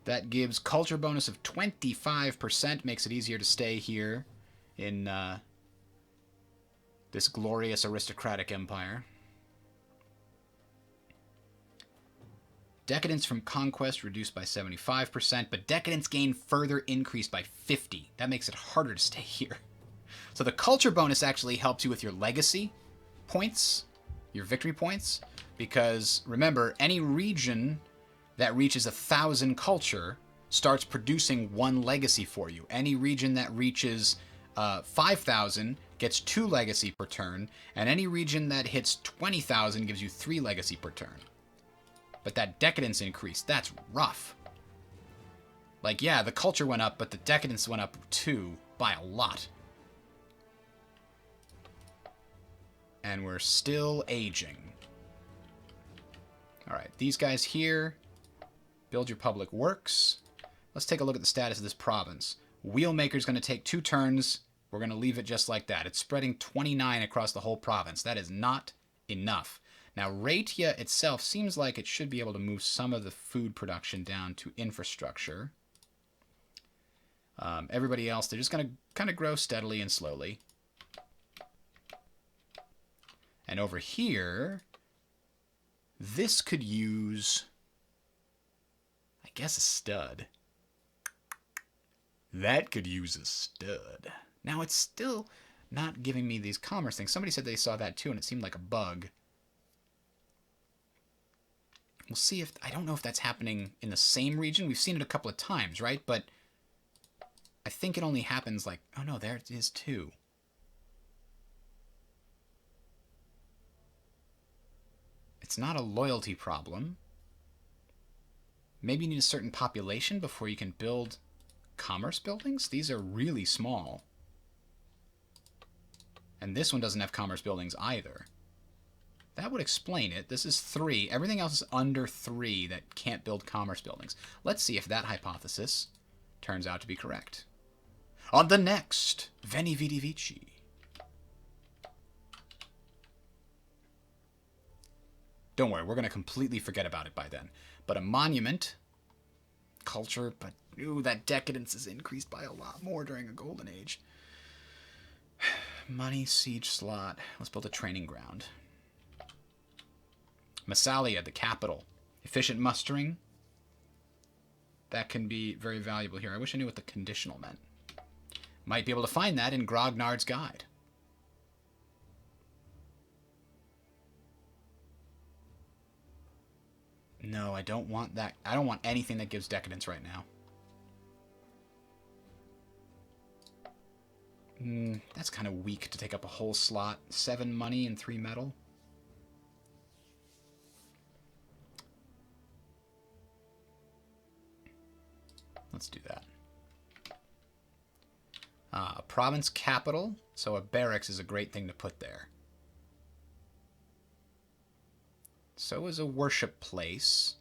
That gives culture bonus of 25%, makes it easier to stay here in this glorious aristocratic empire. Decadence from conquest reduced by 75%, but decadence gain further increased by 50. That makes it harder to stay here. So the culture bonus actually helps you with your legacy points, your victory points, because remember, any region that reaches 1,000 culture starts producing 1 legacy for you. Any region that reaches 5,000 gets 2 legacy per turn, and any region that hits 20,000 gives you 3 legacy per turn. But that decadence increase, that's rough. Like, yeah, the culture went up, but the decadence went up too, by a lot. And we're still aging. Alright, these guys here, build your public works. Let's take a look at the status of this province. Wheelmaker's going to take 2 turns. We're going to leave it just like that. It's spreading 29 across the whole province. That is not enough. Now, Ratia itself seems like it should be able to move some of the food production down to infrastructure. Everybody else, they're just going to kind of grow steadily and slowly. And over here, this could use, I guess, a stud. That could use a stud. Now, it's still not giving me these commerce things. Somebody said they saw that too, and it seemed like a bug. We'll see if... I don't know if that's happening in the same region. We've seen it a couple of times, right? But I think it only happens like... Oh, no, there it is too. It's not a loyalty problem. Maybe you need a certain population before you can build commerce buildings? These are really small. And this one doesn't have commerce buildings either. That would explain it. This is 3. Everything else is under 3 that can't build commerce buildings. Let's see if that hypothesis turns out to be correct. On the next Veni, Vidi, Vici. Don't worry, we're going to completely forget about it by then. But a monument, culture, but ooh, that decadence is increased by a lot more during a golden age. Money, siege slot. Let's build a training ground. Massalia, the capital. Efficient mustering. That can be very valuable here. I wish I knew what the conditional meant. Might be able to find that in Grognard's Guide. No, I don't want that. I don't want anything that gives decadence right now. That's kind of weak to take up a whole slot. 7 money and 3 metal. Let's do that. A province capital, so a barracks is a great thing to put there. So is a worship place,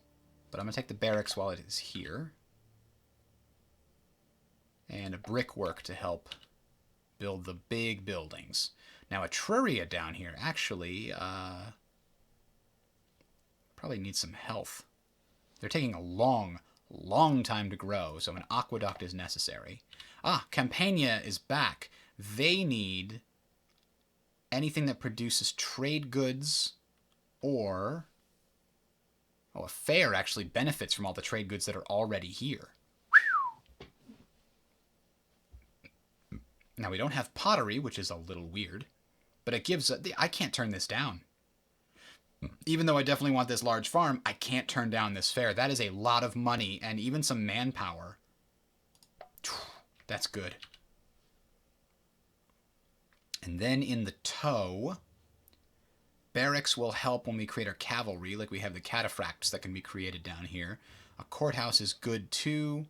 but I'm going to take the barracks while it is here. And a brickwork to help build the big buildings. Now, Etruria down here actually probably needs some health. They're taking a long, long time to grow, so an aqueduct is necessary. Ah, Campania is back. They need anything that produces trade goods or... Oh, a fair actually benefits from all the trade goods that are already here. Now, we don't have pottery, which is a little weird, but it gives... I can't turn this down. Even though I definitely want this large farm, I can't turn down this fair. That is a lot of money and even some manpower. That's good. And then in the toe, barracks will help when we create our cavalry, like we have the cataphracts that can be created down here. A courthouse is good too,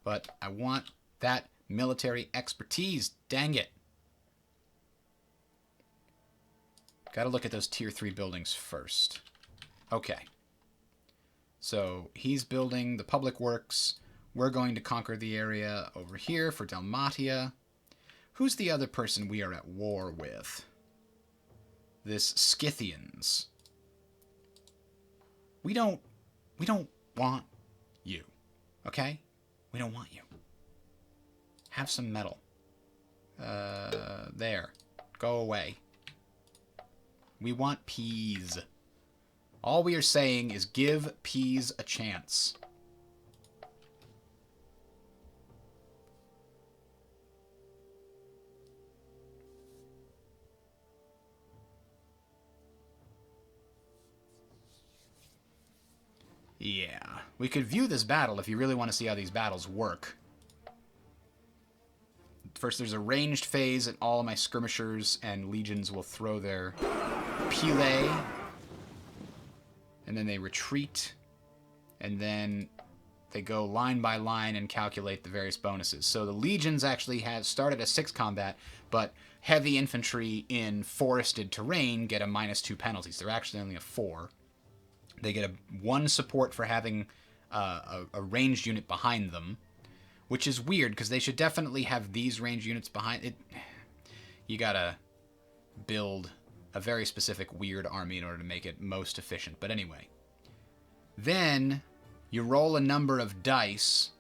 but I want that military expertise. Dang it. Gotta look at those tier 3 buildings first. Okay. So he's building the public works. We're going to conquer the area over here for Dalmatia. Who's the other person we are at war with? This Scythians. We don't want you. Okay? We don't want you. Have some metal. There. Go away. We want peas. All we are saying is give peas a chance. Yeah. We could view this battle if you really want to see how these battles work. First, there's a ranged phase, and all of my skirmishers and legions will throw their pile, and then they retreat, and then they go line by line and calculate the various bonuses. So the legions actually have started a 6 combat, but heavy infantry in forested terrain get a -2 penalties. They're actually only a 4. They get a 1 support for having a ranged unit behind them, which is weird, because they should definitely have these ranged units behind it. You gotta build a very specific weird army in order to make it most efficient. But anyway. Then you roll a number of dice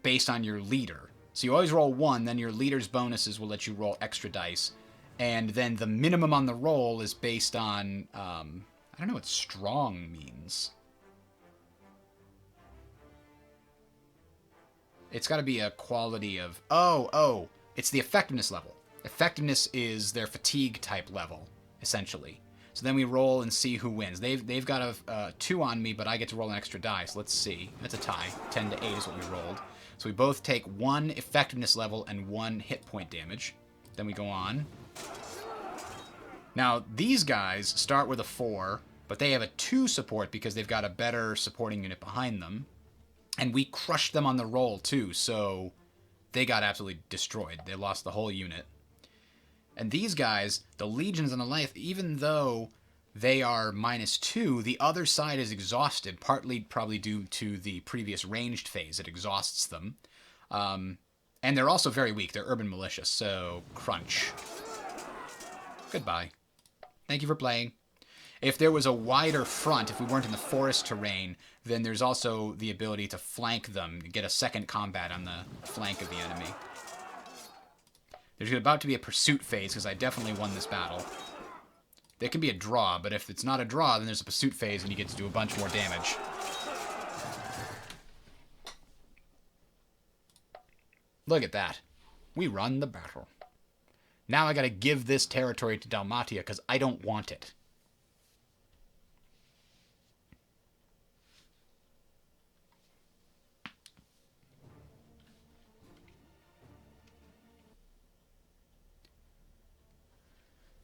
based on your leader. So you always roll 1, then your leader's bonuses will let you roll extra dice. And then the minimum on the roll is based on... I don't know what strong means. It's got to be a quality of... Oh, it's the effectiveness level. Effectiveness is their fatigue type level, essentially. So then we roll and see who wins. They've got a 2 on me, but I get to roll an extra dice. Let's see. That's a tie. 10 to 8 is what we rolled. So we both take 1 effectiveness level and 1 hit point damage. Then we go on. Now, these guys start with a 4, but they have a 2 support because they've got a better supporting unit behind them. And we crushed them on the roll, too, so they got absolutely destroyed. They lost the whole unit. And these guys, the legions and the life, even though they are -2, the other side is exhausted, partly probably due to the previous ranged phase. It exhausts them. And they're also very weak. They're urban militia, so crunch. Goodbye. Thank you for playing. If there was a wider front, if we weren't in the forest terrain, then there's also the ability to flank them, get a second combat on the flank of the enemy. There's about to be a pursuit phase, because I definitely won this battle. There can be a draw, but if it's not a draw, then there's a pursuit phase and you get to do a bunch more damage. Look at that. We run the battle. Now I gotta give this territory to Dalmatia, because I don't want it.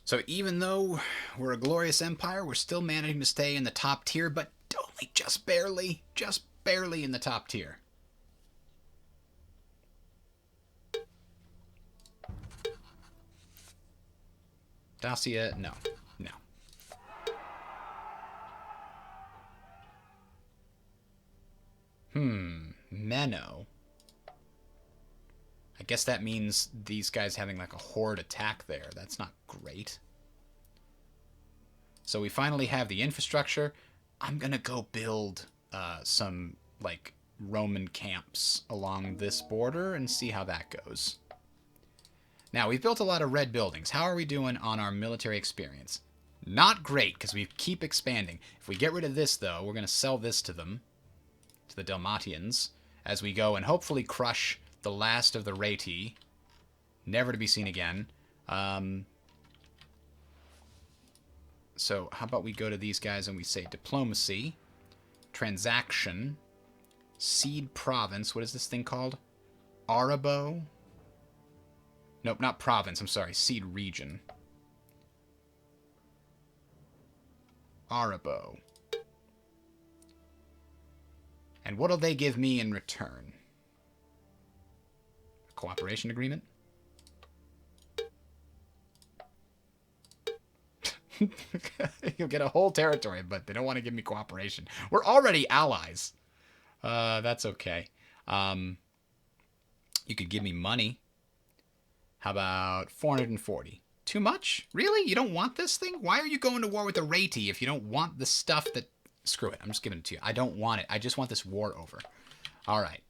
So even though we're a glorious empire, we're still managing to stay in the top tier, but only just barely in the top tier. Dacia, no. Menno. I guess that means these guys having like a horde attack there. That's not great. So we finally have the infrastructure. I'm gonna go build some like Roman camps along this border and see how that goes. Now, we've built a lot of red buildings. How are we doing on our military experience? Not great, because we keep expanding. If we get rid of this, though, we're going to sell this to them, to the Dalmatians, as we go and hopefully crush the last of the Reti, never to be seen again. So how about we go to these guys and we say diplomacy, transaction, seed province. What is this thing called? Arabo? Nope, not province. I'm sorry. Seed region. Arabo. And what'll they give me in return? A cooperation agreement? You'll get a whole territory, but they don't want to give me cooperation. We're already allies. That's okay. You could give me money. How about 440? Too much? Really? You don't want this thing? Why are you going to war with the Reti if you don't want the stuff that... Screw it. I'm just giving it to you. I don't want it. I just want this war over. All right.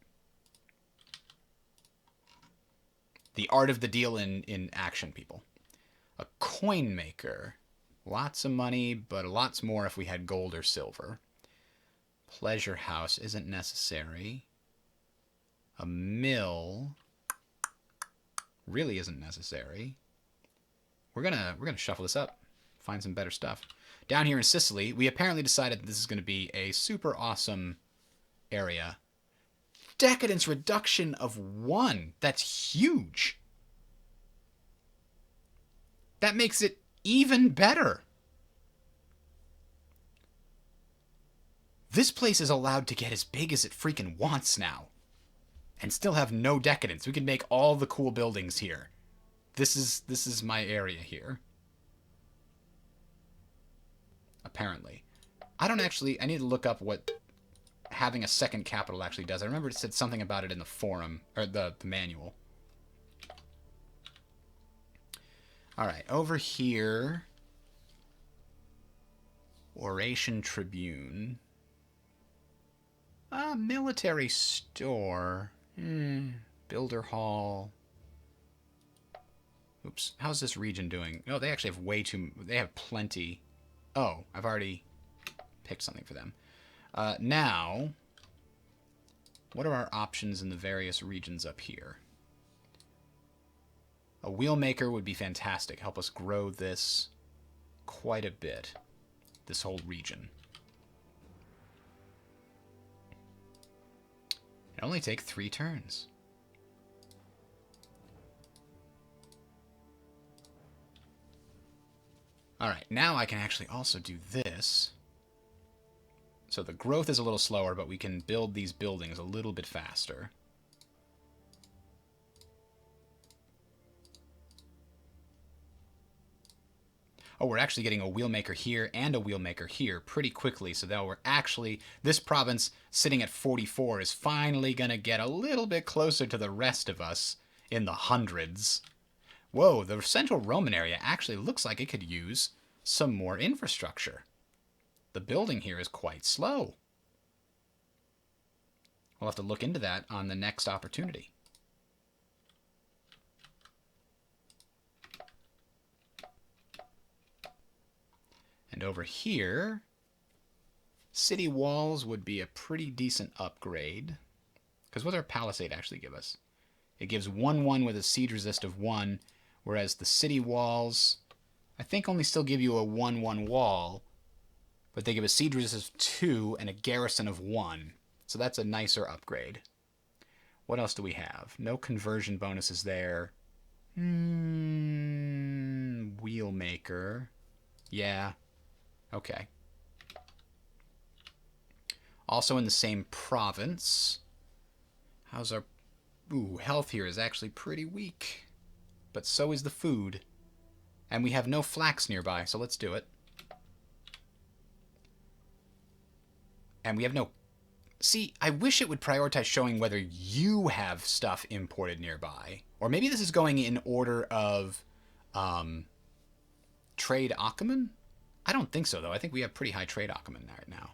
The art of the deal in action, people. A coin maker. Lots of money, but lots more if we had gold or silver. Pleasure house isn't necessary. A mill really isn't necessary. We're gonna shuffle this up, find some better stuff. Down here in Sicily, we apparently decided that this is going to be a super awesome area. Decadence reduction of 1. That's huge. That makes it even better. This place is allowed to get as big as it freaking wants now. And still have no decadence. We can make all the cool buildings here. This is my area here. Apparently. I need to look up what having a second capital actually does. I remember it said something about it in the forum, or the manual. Alright, over here. Oration Tribune. Military store. Builder Hall. Oops. How's this region doing? No, they actually have way too... They have plenty. Oh, I've already picked something for them. Now, what are our options in the various regions up here? A wheelmaker would be fantastic. Help us grow this quite a bit. This whole region. It only takes 3 turns. Alright, now I can actually also do this. So the growth is a little slower, but we can build these buildings a little bit faster. Oh, we're actually getting a wheelmaker here and a wheelmaker here pretty quickly. So that we're actually, this province sitting at 44 is finally going to get a little bit closer to the rest of us in the hundreds. Whoa, the Central Roman area actually looks like it could use some more infrastructure. The building here is quite slow. We'll have to look into that on the next opportunity. And over here, city walls would be a pretty decent upgrade. Because what does our palisade actually give us? It gives 1/1 with a siege resist of 1, whereas the city walls, I think, only still give you a 1/1 wall, but they give a siege resist of 2 and a garrison of 1. So that's a nicer upgrade. What else do we have? No conversion bonuses there. Wheelmaker. Yeah. Okay. Also in the same province. How's our... Ooh, health here is actually pretty weak. But so is the food. And we have no flax nearby, so let's do it. And we have no... See, I wish it would prioritize showing whether you have stuff imported nearby. Or maybe this is going in order of trade Achaemen? I don't think so, though. I think we have pretty high trade Achaemen right now.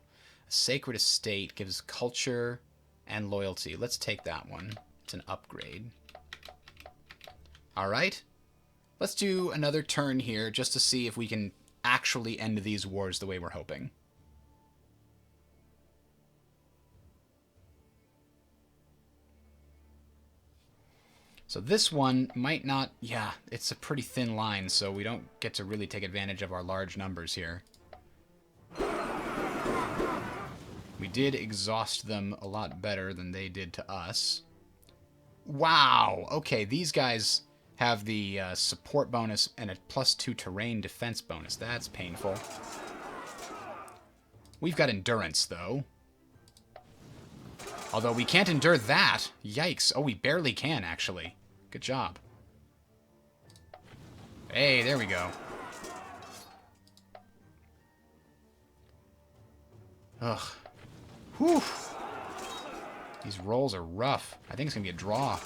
A sacred estate gives culture And loyalty. Let's take that one. It's an upgrade. Alright. Let's do another turn here just to see if we can actually end these wars the way we're hoping. So this one might not... Yeah, it's a pretty thin line, so we don't get to really take advantage of our large numbers here. We did exhaust them a lot better than they did to us. Wow! Okay, these guys have the support bonus and a +2 terrain defense bonus. That's painful. We've got endurance, though. Although we can't endure that. Yikes. Oh, we barely can, actually. Good job. Hey, there we go. Ugh. Whew. These rolls are rough. I think it's going to be a draw.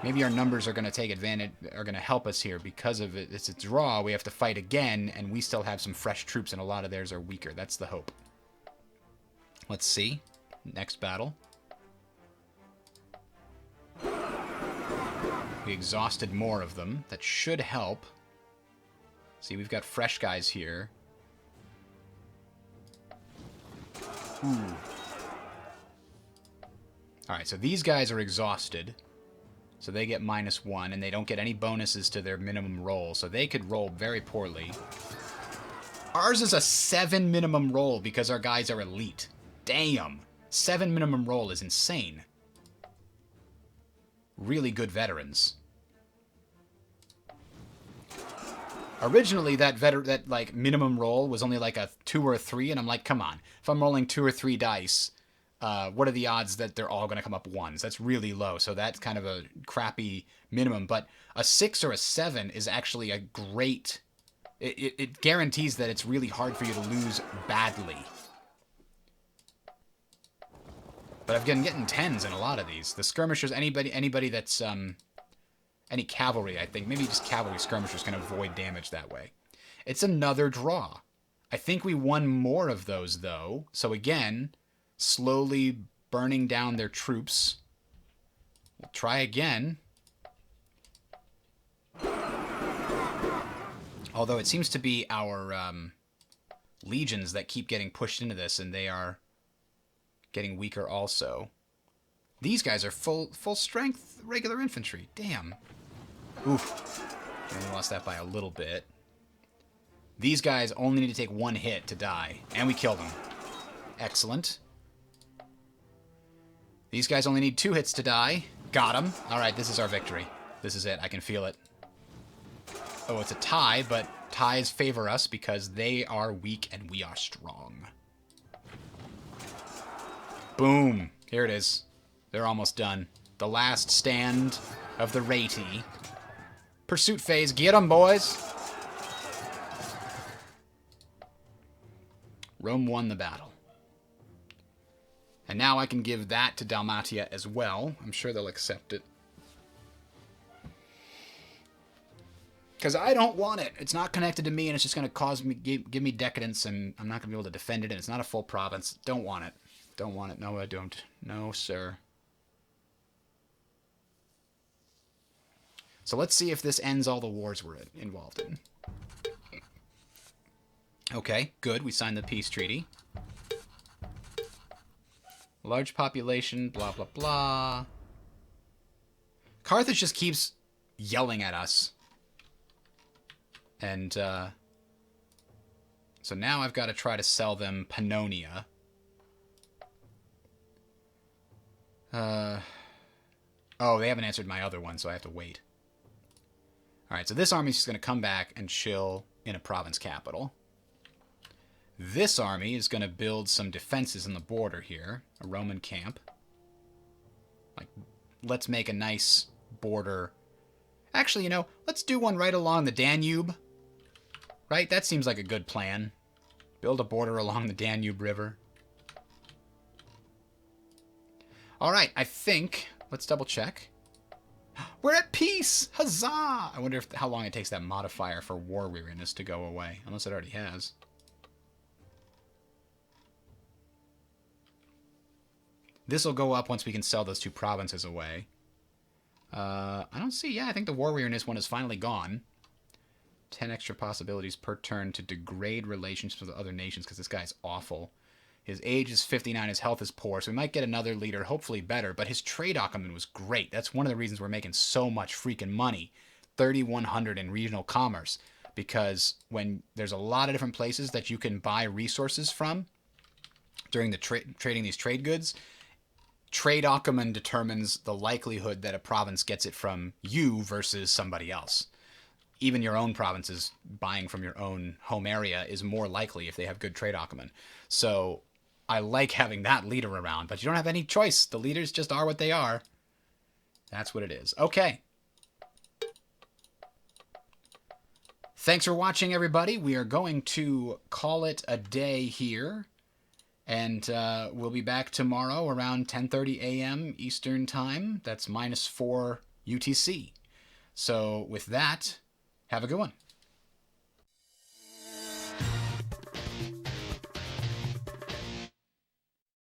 Maybe our numbers are going to take advantage, are going to help us here because of it. It's a draw. We have to fight again, and we still have some fresh troops, and a lot of theirs are weaker. That's the hope. Let's see. Next battle. We exhausted more of them. That should help. See, we've got fresh guys here. Ooh. Alright, so these guys are exhausted. So they get -1, and they don't get any bonuses to their minimum roll, so they could roll very poorly. Ours is a 7 minimum roll because our guys are elite. Damn! 7 minimum roll is insane. Really good veterans. Originally, that like minimum roll was only like a 2 or a 3, and I'm like, come on. If I'm rolling 2 or 3 dice, what are the odds that they're all going to come up 1s? That's really low, so that's kind of a crappy minimum. But a 6 or a 7 is actually a great... It guarantees that it's really hard for you to lose badly. But I've been getting 10s in a lot of these. The skirmishers, anybody that's... any cavalry, I think. Maybe just cavalry skirmishers can avoid damage that way. It's another draw. I think we won more of those, though. So again, slowly burning down their troops. We'll try again. Although it seems to be our legions that keep getting pushed into this, and they are getting weaker also. These guys are full strength regular infantry. Damn. Oof. And we lost that by a little bit. These guys only need to take 1 hit to die. And we killed them. Excellent. These guys only need 2 hits to die. Got them. Alright, this is our victory. This is it. I can feel it. Oh, it's a tie, but ties favor us because they are weak and we are strong. Boom. Here it is. They're almost done. The last stand of the Rati. Pursuit phase. Get 'em, boys! Rome won the battle. And now I can give that to Dalmatia as well. I'm sure they'll accept it. Because I don't want it. It's not connected to me, and it's just going to cause me, give me decadence, and I'm not going to be able to defend it, and it's not a full province. Don't want it. Don't want it. No, I don't. No, sir. So let's see if this ends all the wars we're involved in. Okay, good. We signed the peace treaty. Large population, blah, blah, blah. Carthage just keeps yelling at us. And, so now I've got to try to sell them Pannonia. Oh, they haven't answered my other one, so I have to wait. Alright, so this army's just going to come back and chill in a province capital. This army is going to build some defenses in the border here. A Roman camp. Like, let's make a nice border. Actually, you know, let's do one right along the Danube. Right? That seems like a good plan. Build a border along the Danube River. Alright, I think... Let's double check. We're at peace! Huzzah! I wonder how long it takes that modifier for war weariness to go away. Unless it already has. This will go up once we can sell those 2 provinces away. I don't see... Yeah, I think the war weariness one is finally gone. 10 extra possibilities per turn to degrade relationships with other nations, because this guy's awful. His age is 59, his health is poor, so we might get another leader, hopefully better, but his trade acumen was great. That's one of the reasons we're making so much freaking money. 3,100 in regional commerce, because when there's a lot of different places that you can buy resources from during the trading these trade goods, trade acumen determines the likelihood that a province gets it from you versus somebody else. Even your own provinces buying from your own home area is more likely if they have good trade acumen. So I like having that leader around, but you don't have any choice. The leaders just are what they are. That's what it is. Okay. Thanks for watching, everybody. We are going to call it a day here. And we'll be back tomorrow around 10:30 a.m. Eastern Time. That's -4 UTC. So with that, have a good one.